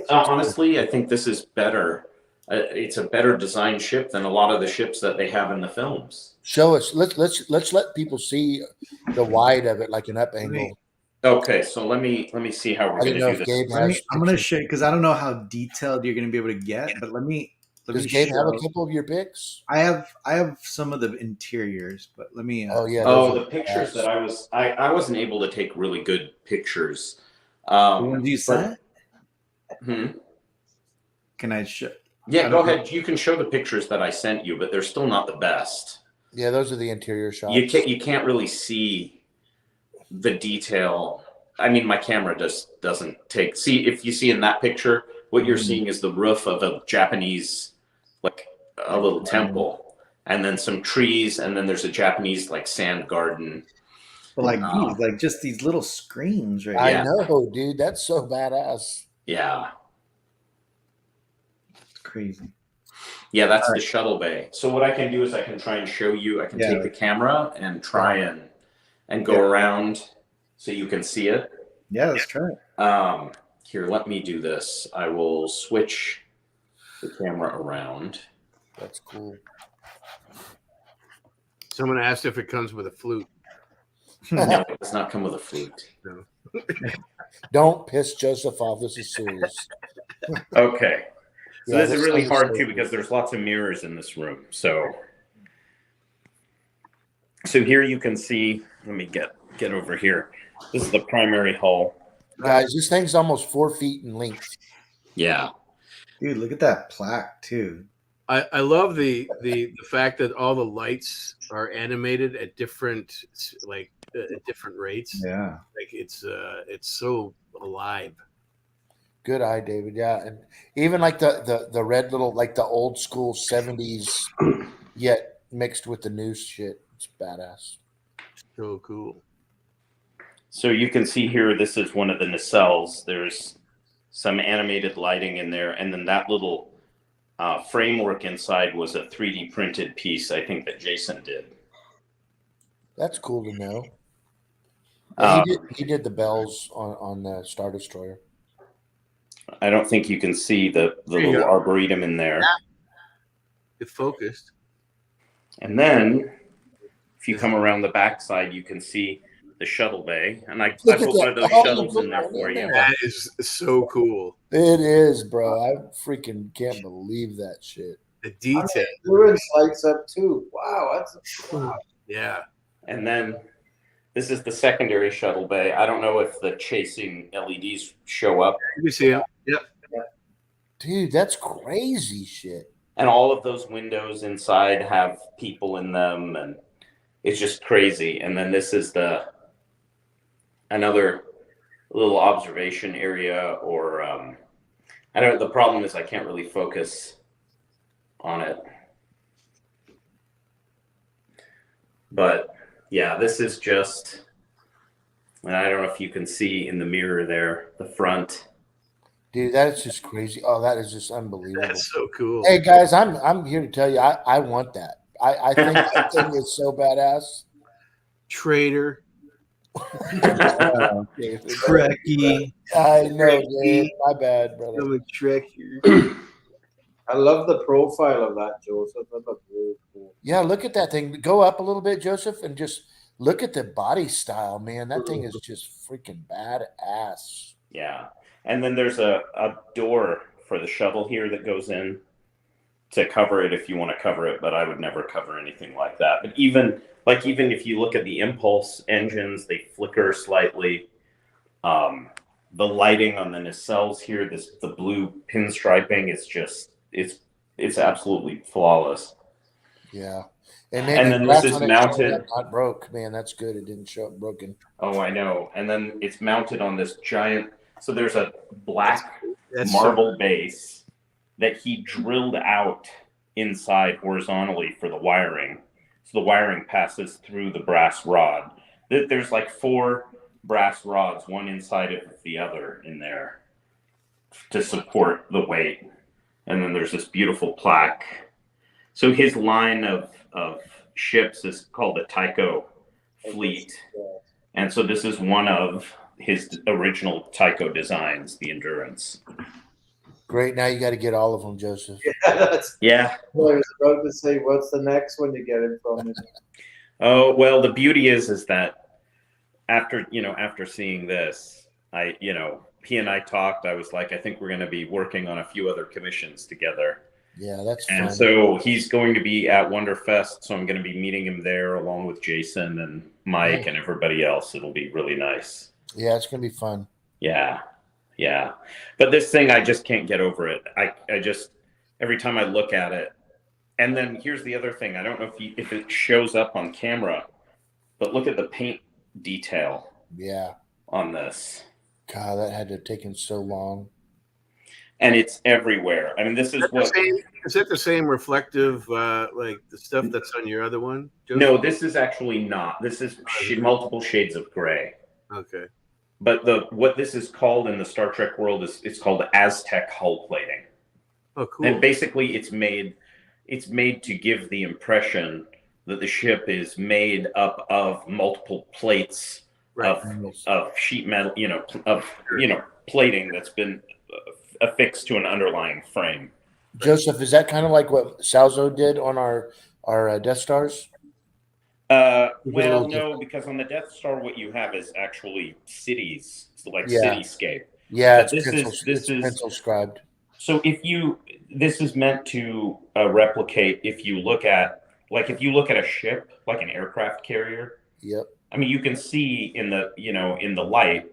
honestly, I think this is better. It's a better designed ship than a lot of the ships that they have in the films. Show us. Let's let people see the wide of it, like an up angle. Okay, so let me see how we're going to do this. Gabe I'm going to show you, because I don't know how detailed you're going to be able to get, but let me. Does Gabe have a couple of your pics? I have some of the interiors, but let me. The pictures that I wasn't able to take really good pictures. The ones you sent? Can I show? Yeah, go ahead. You can show the pictures that I sent you, but they're still not the best. Yeah, those are the interior shots. You can't really see the detail. I mean, my camera just doesn't take. See, if you see in that picture, what you're seeing is the roof of a Japanese, like a little temple, and then some trees, and then there's a Japanese like sand garden. But like these, like just these little screens, right? I know, dude. That's so badass. Yeah. It's crazy. Yeah, that's the shuttle bay. So what I can do is I can try and show you. I can take the camera and try and go around so you can see it. Yeah, let's try it. Here, let me do this. I will switch the camera around. That's cool. Someone asked if it comes with a flute. No, it does not come with a flute. No. Don't piss Joseph off. This is serious. Okay. So Yeah, this is really hard too serious. because there's lots of mirrors in this room. So here you can see, let me get over here. This is the primary hull. Guys, this thing's almost 4 feet in length. Yeah. Dude, look at that plaque too. I love the fact that all the lights are animated at different at different rates. Yeah. Like it's so alive. Good eye, David. Yeah, and even like the red little like the old school 70s, yet mixed with the new shit. It's badass. So cool. So you can see here, this is one of the nacelles. There's some animated lighting in there, and then that little framework inside was a 3D printed piece, I think, that Jason did. That's cool to know. Yeah, Um, he did the bells on the Star Destroyer. I don't think you can see the There you little go. arboretum in there. It focused. And then if you come around the backside, you can see the shuttle bay. And I Look put at one that. of those Oh, you shuttles put in there one for in you. there. That is so cool. It is, bro. I freaking can't believe that shit. The detail. Endurance lights up too. Wow, that's wow. Yeah. And then this is the secondary shuttle bay. I don't know if the chasing LEDs show up. You can see him. Yep. Dude, that's crazy shit. And all of those windows inside have people in them, and it's just crazy. And then this is another little observation area, or I don't. The problem is I can't really focus on it. But yeah, this is just, and I don't know if you can see in the mirror there, the front. Dude, that is just crazy. Oh, that is just unbelievable. That's so cool. Hey guys, I'm here to tell you, I want that. I think that thing is so badass. Trader. David. Trekkie. I know, Dave. My bad, brother. I'm a Trekker. I love the profile of that, Joseph. That looks really cool. Yeah, look at that thing. Go up a little bit, Joseph, and just look at the body style, man. That thing is just freaking badass. Yeah. And then there's a door for the shuttle here that goes in to cover it if you want to cover it, but I would never cover anything like that. But even if you look at the impulse engines, they flicker slightly. The lighting on the nacelles here, the blue pinstriping is just it's absolutely flawless. Yeah. And then this is mounted. Not broke, man. That's good. It didn't show up broken. Oh, I know. And then it's mounted on this giant. So there's a black That's marble base that he drilled out inside horizontally for the wiring. So the wiring passes through the brass rod. There's like 4 brass rods, one inside of the other in there to support the weight. And then there's this beautiful plaque. So his line of ships is called the Tycho fleet. And so this is one of his original Tycho designs, the Endurance. Great. Now you got to get all of them, Joseph. Yeah. Well, I was about to say, what's the next one you get it from? Oh, well, the beauty is that after seeing this, he and I talked. I was like, I think we're going to be working on a few other commissions together. Yeah, that's And fun. so he's going to be at Wonderfest, so I'm going to be meeting him there along with Jason and Mike and everybody else. It'll be really nice. Yeah, it's going to be fun. Yeah. But this thing, I just can't get over it. I just, every time I look at it, and then here's the other thing. I don't know if it shows up on camera, but look at the paint detail. Yeah. On this. God, that had to have taken so long. And it's everywhere. I mean, this is what. Is it the same reflective, like the stuff that's on your other one? Joseph? No, this is actually not. This is multiple shades of gray. Okay. But what this is called in the Star Trek world it's called Aztec hull plating. Oh, cool. And basically, it's made to give the impression that the ship is made up of multiple plates of sheet metal, plating that's been affixed to an underlying frame. Joseph, is that kind of like what Salzo did on our Death Stars? Well, no, because on the Death Star, what you have is actually cities, cityscape. Yeah, this is pencil scribed. So this is meant to replicate. If you look at a ship, like an aircraft carrier. Yep. I mean, you can see in the light,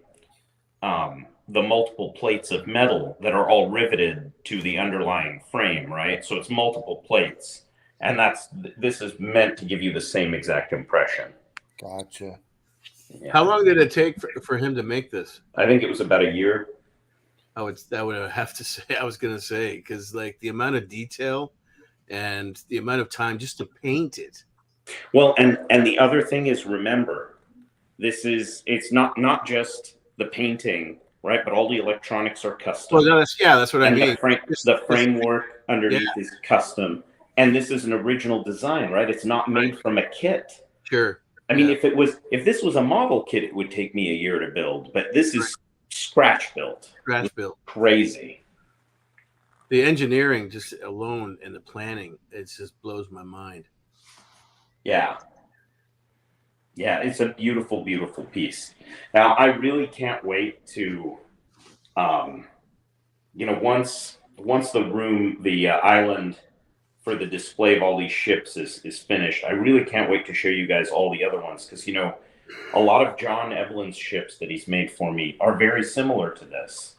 the multiple plates of metal that are all riveted to the underlying frame, right? So it's multiple plates. And this is meant to give you the same exact impression. Gotcha. Yeah. How long did it take for him to make this? I think it was about a year. I would have to say, I was going to say, because like the amount of detail and the amount of time just to paint it. Well, and the other thing is, remember, it's not just the painting, right? But all the electronics are custom. Well, that's what I And mean. the framework underneath is custom. And this is an original design, right? It's not made from a kit. Sure. I mean, if this was a model kit, it would take me a year to build, but this is scratch built. Scratch built. Crazy. The engineering just alone and the planning, it just blows my mind. Yeah. Yeah, it's a beautiful, beautiful piece. Now, I really can't wait to, once the island for the display of all these ships is finished, I really can't wait to show you guys all the other ones, because a lot of John Evelyn's ships that he's made for me are very similar to this.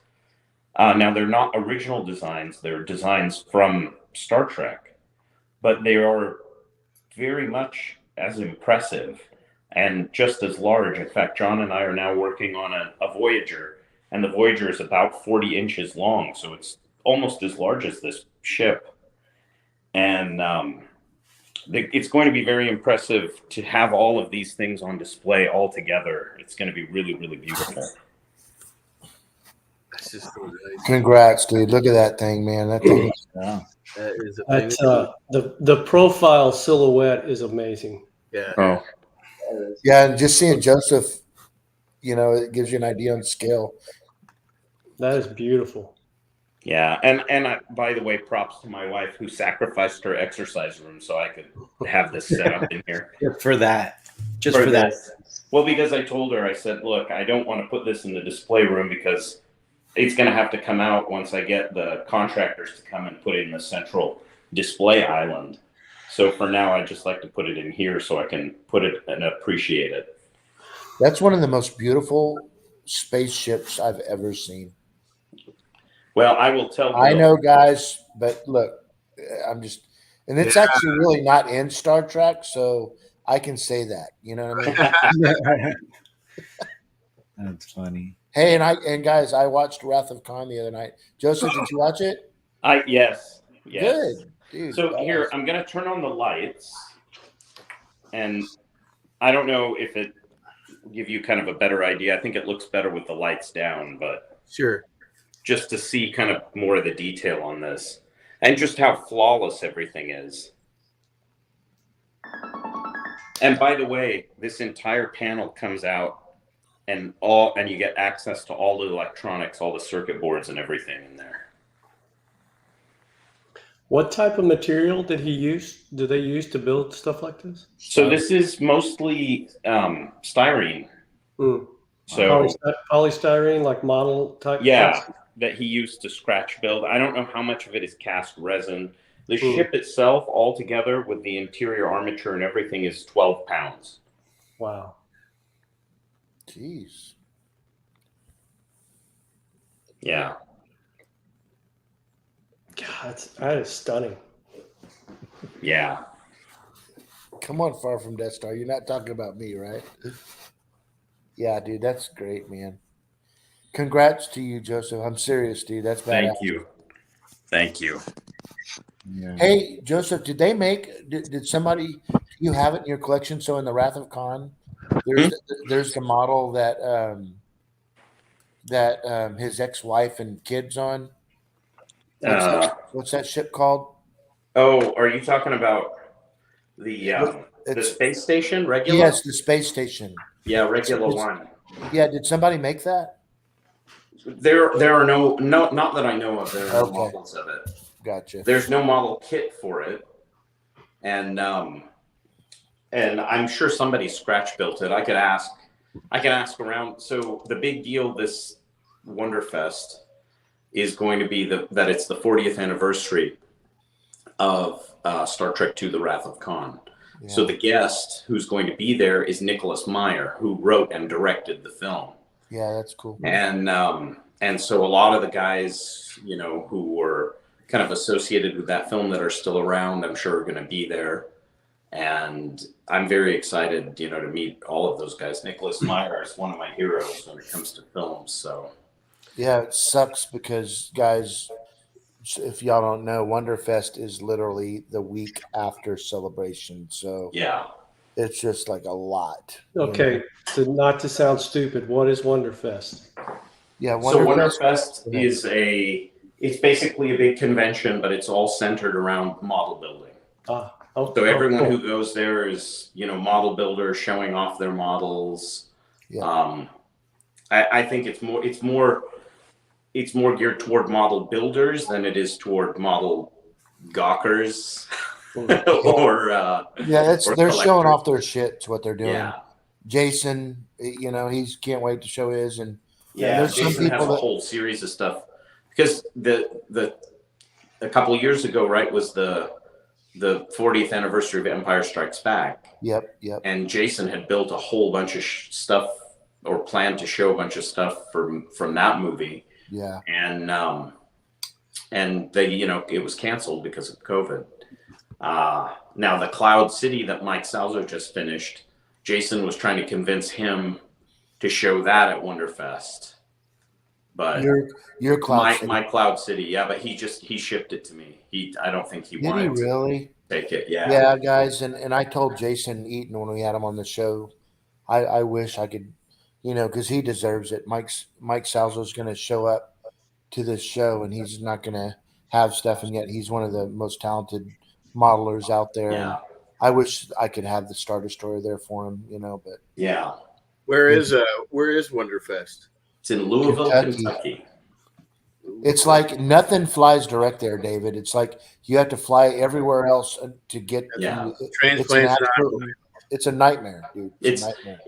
Now, they're not original designs; they're designs from Star Trek, but they are very much as impressive and just as large. In fact, John and I are now working on a Voyager, and the Voyager is about 40 inches long, so it's almost as large as this ship. And it's going to be very impressive to have all of these things on display all together. It's going to be really, really beautiful. That's just so nice. Congrats, dude. Look at that thing, man. That thing. Yeah. That is amazing. The profile silhouette is amazing. Yeah. Oh, Yeah, and just seeing Joseph, it gives you an idea on scale. That is beautiful. yeah. And by the way, props to my wife, who sacrificed her exercise room so I could have this set up in here. For that. Just for that. this. Well, because I told her, I said, look, I don't want to put this in the display room because it's going to have to come out once I get the contractors to come and put it in the central display island. So for now, I just like to put it in here so I can put it and appreciate it. That's one of the most beautiful spaceships I've ever seen. Well, I will tell I Bill- know, guys, but look, and it's actually really not in Star Trek, so I can say that. You know what I mean? That's funny. Hey, and guys, I watched Wrath of Khan the other night. Joseph, did you watch it? Yes. Good, dude. So here, I'm going to turn on the lights, and I don't know if it give you kind of a better idea. I think it looks better with the lights down, but Sure. just to see kind of more of the detail on this and just how flawless everything is. And by the way, this entire panel comes out and you get access to all the electronics, all the circuit boards and everything in there. What type of material do they use to build stuff like this? So this is mostly styrene. Mm. So polystyrene, like model type? yeah, that he used to scratch build. I don't know how much of it is cast resin. The ship itself altogether with the interior armature and everything is 12 pounds. Wow. Jeez. Yeah. God, that is stunning. Yeah. Come on, Far From Death Star. You're not talking about me, right? Yeah, dude, that's great, man. Congrats to you, Joseph. I'm serious, dude. That's badass. Thank you. Thank you. Yeah. Hey, Joseph, did somebody, do you have it in your collection? So in the Wrath of Khan, there's the model that his ex-wife and kids on. What's that ship called? Oh, are you talking about the space station, regular? Yes, the space station. Yeah, regular one. Yeah, did somebody make that? There are not that I know of. There are no models of it. Gotcha. There's no model kit for it, and I'm sure somebody scratch built it. I could ask around. So the big deal this Wonderfest is going to be that it's the 40th anniversary of Star Trek II: The Wrath of Khan. Yeah. So the guest who's going to be there is Nicholas Meyer, who wrote and directed the film. Yeah, that's cool. And so a lot of the guys, who were kind of associated with that film that are still around, I'm sure are going to be there. And I'm very excited, to meet all of those guys. Nicholas Meyer is one of my heroes when it comes to films. So Yeah, it sucks because, guys, if y'all don't know, Wonderfest is literally the week after Celebration. So Yeah. it's just like a lot. you know? Okay, so not to sound stupid, what is Wonderfest? Yeah, So Wonderfest. Wonderfest it's basically a big convention, but it's all centered around model building. So everyone cool. who goes there is, model builders showing off their models. Yeah. I think it's more geared toward model builders than it is toward model gawkers or Yeah, or they're showing collectors. off their shit. It's what they're doing. Yeah. Jason, he's can't wait to show his, and Yeah, there's some Jason has people a that whole series of stuff because a couple of years ago, right, was the 40th anniversary of Empire Strikes Back. Yep. And Jason had built a whole bunch of stuff or planned to show a bunch of stuff from that movie. Yeah. And they, it was canceled because of COVID. Now the Cloud City that Mike Salzo just finished, Jason was trying to convince him to show that at Wonderfest. But your Cloud City. my Cloud City, yeah, but he shipped it to me. I don't think he Did he wanted really? to take it. Yeah. Yeah, guys, and I told Jason Eaton when we had him on the show, I wish I could, because he deserves it. Mike Salzo's going to show up to this show, and he's not going to have stuff, and yet he's one of the most talented modelers out there. Yeah. And I wish I could have the Star Destroyer there for him, but Yeah. Where is Wonderfest? It's in Louisville, Kentucky. It's like nothing flies direct there, David. It's like you have to fly everywhere else to get. Yeah. Trains, it's planes, it's a nightmare, dude. It's a nightmare.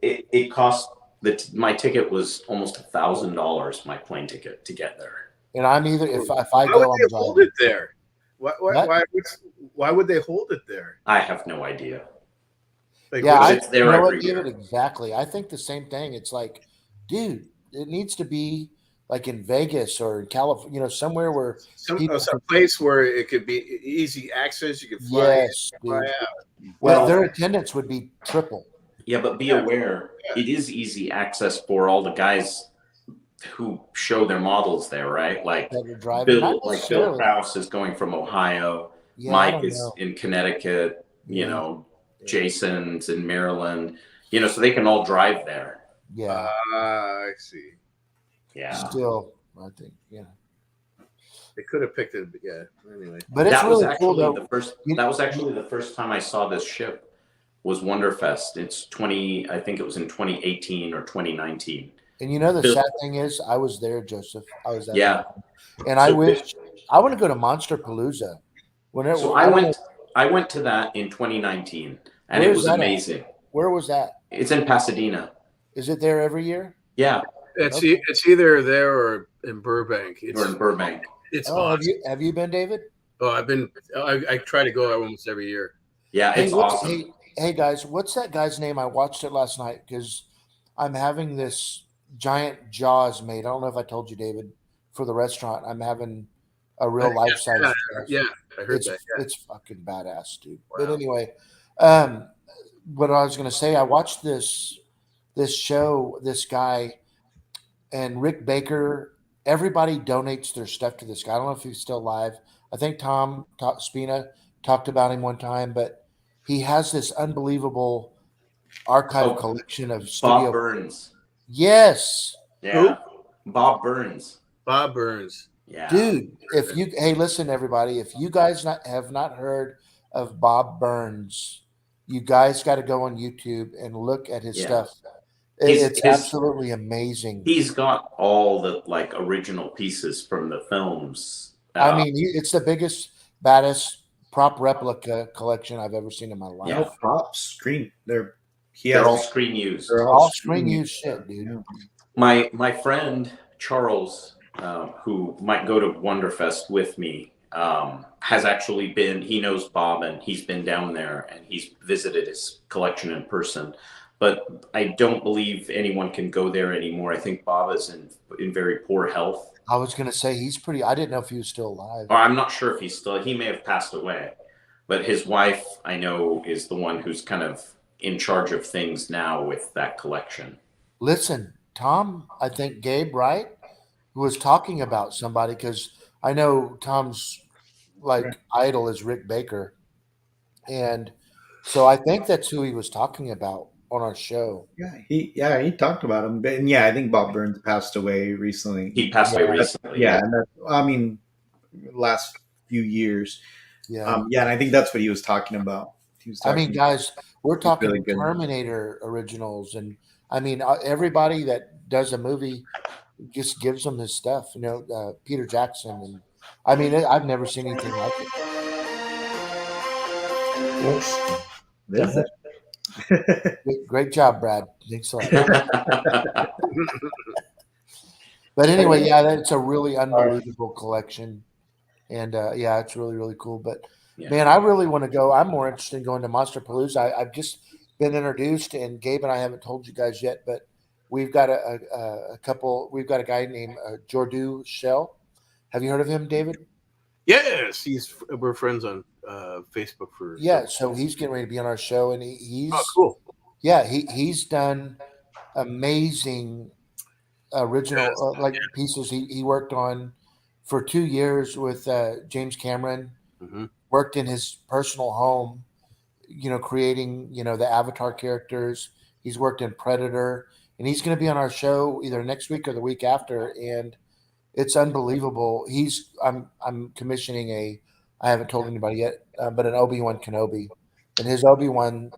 It cost my ticket was almost $1,000, my plane ticket to get there. And I'm either if I Why go, would I'm they hold driving. it there? Why would they hold it there? I have no idea. Like, Yeah, it's there every year. David, exactly. I think the same thing. It's like, dude, it needs to be like in Vegas or in California, somewhere where some people place where it could be easy access. You could fly yes, in, fly dude. out. Well, their attendance would be triple. Yeah, but be aware, it is easy access for all the guys who show their models there, right? Like That you're driving. Not Bill necessarily. Krause is going from Ohio. Yeah, I Mike don't is know. in Connecticut. Yeah. Jason's in Maryland. So they can all drive there. Yeah. I see. Yeah. Still, I think, They could have picked it. Yeah. Anyway, But it's That was really cool actually though. that was actually the first time I saw this ship was Wonderfest. It's I think it was in 2018 or 2019. And the Bill- sad thing is, I was there, Joseph. I was there. Yeah. And I wish I want to go to Monster Palooza. Whenever So I went to that in 2019 and Where it is was that at? amazing. Where was that? It's in Pasadena. Is it there every year? Yeah. it's either there or in Burbank. It's Or in Burbank. It's Oh, awesome. have you been, David? Oh, I try to go almost every year. Yeah, it's awesome. Hey guys, what's that guy's name? I watched it last night because I'm having this giant Jaws made. I don't know if I told you, David, for the restaurant. I'm having a real life size. Yeah, I heard that. Yeah. It's fucking badass, dude. Wow. But anyway, what I was gonna say, I watched this show, this guy and Rick Baker. Everybody donates their stuff to this guy. I don't know if he's still alive. I think Tom Spina talked about him one time, but he has this unbelievable archive collection of studio. Bob Burns. Yes. Yeah. Bob Burns. Bob Burns. Yeah. Dude, hey, listen, everybody, if you guys have not heard of Bob Burns, you guys got to go on YouTube and look at his stuff. It's absolutely amazing. He's got all the original pieces from the films. I mean, it's the biggest, baddest prop replica collection I've ever seen in my life. Yeah. No props, screen. They're all screen used. They're All screen used shit, dude. Yeah. My friend Charles, who might go to Wonderfest with me, has actually been. He knows Bob, and he's been down there, and he's visited his collection in person. But I don't believe anyone can go there anymore. I think Bob is in very poor health. I was going to say he's pretty. I didn't know if he was still alive. Or I'm not sure if he's still. He may have passed away, but his wife, I know, is the one who's kind of in charge of things now with that collection. Listen, Tom, I think Gabe, right? was talking about somebody, because I know Tom's like idol is Rick Baker, and so I think that's who he was talking about on our show. he talked about him, but and I think Bob Burns passed away recently. He passed away Yeah. recently. Yeah, and I mean, last few years. Yeah. And I think that's what he was talking about. He was I talking mean, guys, we're talking really good. Terminator originals, and I mean, everybody that does a movie just gives them his stuff. Peter Jackson, and I mean, I've never seen anything like it. Oops. This Great job, Brad. Thanks a lot. But anyway, yeah, that's a really unbelievable collection, and yeah, it's really really cool. But Yeah. man, I really want to go. I'm more interested in going to Monster Palooza. I've just been introduced, and Gabe and I haven't told you guys yet, but we've got a couple. We've got a guy named Jordu Shell. Have you heard of him, David? Yes, we're friends on Facebook for. Yeah, so he's getting ready to be on our show, and he's cool. Yeah, he's done amazing original pieces. He worked on for 2 years with James Cameron. Mm-hmm. Worked in his personal home, creating the Avatar characters. He's worked in Predator, and he's going to be on our show either next week or the week after, and it's unbelievable. I'm commissioning I haven't told anybody yet, but an Obi-Wan Kenobi, and his Obi-Wan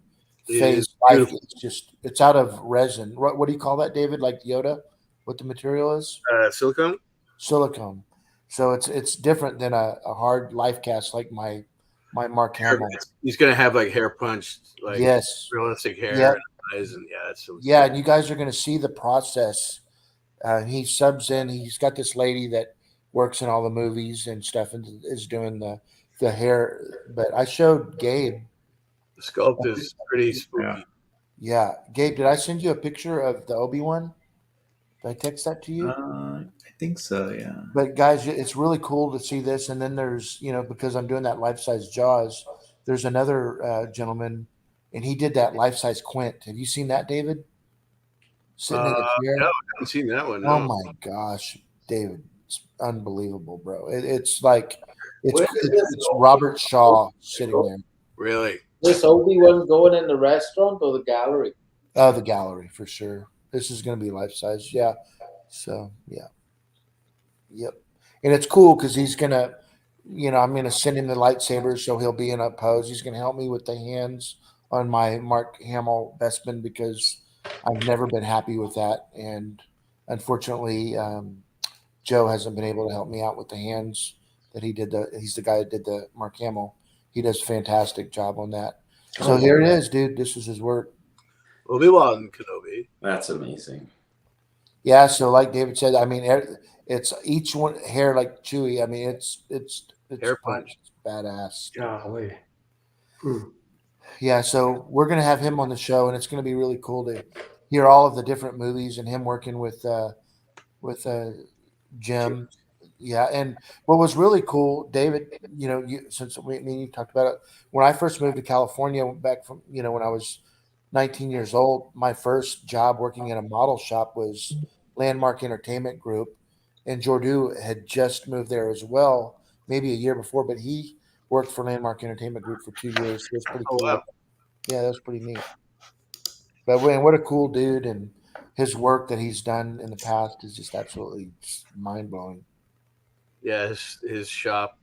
face life is it's out of resin. What do you call that, David? Like Yoda? What the material is? Silicone. Silicone. So it's different than a hard life cast like my Mark Hamill. He's gonna have like hair punched, like yes, realistic hair yep. and eyes, and that's so yeah. And you guys are going to see the process. He subs in. He's got this lady that works in all the movies and stuff, and is doing the hair. But I showed Gabe. The sculpt is pretty spooky. Yeah, Gabe, did I send you a picture of the Obi-Wan? Did I text that to you? I think so, yeah. But guys, it's really cool to see this. And then there's, because I'm doing that life-size Jaws, there's another gentleman, and he did that life-size Quint. Have you seen that, David? Sitting in the chair? No, I haven't seen that one. No. Oh my gosh, David, it's unbelievable, bro. It's like it's Robert Shaw sitting there. Really? This Obi-Wan going in the restaurant or the gallery? Oh, the gallery for sure. This is going to be life-size. Yeah. So, yeah. Yep. And it's cool because he's going to, I'm going to send him the lightsabers, so he'll be in a pose. He's going to help me with the hands on my Mark Hamill Bestman because I've never been happy with that. And unfortunately, Joe hasn't been able to help me out with the hands that he did. He's the guy that did the Mark Hamill. He does a fantastic job on that. So here it is, dude. This is his work. Obi-Wan Kenobi. That's amazing. Yeah. So like David said, I mean, it's each one hair like Chewy. I mean, it's Hair punch. It's badass. Golly. Yeah. So we're gonna have him on the show, and it's gonna be really cool to hear all of the different movies and him working with Jim. Yeah, and what was really cool, David, since me and you talked about it, when I first moved to California, back from when I was 19 years old, my first job working in a model shop was Landmark Entertainment Group, and Jordu had just moved there as well, maybe a year before, but he worked for Landmark Entertainment Group for 2 years. So it was pretty cool. Wow. Yeah, that was pretty neat. But man, what a cool dude, and his work that he's done in the past is just absolutely mind blowing. Yeah, his shop.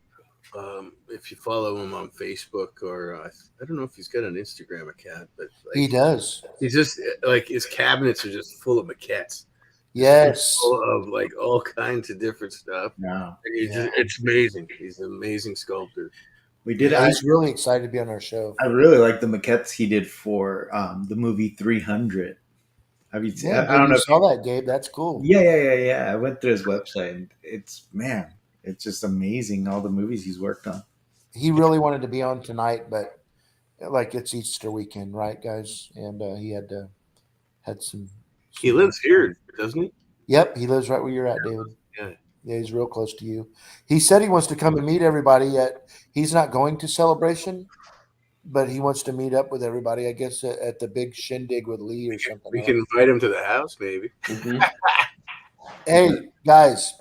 If you follow him on Facebook, or I don't know if he's got an Instagram account, but He does. He's just like his cabinets are just full of maquettes. Yes. Full of like all kinds of different stuff. No. It's amazing. He's an amazing sculptor. We did. I was really excited to be on our show. I really like the maquettes he did for the movie 300. Have you seen? Yeah, I don't know. You saw that, Gabe. That's cool. Yeah. I went through his website, and it's just amazing all the movies he's worked on. He really wanted to be on tonight, but like it's Easter weekend, right, guys? And he had some. He lives here, doesn't he? Yep, he lives right where you're at, David. Yeah. Yeah, he's real close to you. He said he wants to come and meet everybody. He's not going to Celebration, but he wants to meet up with everybody, I guess, at the big shindig with Lee or something. We can invite him to the house, maybe. Hey, guys,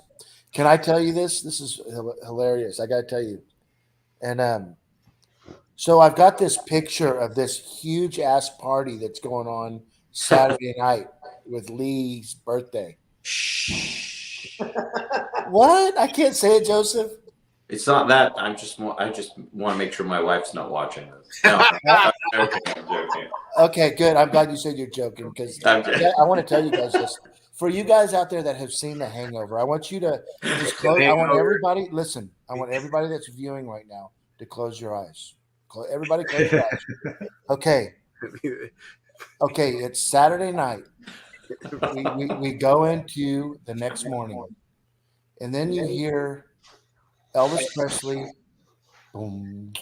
Can I tell you this? This is hilarious. I got to tell you. And so I've got this picture of this huge ass party that's going on Saturday night with Lee's birthday. What? I can't say it, Joseph. It's not that. I just want to make sure my wife's not watching this. No, I'm joking. Okay, good. I'm glad you said you're joking because I want to tell you guys this. For you guys out there that have seen The Hangover, I want you to just close. I want everybody, listen, I want everybody that's viewing right now to close your eyes. Everybody close your eyes. Okay. Okay, it's Saturday night. We go into the next morning, and then you hear Elvis Presley, boom,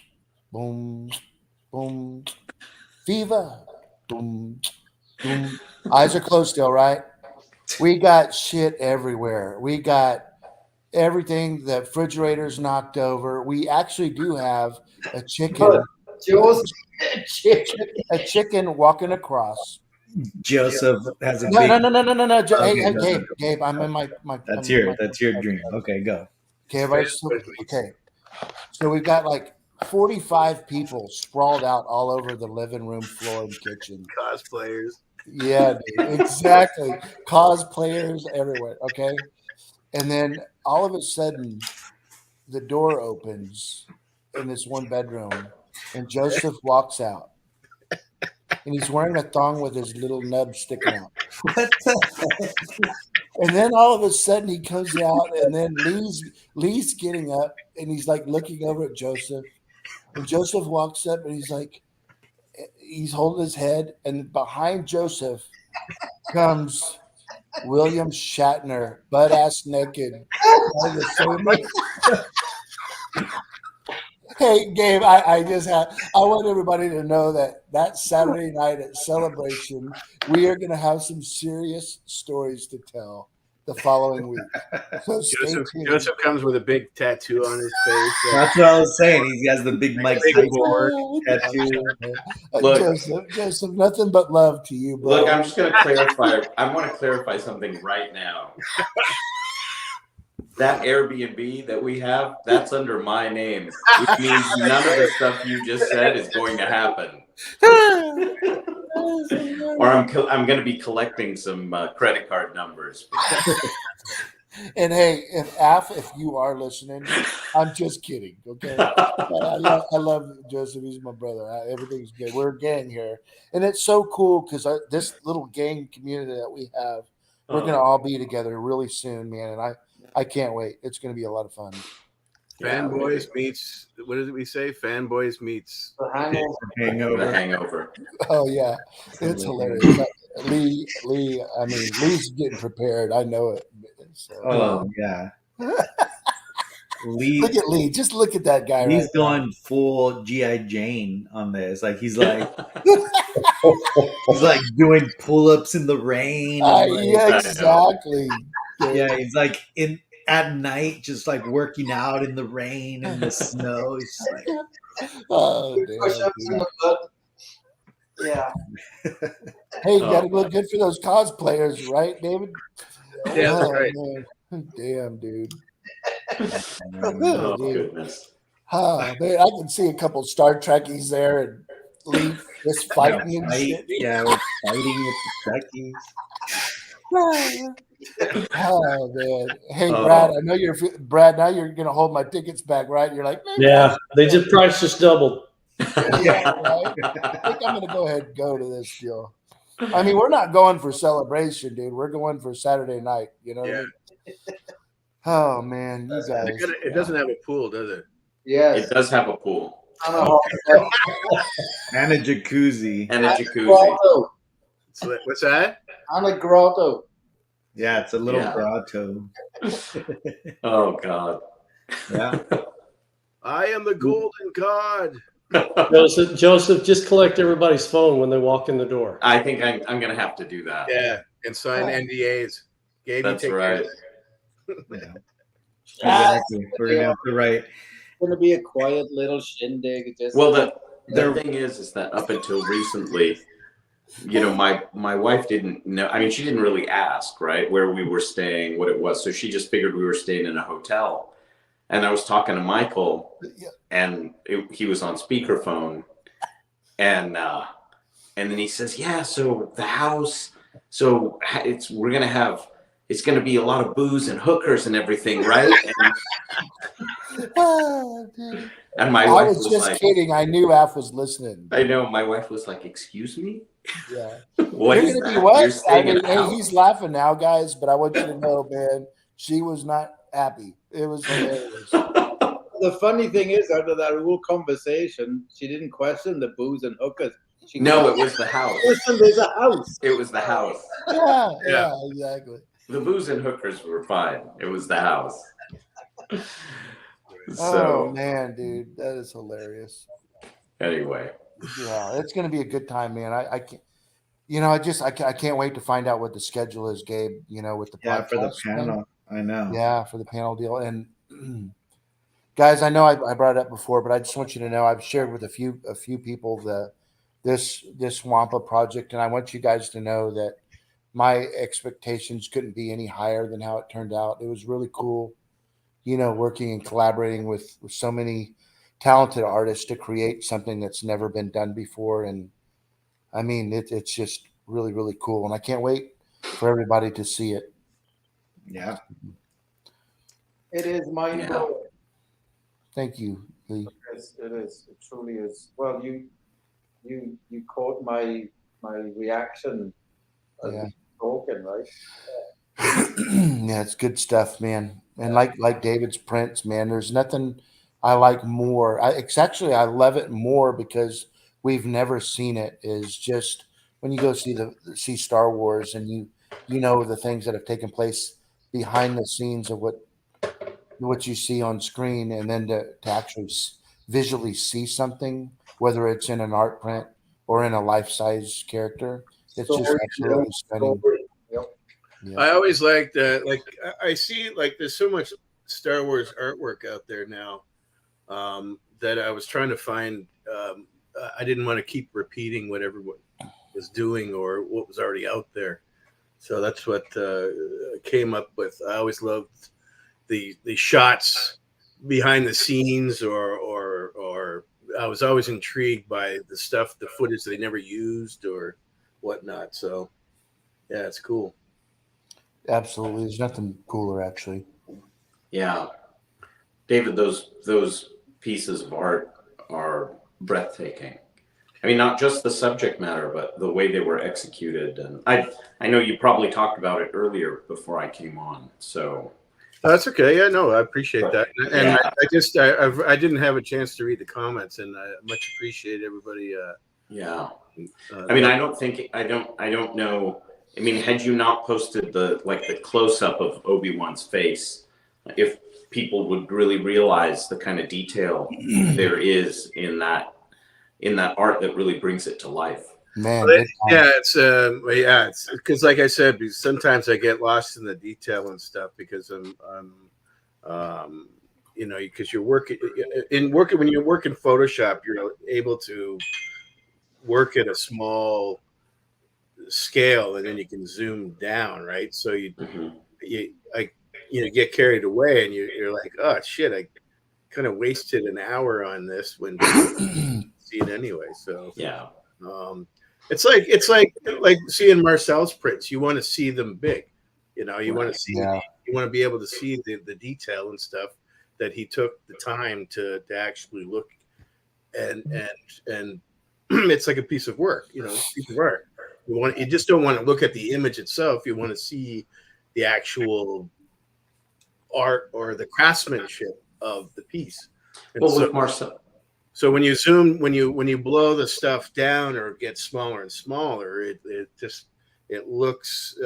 boom, boom, Viva, boom, boom. Eyes are closed still, right? We got shit everywhere. We got everything. The refrigerator's knocked over. We actually do have a chicken. A chicken walking across. Joseph has a No. Okay, Gabe, I'm in my. That's your dream. Okay, go. Okay, everybody's okay. So we've got like 45 people sprawled out all over the living room floor and kitchen. Cosplayers. Yeah, dude, exactly. Cosplayers everywhere. Okay. And then all of a sudden, the door opens in this one bedroom, and Joseph walks out. And he's wearing a thong with his little nub sticking out. And then all of a sudden he comes out, and then Lee's getting up, and he's like looking over at Joseph. And Joseph walks up, and he's holding his head, and behind Joseph comes William Shatner, butt ass naked. Hey, Gabe, I want everybody to know that Saturday night at Celebration, we are going to have some serious stories to tell the following week. So Joseph comes with a big tattoo on his face. That's what I was saying. He has the big Mike Tyson tattoo. Look, Joseph, nothing but love to you, bro. Look, I'm just going to clarify. I want to clarify something right now. That Airbnb that we have, that's under my name, which means none of the stuff you just said is going to happen. Or I'm going to be collecting some credit card numbers. And hey, if you are listening, I'm just kidding. Okay, I love Joseph. He's my brother. Everything's good. We're a gang here, and it's so cool because this little gang community that we have, we're gonna all be together really soon, man. And I can't wait. It's going to be a lot of fun. Fanboys meets, what did we say? Fanboys meets The Hangover. The Hangover. Oh, yeah. It's hilarious. Lee, I mean, Lee's getting prepared. I know it. So. Oh, yeah. Lee, look at Lee. Just look at that guy. He's going full G.I. Jane on this. Like, he's like doing pull-ups in the rain. Yeah, exactly. Yeah, he's like at night, just like working out in the rain and the snow. He's just like, oh, damn. Yeah. Hey, you got to look good for those cosplayers, right, David? Yeah, that's right. Man. Damn, dude. Oh, goodness. Oh, man, I can see a couple Star Trekkies there and Lee just fighting and shit. Yeah, we're fighting with the Trekkies. Oh man! Hey Brad, I know you're Brad. Now you're gonna hold my tickets back, right? You're like, yeah, they just price just doubled. Yeah, right? I think I'm gonna go ahead and go to this deal. I mean, we're not going for Celebration, dude. We're going for Saturday night. You know? Yeah. Oh man, you guys. It doesn't have a pool, does it? Yes. It does have a pool and a jacuzzi. and a jacuzzi. So, what's that? And a grotto. Yeah, it's a little grotto. Oh God. Yeah. I am the golden god. Joseph, just collect everybody's phone when they walk in the door. I think I'm going to have to do that. Yeah, and sign NDAs. Gabe, That's you take right. Yeah. Exactly. We're gonna have to write. It's gonna be a quiet little shindig. Well, the thing is that up until recently, you know, my wife didn't know. I mean, she didn't really ask, right, where we were staying, what it was. So she just figured we were staying in a hotel. And I was talking to Michael, and he was on speakerphone, and then he says, "Yeah, so the house, so it's gonna be a lot of booze and hookers and everything, right?" Dude. And my I wife was was just like, kidding. I knew Alf was listening. I know, my wife was like, "Excuse me? Yeah. What You're is gonna be that? what? You're I staying in mean, a hey, house?" he's laughing now, guys, but I want you to know, man, she was not happy. It was hilarious. The funny thing is, out of that whole conversation, she didn't question the booze and hookers. She No, it was the house. questioned there's a house. It was the house. Yeah, exactly. The booze and hookers were fine. It was the house. Oh So man, dude, that is hilarious. anyway, Yeah, it's gonna be a good time, man. I can't, you know, I can't wait to find out what the schedule is, Gabe. You know, with the Yeah, for the podcast thing. panel. I know. Yeah, for the panel deal. And guys, I know I brought it up before, but I just want you to know I've shared with a few people this Wampa project, and I want you guys to know that my expectations couldn't be any higher than how it turned out. It was really cool, you know, working and collaborating with so many talented artists to create something that's never been done before. And I mean, it's just really, really cool. And I can't wait for everybody to see it. Yeah. It is mind blowing. Thank you, Lee. It is. It truly is. Well, you caught my reaction as Yeah. talking, right? Yeah, it's good stuff, man. And like David's prints, man, there's nothing I like more. It's actually I love it more because we've never seen it. Is just when you go see Star Wars and you know the things that have taken place behind the scenes of what you see on screen, and then to actually visually see something, whether it's in an art print or in a life size character, it's just Story, absolutely stunning. story. Yep. Yeah. I always liked like I see like there's so much Star Wars artwork out there now that I was trying to find. I didn't want to keep repeating what everyone was doing or what was already out there, so that's what came up with. I always loved the shots behind the scenes, or I was always intrigued by the stuff, the footage they never used or whatnot. So yeah, it's cool. Absolutely. There's nothing cooler, actually. yeah, David, those pieces of art are breathtaking. I mean, not just the subject matter, but the way they were executed. And I know you probably talked about it earlier before I came on. So That's okay. Yeah, no, I appreciate that. And Yeah. I didn't have a chance to read the comments, and I much appreciate everybody. yeah, I mean, I don't know. I mean, had you not posted the close up of Obi-Wan's face, if people would really realize the kind of detail there is in that art that really brings it to life. Man, it's because, like I said, because sometimes I get lost in the detail and stuff because I'm you know, because you're working when you work in Photoshop, you're able to work at a small scale and then you can zoom down, right? So you get carried away and you're like, oh shit, I kind of wasted an hour on this when see it anyway. So yeah. It's like seeing Marcel's prints. You want to see them big, you know. You want to see, you want to be able to see the detail and stuff that he took the time to actually look, and it's like a piece of work, you know, it's a piece of art. You just don't want to look at the image itself. You want to see the actual art or the craftsmanship of the piece. And well, with Marcel. So when you zoom, when you blow the stuff down or it gets smaller and smaller, it looks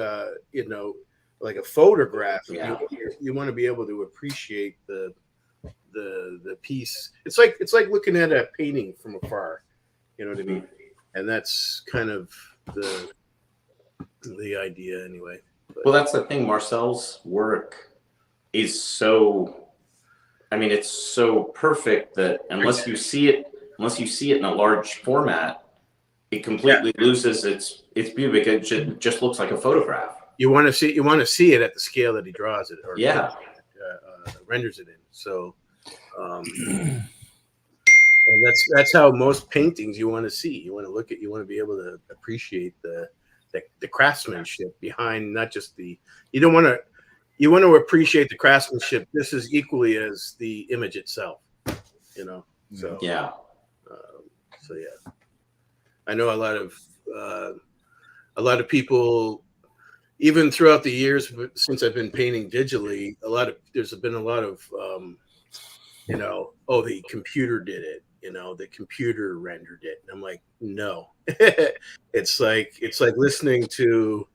you know, like a photograph. Yeah. You want to be able to appreciate the piece. It's like looking at a painting from afar. You know what I mean? And that's kind of the idea anyway. But, well, that's the thing. Marcel's work is so. I mean, it's so perfect that unless you see it in a large format, it completely loses its beauty because it just looks like a photograph. You want to see it at the scale that he draws it, or renders it in. So, and that's how most paintings you want to see. You want to look at. You want to be able to appreciate the craftsmanship behind not just the. You want to appreciate the craftsmanship just as equally as the image itself. So yeah. So yeah, I know a lot of people, even throughout the years since I've been painting digitally, there's been a lot of the computer did it, the computer rendered it. And I'm like, no. it's like listening to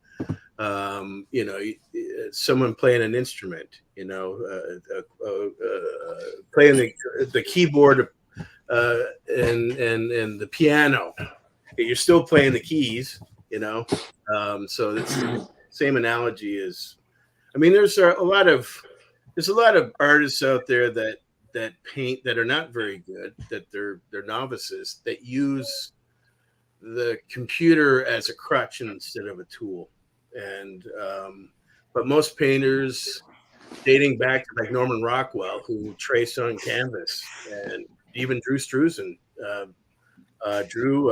someone playing an instrument, playing the keyboard and the piano. You're still playing the keys, so it's the same analogy as, there's a lot of artists out there that paint that are not very good, that they're novices, that use the computer as a crutch instead of a tool. And but most painters, dating back to like Norman Rockwell, who traced on canvas, and even Drew Struzan drew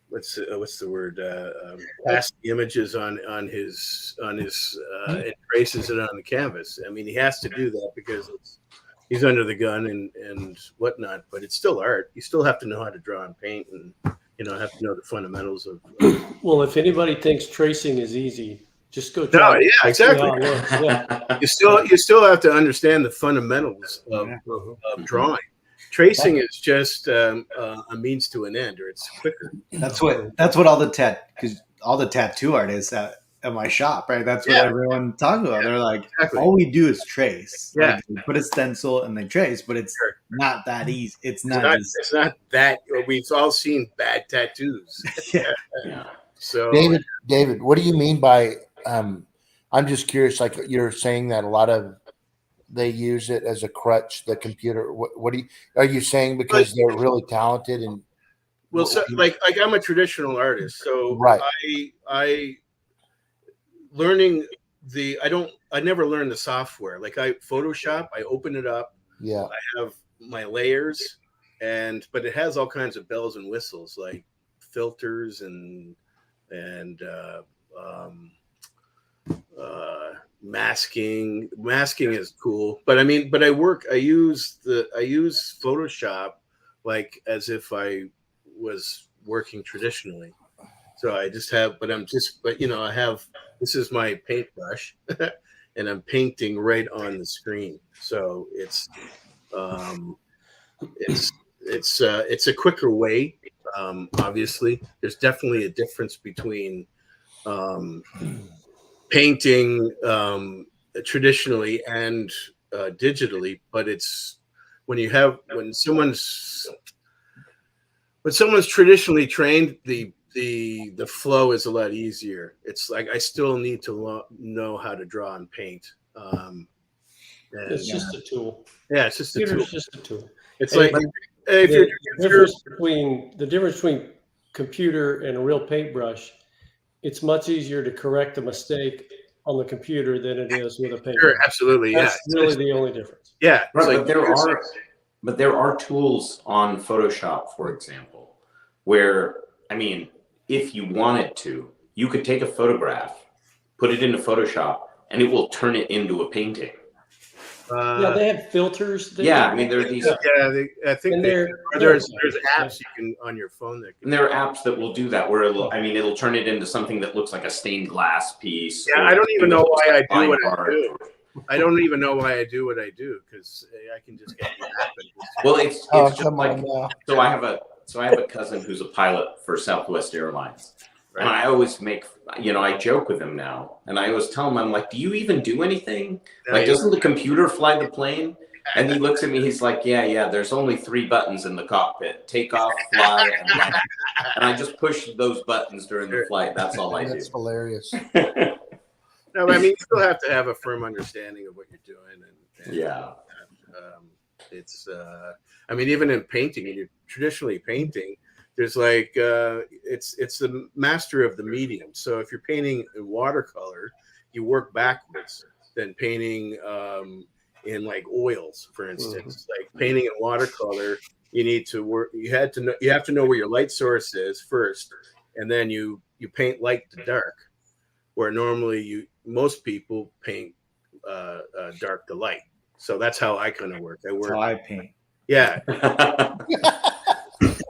what's the word? Cast the images on his and traces it on the canvas. He has to do that because he's under the gun and whatnot, but it's still art. You still have to know how to draw and paint, and have to know the fundamentals of. Well, if anybody thinks tracing is easy, just go try. No, yeah, exactly. Yeah. You still have to understand the fundamentals of drawing. Tracing is just a means to an end, or it's quicker. That's what all the tattoo artists at my shop, right? That's what everyone talks about. They're like, all we do is trace. Yeah. Like, they put a stencil and they trace, but it's not that easy. It's not that. We've all seen bad tattoos. Yeah. So David, what do you mean by? I'm just curious. Like, you're saying that a lot of they use it as a crutch, the computer. What are you saying because they're really talented and? Well, so like I'm a traditional artist, so right. I never learned the software. Like Photoshop, I open it up. Yeah. I have my layers, but it has all kinds of bells and whistles like filters and masking. Masking is cool, but I use Photoshop like as if I was working traditionally. So I just have, I have, this is my paintbrush and I'm painting right on the screen. So it's a quicker way. Obviously there's definitely a difference between painting traditionally and digitally, but it's when someone's traditionally trained, the flow is a lot easier. It's like I still need to know how to draw and paint. It's just a tool. Yeah, it's just a tool. It's just a tool. It's And like the difference between computer and a real paintbrush, it's much easier to correct a mistake on the computer than it is with a paintbrush. Sure, absolutely. That's really the only difference. Yeah, right. But there are tools on Photoshop, for example, where if you wanted to, you could take a photograph, put it into Photoshop, and it will turn it into a painting. They have filters. There are these. I think there's apps you can on your phone that. And there are apps that will do that, where it'll turn it into something that looks like a stained glass piece. Yeah, I don't even know why I do what I do. I don't even know why I do what I do because I can just get the app. Well, it's just like so. I have a cousin who's a pilot for Southwest Airlines. Right. And I always I joke with him now, and I always tell him, I'm like, do you even do anything? Like, doesn't the computer fly the plane? And he looks at me, he's like, yeah, there's only 3 buttons in the cockpit: take off, fly, and land. And I just push those buttons during the flight. That's all I do. That's hilarious. No, but you still have to have a firm understanding of what you're doing. And It's I mean, even in painting, when you're traditionally painting, there's like it's the master of the medium. So if you're painting in watercolor, you work backwards than painting in like oils, for instance. Like painting in watercolor, you need to work. You have to know where your light source is first, and then you paint light to dark. Where normally most people paint dark to light. So that's how I kind of work. I That's work. how I paint. Yeah.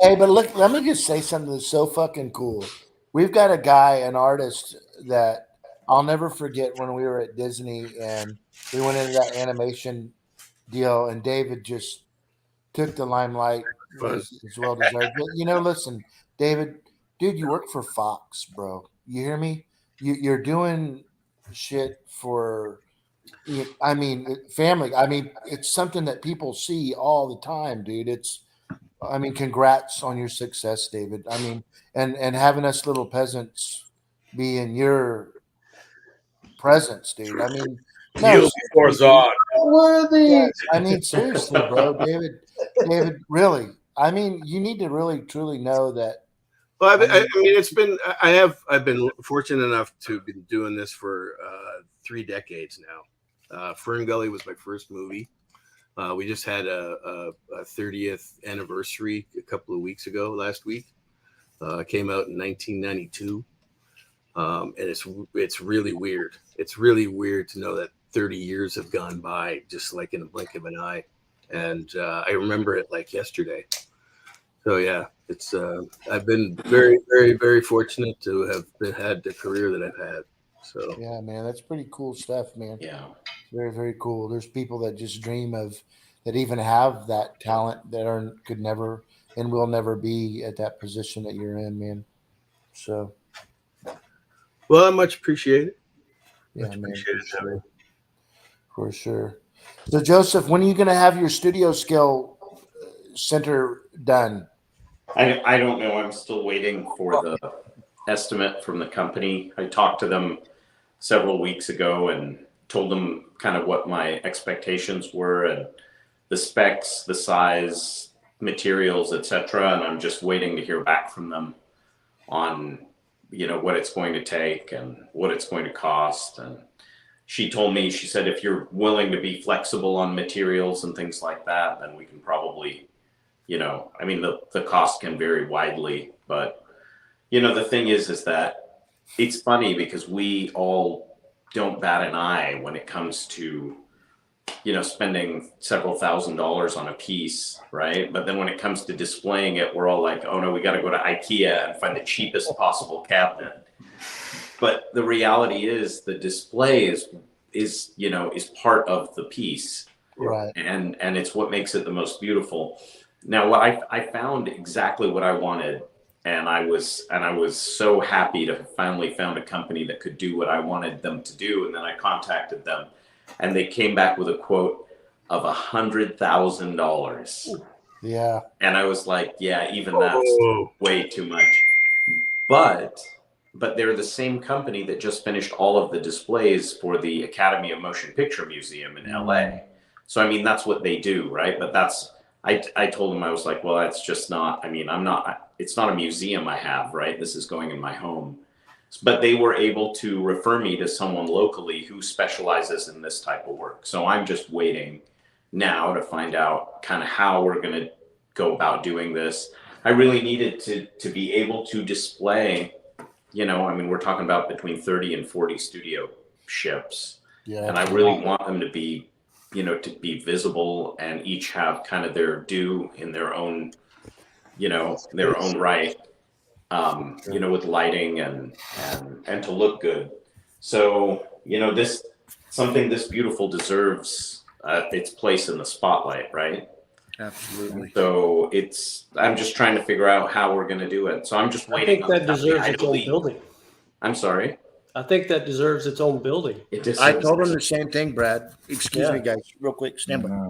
Hey, but look, let me just say something that's so fucking cool. We've got a guy, an artist that I'll never forget when we were at Disney and we went into that animation deal, and David just took the limelight Fun. as well deserved. But listen, David, dude, you work for Fox, bro. You hear me? You're doing shit for, I mean, family. I mean, it's something that people see all the time, dude. I mean, congrats on your success, David. I mean, and having us little peasants be in your presence, dude. I mean, no, Kneel before Zod. Worthy. yes, I mean, seriously, bro, David, really. I mean, you need to really, truly know that. Well, I mean, it's been. I've been fortunate enough to be doing this for 3 decades now. Fern Gully was my first movie. We just had a 30th anniversary a couple of weeks ago, last week. Came out in 1992. And it's really weird. It's really weird to know that 30 years have gone by just like in a blink of an eye. And I remember it like yesterday. So yeah, it's I've been very, very, very fortunate to have had the career that I've had. So Yeah, man, that's pretty cool stuff, man. Yeah. Very, very cool. There's people that just dream of that, even have that talent, that could never and will never be at that position that you're in, man. So well, I much appreciate it. yeah, Much man, appreciated, for Tommy. sure. For sure. So Joseph, when are you going to have your studio skill center done? I don't know. I'm still waiting for the estimate from the company. I talked to them several weeks ago and told them kind of what my expectations were and the specs, the size, materials, etc. And I'm just waiting to hear back from them on, what it's going to take and what it's going to cost. And she told me, she said, if you're willing to be flexible on materials and things like that, then we can probably, I mean, the cost can vary widely, but the thing is that it's funny because we all don't bat an eye when it comes to, spending several $1,000s on a piece, right? But then when it comes to displaying it, we're all like, oh no, we got to go to IKEA and find the cheapest possible cabinet. But the reality is the display is part of the piece. Right. And it's what makes it the most beautiful. Now, what I found exactly what I wanted, and I was so happy to finally found a company that could do what I wanted them to do. And then I contacted them, and they came back with a quote of $100,000. Yeah. And I was like, yeah, even that's way too much. But they're the same company that just finished all of the displays for the Academy of Motion Picture Museum in LA. So I mean, that's what they do, right? But I told them, I was like, well, that's just not, I mean, it's not a museum I have, right? This is going in my home. But they were able to refer me to someone locally who specializes in this type of work. So I'm just waiting now to find out kind of how we're going to go about doing this. I really needed to be able to display, I mean, we're talking about between 30 and 40 studio ships. Yeah. And I really want them to be, to be visible and each have kind of their due in their own, their own right, with lighting and to look good. So, this beautiful deserves its place in the spotlight, right? Absolutely. So I'm just trying to figure out how we're going to do it. So I'm just waiting. I think that deserves its own building. I'm sorry. I think that deserves its own building. I told him the same thing, Brad. Excuse me, guys, real quick. Stand by.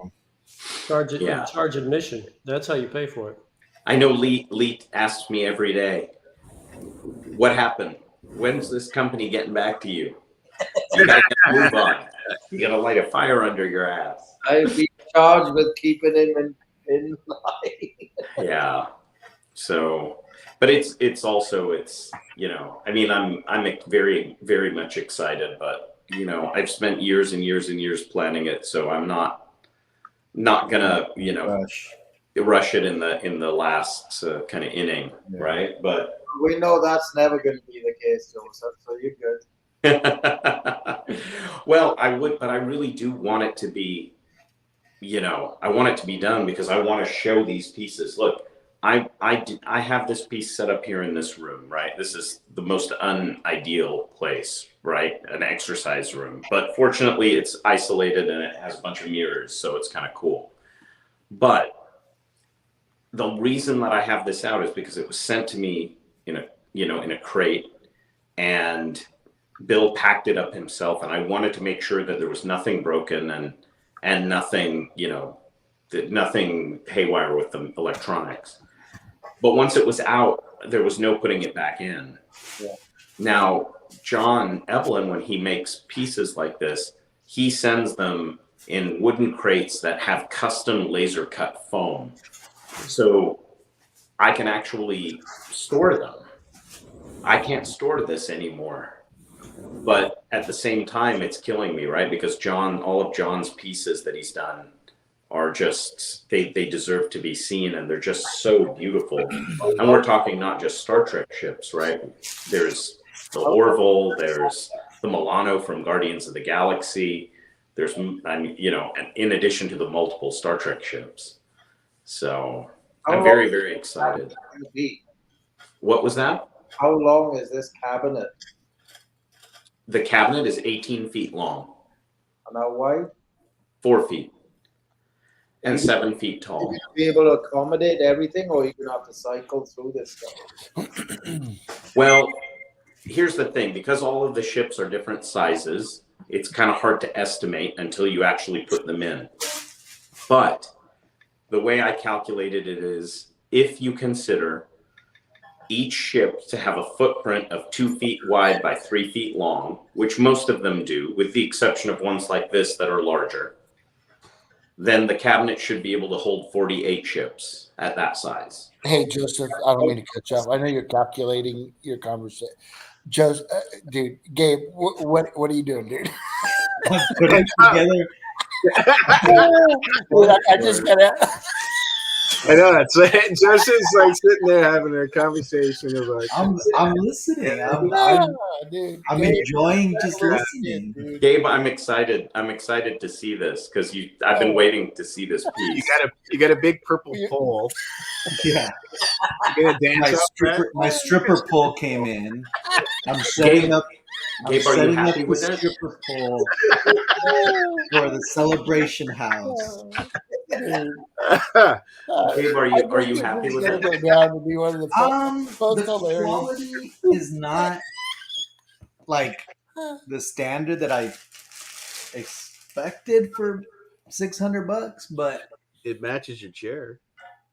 Charge admission. That's how you pay for it. I know Lee asks me every day, what happened? When's this company getting back to you? You gotta move on. You gotta light a fire under your ass. I've been charged with keeping him in line. Yeah. So, but it's also, I mean, I'm very, very much excited, but I've spent years and years and years planning it. So I'm not gonna, rush it in the last kind of inning. Yeah. Right. But We know that's never going to be the case, Joseph. So you're good. well, but I really do want it to be, I want it to be done because I want to show these pieces. Look, I have this piece set up here in this room, right? This is the most unideal place, right? An exercise room. But fortunately, it's isolated and it has a bunch of mirrors, so it's kind of cool. But the reason that I have this out is because it was sent to me in a crate, and Bill packed it up himself, and I wanted to make sure that there was nothing broken and nothing, nothing haywire with the electronics. But once it was out, there was no putting it back in. Yeah. Now, John Evelyn, when he makes pieces like this, he sends them in wooden crates that have custom laser cut foam. So I can actually store them. I can't store this anymore. But at the same time, it's killing me, right? Because all of John's pieces that he's done are just, they deserve to be seen, and they're just so beautiful. And we're talking not just Star Trek ships, right? There's the Orville, there's the Milano from Guardians of the Galaxy. There's, and in addition to the multiple Star Trek ships. So I'm very, very excited. What was that? How long is this cabinet? The cabinet is 18 feet long. And how wide? 4 feet. And 7 feet tall. Will you be able to accommodate everything, or are you going to have to cycle through this stuff? Well, here's the thing. Because all of the ships are different sizes, it's kind of hard to estimate until you actually put them in. But the way I calculated it is, if you consider each ship to have a footprint of 2 feet wide by 3 feet long, which most of them do, with the exception of ones like this that are larger, then the cabinet should be able to hold 48 ships at that size. Hey, Joseph, I don't mean to catch up. I know you're calculating your conversation. Joseph, dude, Gabe, what are you doing, dude? Put it together. I just gotta. I know that's Joseph's like sitting there having a conversation of like. I'm listening. I'm enjoying just listening. Gabe, I'm excited. I'm excited to see this because I've been waiting to see this piece. You got a big purple pole. Yeah. You got a dance my stripper pole came in. I'm setting up. Gabe, are you happy with it? Stripper pole for the celebration house. Gabe, are you happy with it? The quality is not like the standard that I expected for $600, but it matches your chair.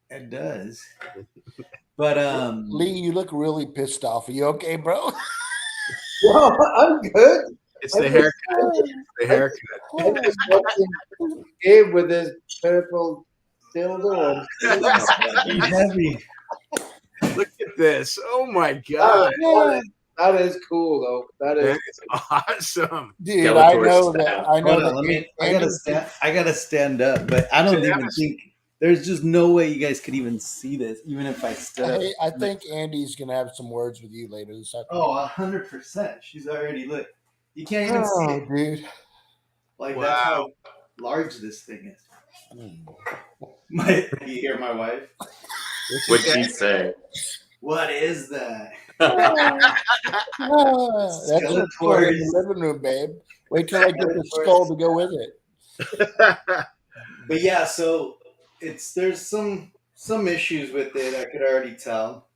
It does. But Lee, you look really pissed off. Are you okay, bro? Well, I'm good. It's the haircut. The haircut. I'm just watching Gabe with his purple dildo. he's heavy. Look at this. Oh my God. That is cool, though. That is awesome. Dude, I know that. I gotta stand up, but I don't even think there's just no way you guys could even see this, even if I stood up. Hey, I think Andy's gonna have some words with you later this afternoon. Oh, 100%. She's already look. You can't even see it, dude. Like that's how large this thing is. You hear my wife? What'd she say? What is that? That's the toy in the living room, babe. Wait till I get the skull to go with it. But yeah, so there's some issues with it. I could already tell.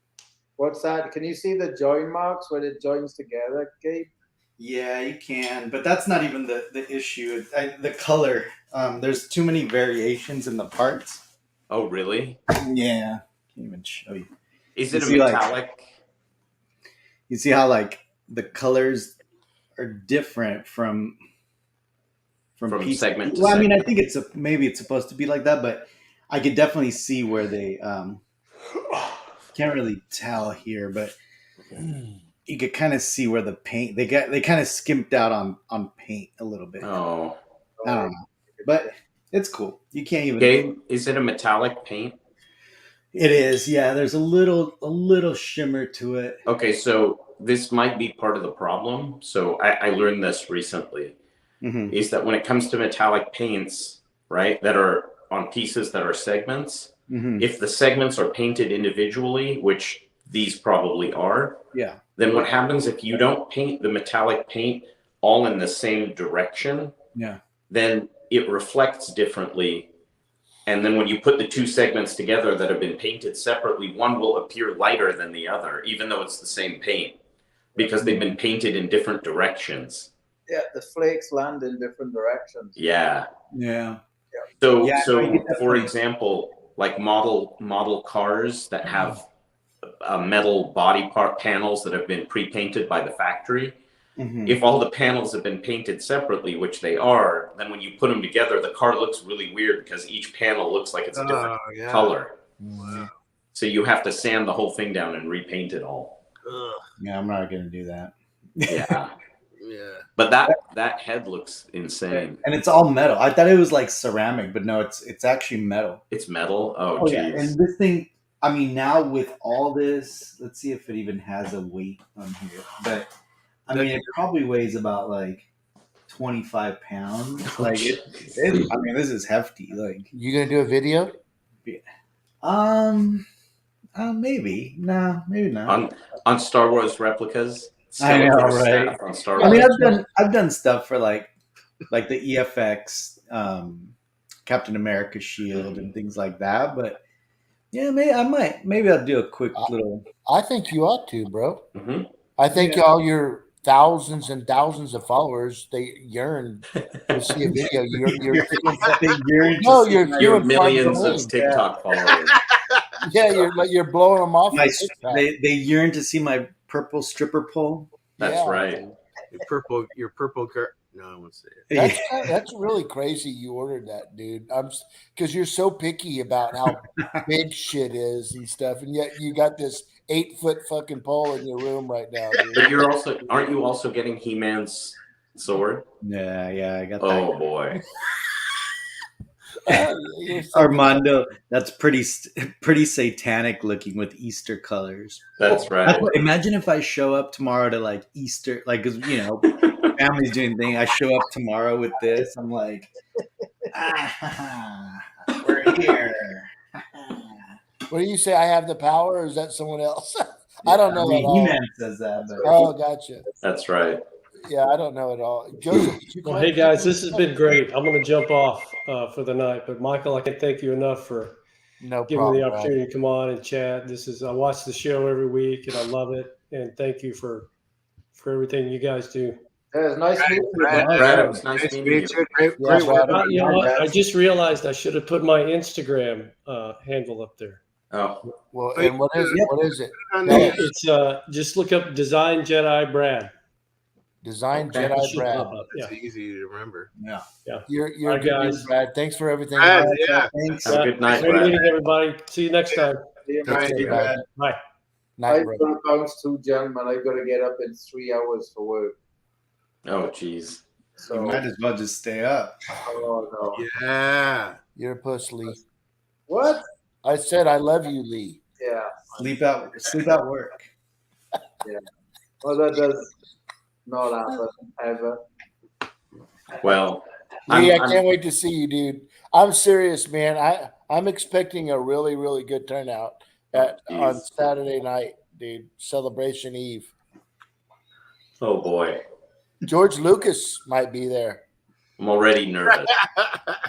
What's that? Can you see the join marks when it joins together, Gabe? Yeah, you can, but that's not even the issue. The color. There's too many variations in the parts. Oh, really? Yeah, can't even show you. Is it a metallic? You see how like the colors are different from From piece. segment to Well, I mean, I segment. think maybe it's supposed to be like that, but I could definitely see where they can't really tell here, but you could kind of see where the paint they kind of skimped out on paint a little bit. Oh, I don't know, but it's cool. You can't even. Gabe, is it a metallic paint? It is, yeah. There's a little shimmer to it. Okay, so this might be part of the problem. So I learned this recently. Mm-hmm. Is that when it comes to metallic paints, right, that are on pieces that are segments, Mm-hmm. if the segments are painted individually, which these probably are, Yeah. then what happens if you don't paint the metallic paint all in the same direction, Yeah. then it reflects differently. And then when you put the two segments together that have been painted separately, one will appear lighter than the other, even though it's the same paint, because they've been painted in different directions. Yeah, the flakes land in different directions. Yeah. Yeah. So, Yeah, no, you could for definitely- example, like model cars that have metal body part panels that have been pre-painted by the factory. Mm-hmm. If all the panels have been painted separately, which they are, then when you put them together, the car looks really weird because each panel looks like it's a different color. Wow. So you have to sand the whole thing down and repaint it all. Yeah, I'm not gonna do that. Yeah. Yeah. But that head looks insane. And it's all metal. I thought it was like ceramic, but no, it's actually metal. It's metal? Oh, Oh geez. yeah, and this thing. I mean, now with all this, let's see if it even has a weight on here. But I mean, it probably weighs about like 25 pounds. Like I mean, this is hefty. Like, You gonna do a video? maybe. No, maybe not. On Star Wars replicas. I know, Skeletor right? staff on Star I mean, Wars. I've done stuff for like the EFX, Captain America shield and things like that. But yeah, maybe I'll do a quick little. I think you ought to, bro. Mm-hmm. I think all your thousands and thousands of followers, they yearn to see a video. You're Millions of TikTok followers. Yeah, you're blowing them off. They yearn to see my purple stripper pole. That's right. Your purple car. No, I won't say it. That's really crazy. You ordered that, dude. Because you're so picky about how big shit is and stuff, and yet you got this 8-foot fucking pole in your room right now, dude. But aren't you also getting He-Man's sword? Yeah, I got that. Oh boy. Armando, that's pretty satanic looking with Easter colors. That's right. Imagine if I show up tomorrow to like Easter, like, cause family's doing thing. I show up tomorrow with this. I'm like, we're here. What do you say? I have the power, or is that someone else? I don't know at all. He-Man says that. But. Oh, gotcha. That's right. Yeah, I don't know at all. Joseph, well, hey guys, this has been great. I'm going to jump off for the night, but Michael, I can't thank you enough for giving me the opportunity to come on and chat. I watch the show every week and I love it. And thank you for everything you guys do. Yeah, it's nice meeting you. Brad, it was nice meeting you. Great work. I just realized I should have put my Instagram handle up there. Oh, well, and what is it? It's just look up Design Jedi Brad. Design Jedi Brad. It's easy to remember. Yeah. You're right, good, guys. Brad. Thanks for everything. Brad, yeah. Thanks. have a good night, Great Brad. meeting everybody. See you next time. See you, Take man. care, Brad. Bye. Night, I've bro. got to bounce too, gentlemen. I've got to get up in 3 hours for work. Oh, geez. So, You might as well just stay up. oh, no. Yeah. You're a puss, Lee. What? I said I love you, Lee. Yeah. Sleep out work. Well, that does not happen ever. Well, Lee, I can't wait to see you, dude. I'm serious, man. I'm expecting a really, really good turnout on Saturday night, dude. Celebration Eve. Oh boy, George Lucas might be there. I'm already nervous.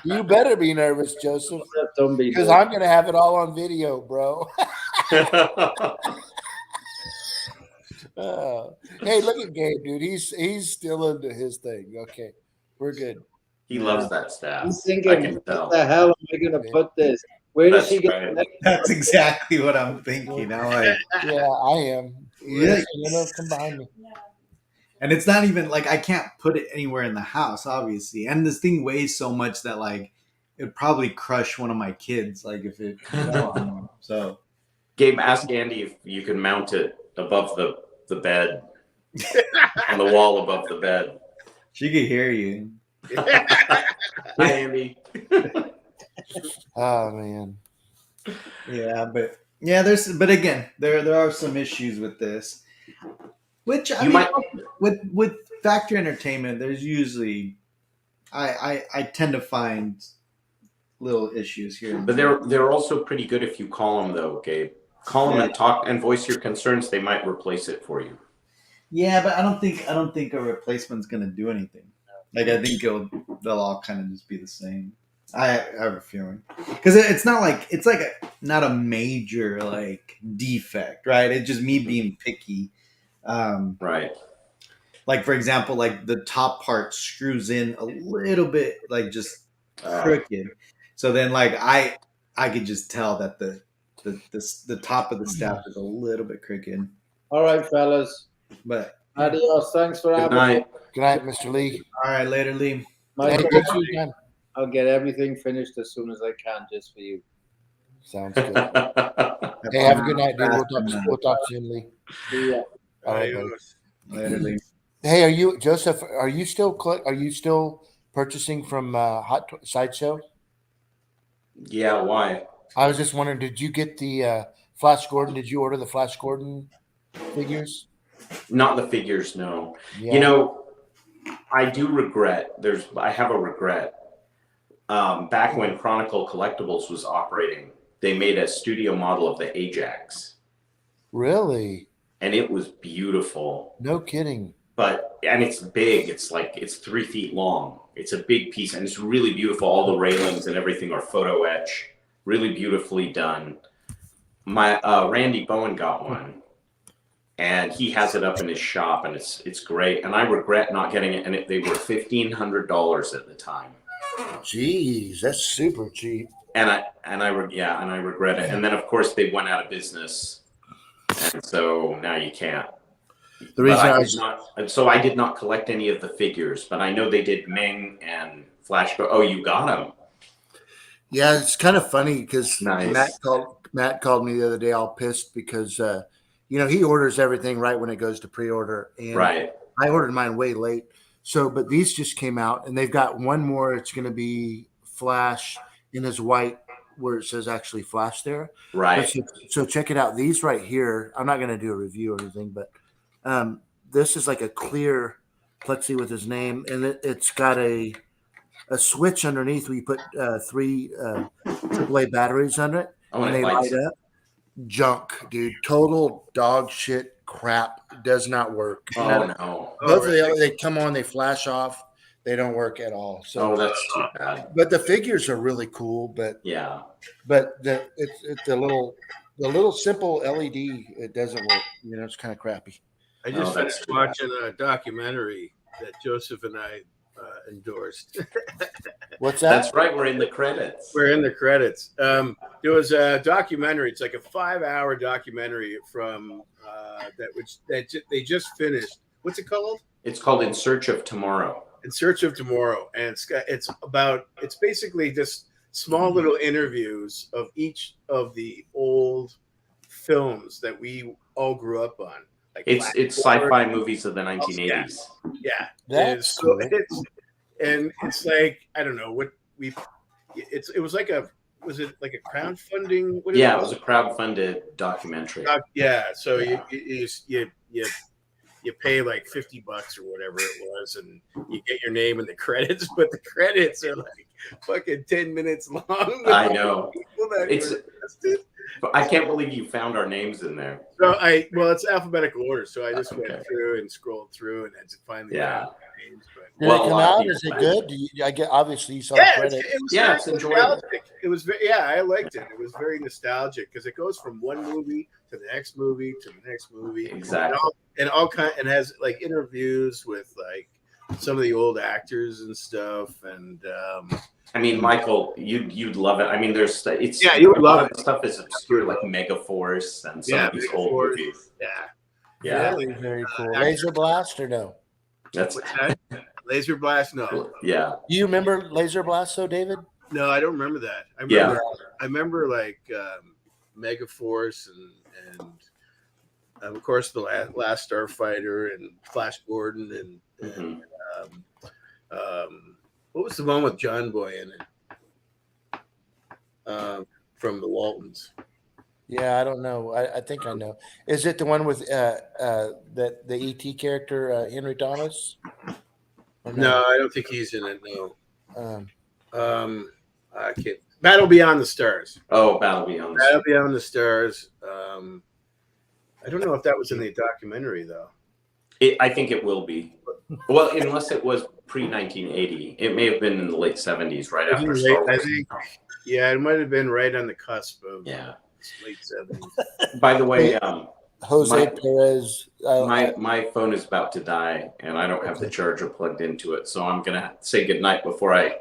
You better be nervous, Joseph, Don't be because I'm gonna have it all on video, bro. Hey, look at Gabe, dude. He's still into his thing. Okay, we're good. He loves that staff. He's I thinking, can tell. where the hell am I going to put this? Where does That's he get right. the That's exactly what I'm thinking. I'm like, Yeah, I am. Yeah. You know, combine me. And it's not even like I can't put it anywhere in the house, obviously. And this thing weighs so much that like it'd probably crush one of my kids, like if it fell on them. So Gabe, ask Andy if you can mount it above the bed, on the wall above the bed. she could hear you. Hi, Andy. Oh man. Yeah, but but again, there are some issues with this. Which I You mean, might- with factory entertainment, there's usually I tend to find little issues here. But they're also pretty good if you call them, though, Gabe. Call them and talk and voice your concerns. They might replace it for you. Yeah, but I don't think a replacement's gonna do anything. Like I think they'll all kind of just be the same. I have a feeling because it's not like not a major like defect, right? It's just me being picky. Right. Like for example, like the top part screws in a little bit, like just crooked. So then, like I could just tell that the top of the staff is a little bit crooked. All right, fellas. But Adios. Thanks for Good having me. night. Good night, Mr. Lee. all right, later, Lee. Hey, Michael, good to see you again. I'll get everything finished as soon as I can, just for you. Sounds good. Hey, have a good night, dude. We'll talk soon, Lee. See ya. All right, buddy. Later, Lee. Hey, are you Joseph? Are you still purchasing from Sideshow? Yeah, why? I was just wondering, did you get the Flash Gordon? Did you order the Flash Gordon figures? Not the figures, no. Yeah. You know, I do regret. I have a regret. Back when Chronicle Collectibles was operating, they made a studio model of the Ajax, Really? and it was beautiful. No kidding. And it's big. It's 3 feet long. It's a big piece, and it's really beautiful. All the railings and everything are photo etch, really beautifully done. My Randy Bowen got one, and he has it up in his shop, and it's great. And I regret not getting it. And they were $1,500 at the time. Jeez, that's super cheap. And I regret it. And then of course they went out of business, and so now you can't. The reason I did not collect any of the figures, but I know they did Ming and Flash. Oh, you got them. Yeah, it's kind of funny because Nice. Matt called me the other day all pissed because he orders everything right when it goes to pre-order, and Right. I ordered mine way late. So, but these just came out, and they've got one more. It's going to be Flash in his white, where it says actually Flash there. Right. So check it out. These right here. I'm not going to do a review or anything, but this is like a clear plexi with his name, and it's got a switch underneath where you put 3 AAA batteries under it, and they light up. Junk, dude. Total dog shit crap. Does not work. Oh no. Both of they come on, they flash off. They don't work at all. So that's too bad. But the figures are really cool. But yeah. But it's the little simple LED. It doesn't work. It's kind of crappy. I just finished watching a documentary that Joseph and I endorsed. What's that? That's right. We're in the credits. We're in the credits. There was a documentary. It's like a 5-hour documentary from that they just finished. What's it called? It's called In Search of Tomorrow. In Search of Tomorrow, and it's basically just small little interviews of each of the old films that we all grew up on. Like It's sci-fi movies of the 1980s. Yeah, That's so cool. it's like I don't know what it was like was it like a crowdfunding? Yeah, it was a crowdfunded documentary. Yeah, so you pay like $50 or whatever it was, and you get your name in the credits, but the credits are like fucking 10 minutes long. I know. I can't believe you found our names in there. So it's alphabetical order, so I just went through and scrolled through and had to find the names. But, Did it come out? Is it good? Obviously you saw the credits. It's enjoyable. It was I liked it. It was very nostalgic because it goes from one movie to the next movie to the next movie. Exactly. And has like interviews with like some of the old actors and stuff. And I mean, Michael, you'd love it. I mean, you would love it. Stuff is obscure, like Megaforce and some of these old movies. Yeah. Very cool. Laser Blast or no? That's What's that? Laser blast? No, yeah. Do you remember Laser Blast, though, David? no, I don't remember that. Yeah. I remember like Mega Force and of course the last Starfighter and Flash Gordon and Mhm. what was the one with John Boy in it? From the Waltons. Yeah, I don't know. I think I know. Is it the one with the ET character Henry Thomas? Or No, I don't think he's in it. No. Um, I can't. Battle Beyond the Stars. Oh, Battle Beyond. Battle Beyond the Stars. I don't know if that was in the documentary though. I think it will be. Well, unless it was pre-1980. It may have been in the late 70s, right after Star Wars. I think, yeah, it might have been right on the cusp of Yeah. late 70s. By the way, Jose Perez. my phone is about to die, and I don't have the charger plugged into it, so I'm gonna say goodnight before I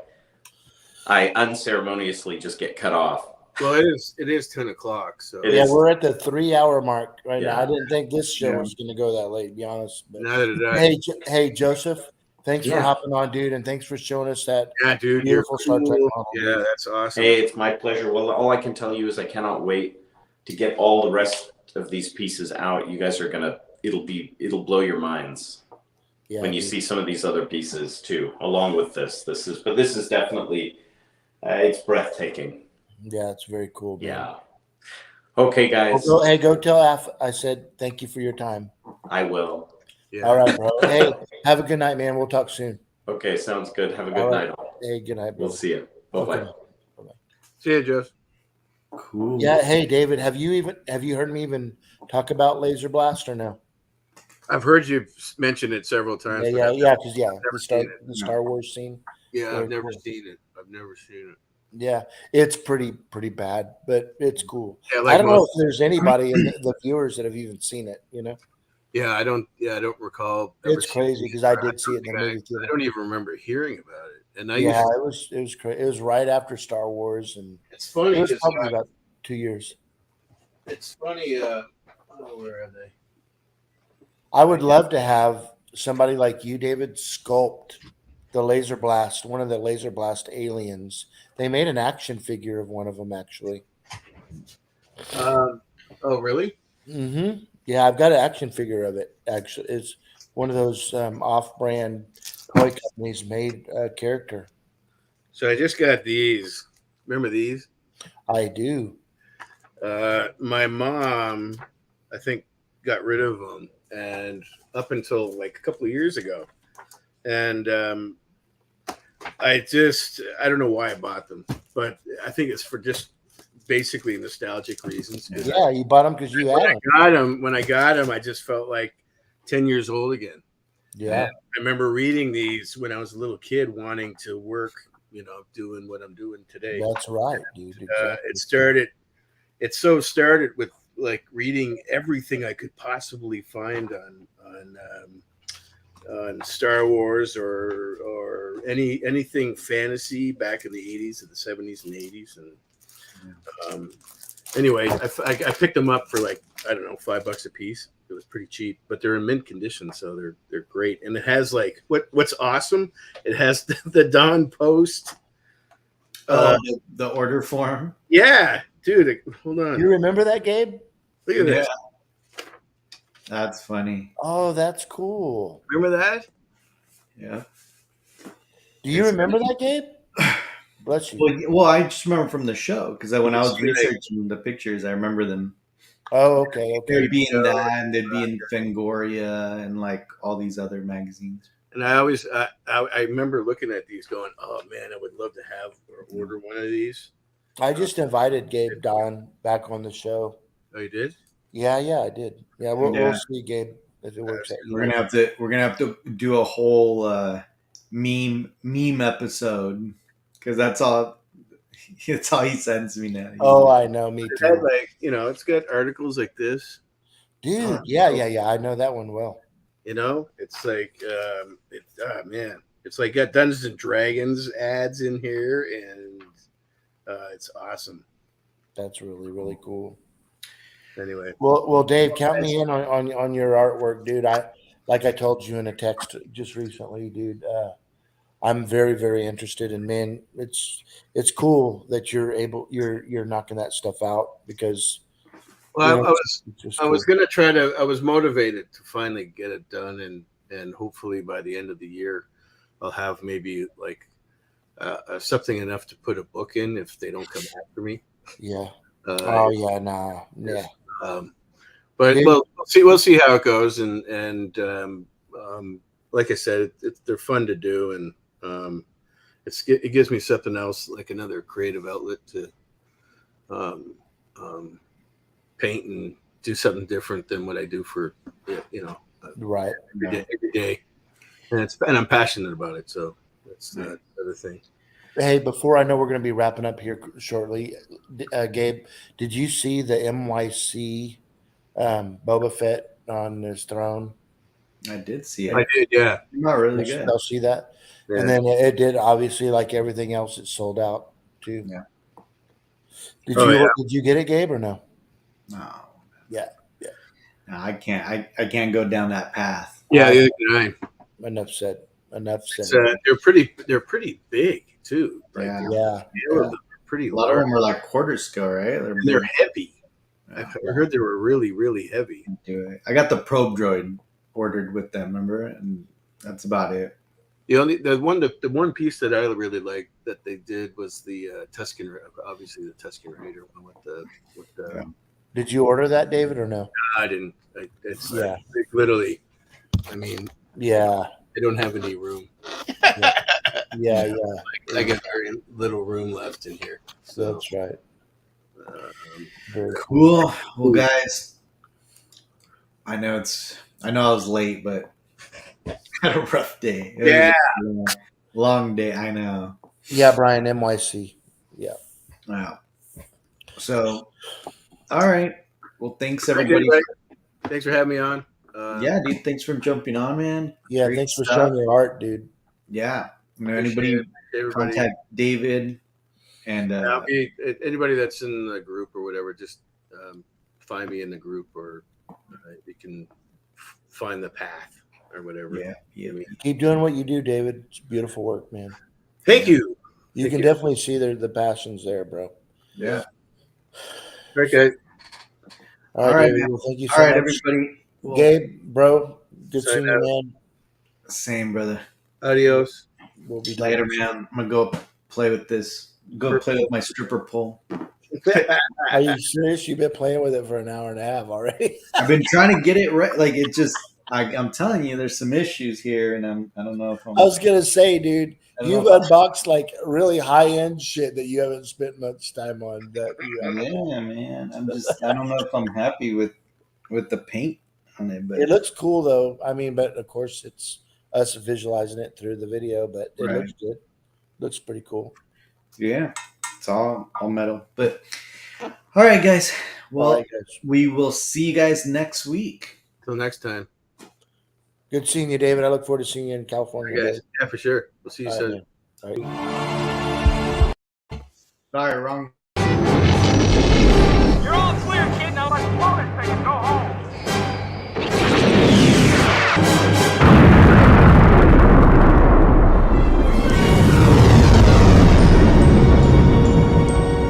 unceremoniously just get cut off. Well, it is 10 o'clock. So It Yeah, is. we're at the 3-hour mark right now. Yeah. I didn't think this show was going to go that late, to be honest. But neither did I. hey, Joseph, thanks for Yeah. hopping on, dude, and thanks for showing us that Yeah, dude. beautiful Star Trek model. Yeah, that's awesome. Hey, it's my pleasure. Well, all I can tell you is I cannot wait to get all the rest of these pieces out. You guys are gonna. It'll blow your minds Yeah, when you dude. see some of these other pieces too, along with this. This is definitely it's breathtaking. Yeah, it's very cool. Man. Yeah. Okay, guys. Well, go tell Af I said thank you for your time. I will. Yeah. All right, bro. Hey, have a good night, man. We'll talk soon. Okay, sounds good. Have a good All right. night. All. Hey, good night, bro. We'll see you. Bye-bye. Okay. See you, Jeff. Cool. Yeah. Hey, David, have you heard me even talk about Laser Blast or no? I've heard you mention it several times. Yeah, but yeah, because never seen it. the Star Wars scene. Yeah, Very I've never cool. seen it. I've never seen it. Yeah, it's pretty bad, but it's cool. Yeah, I don't know most- if there's anybody in the viewers that have even seen it. You know, Yeah, I don't recall. ever it's seeing crazy it. because I did see it in the movie I theater. don't even remember hearing about it. And I Yeah, used to, it was crazy. It was right after Star Wars, and it's funny it was 'cause, probably about 2 years. it's funny. Oh, where are they? I would love to have somebody like you, David, sculpt the Laser Blast, one of the Laser Blast aliens. They made an action figure of one of them, actually. Oh, really? Mm-hmm. Yeah, I've got an action figure of it. Actually, it's one of those off-brand toy companies made a character. So I just got these. Remember these? I do. My mom, I think, got rid of them, and up until like a couple of years ago, and I don't know why I bought them, but I think it's for just basically nostalgic reasons. Yeah, you bought them because you had them. When I got them, I just felt like 10 years old again. Yeah, And I remember reading these when I was a little kid, wanting to work, doing what I'm doing today. that's right, dude. Exactly. It started with like reading everything I could possibly find on Star Wars or anything fantasy back in the 80s and the 70s and 80s. And anyway, I picked them up for like, I don't know, $5 a piece. It was pretty cheap, but they're in mint condition, so they're great. And it has like what's awesome. It has the Don Post. The order form. Yeah, dude. Hold on. You remember that, Gabe? Look at this. That's funny. Oh, that's cool. Remember that? Yeah. Do you remember that, Gabe? Bless you. Well, I just remember from the show because when I was It's great. researching the pictures, I remember them. Oh, okay. They'd be in that, and they'd be in Fangoria and like all these other magazines. And I remember looking at these going, oh man, I would love to have or order one of these. I just invited Gabe Don back on the show. Oh, you did? Yeah, I did. Yeah, we'll Yeah. see, Gabe, if it works out. We're gonna have to do a whole meme episode because that's all he sends me now. Oh, I know, me It had too. like, it's got articles like this. Dude, yeah. I know that one well. It's like, man, it's like got Dungeons and Dragons ads in here, and it's awesome. That's really, really cool. Anyway, Well, Dave, count me in on your artwork, dude. like I told you in a text just recently, dude, I'm very, very interested. And man, it's cool that you're knocking that stuff out because Well, it's just I was cool. gonna try to. I was motivated to finally get it done, and hopefully by the end of the year, I'll have maybe like something enough to put a book in if they don't come after me. Yeah. Uh, Oh yeah, nah, yeah. But Dude. well, we'll see how it goes, and like I said, they're fun to do, and it gives me something else, like another creative outlet to paint and do something different than what I do for Right. every day, and I'm passionate about it, so that's the other thing. Hey, before I know we're going to be wrapping up here shortly, Gabe, did you see the NYC Boba Fett on his throne? I did see it. I did, yeah. Not really good. I'll see that. Yeah. And then it did, obviously, like everything else, it sold out too. Yeah. Did you get it, Gabe, or no? No. Yeah. No, I can't. I can't go down that path. Yeah, the other guy. Enough said. They're pretty big too. Like, Yeah. Yeah. Pretty A lot of large. them are like quarter scale, right? And they're heavy. I Yeah. heard they were really, really heavy. I got the probe droid ordered with them, remember? And that's about it. The one piece that I really liked that they did was the Tusken, obviously the Tusken Raider one with the. Yeah. Did you order that, David, or no? I didn't. It's Yeah. literally. I mean, Yeah. they don't have any room. Yeah. I got very little room left in here. So That's right. Very Cool. Well, guys, I know I was late, but had a rough day. It was a long day. I know. Yeah, Brian, NYC. Yeah. Wow. So, all right. Well, thanks everybody. Thanks for having me on. Yeah, dude. Thanks for jumping on, man. Yeah, Great thanks for stuff. showing your art, dude. Yeah. Appreciate Anybody everybody. contact David and Anybody that's in the group or whatever, just find me in the group, or you can find the path or whatever. yeah. Keep doing what you do, David. It's beautiful work, man. Thank you. You can definitely see the passion's there, bro. Yeah. Okay. All right, David. Well, thank you so much. Everybody. Well, Gabe, bro, good Sign seeing you, out. man. Same, brother. Adios. We'll be Later, man. I'm gonna go play with this. Go play with my stripper pole. Are you serious? You've been playing with it for an hour and a half already. I've been trying to get it right. Like it just, I'm telling you, there's some issues here, and I don't know if I'm. I was gonna say, dude, you've unboxed like really high end shit that you haven't spent much time on. Yeah, man. I don't know if I'm happy with the paint on it, but It looks cool though. I mean, but of course it's us visualizing it through the video, but it Right. looks good. Looks pretty cool. yeah, it's all metal. But all right, guys. Well, All right, guys. we will see you guys next week. Till next time. Good seeing you, David. I look forward to seeing you in California. Guys. Yeah, for sure. We'll see you All soon. right, man. All right. Sorry, wrong. You're all clear, kid. Now let's blow this thing and go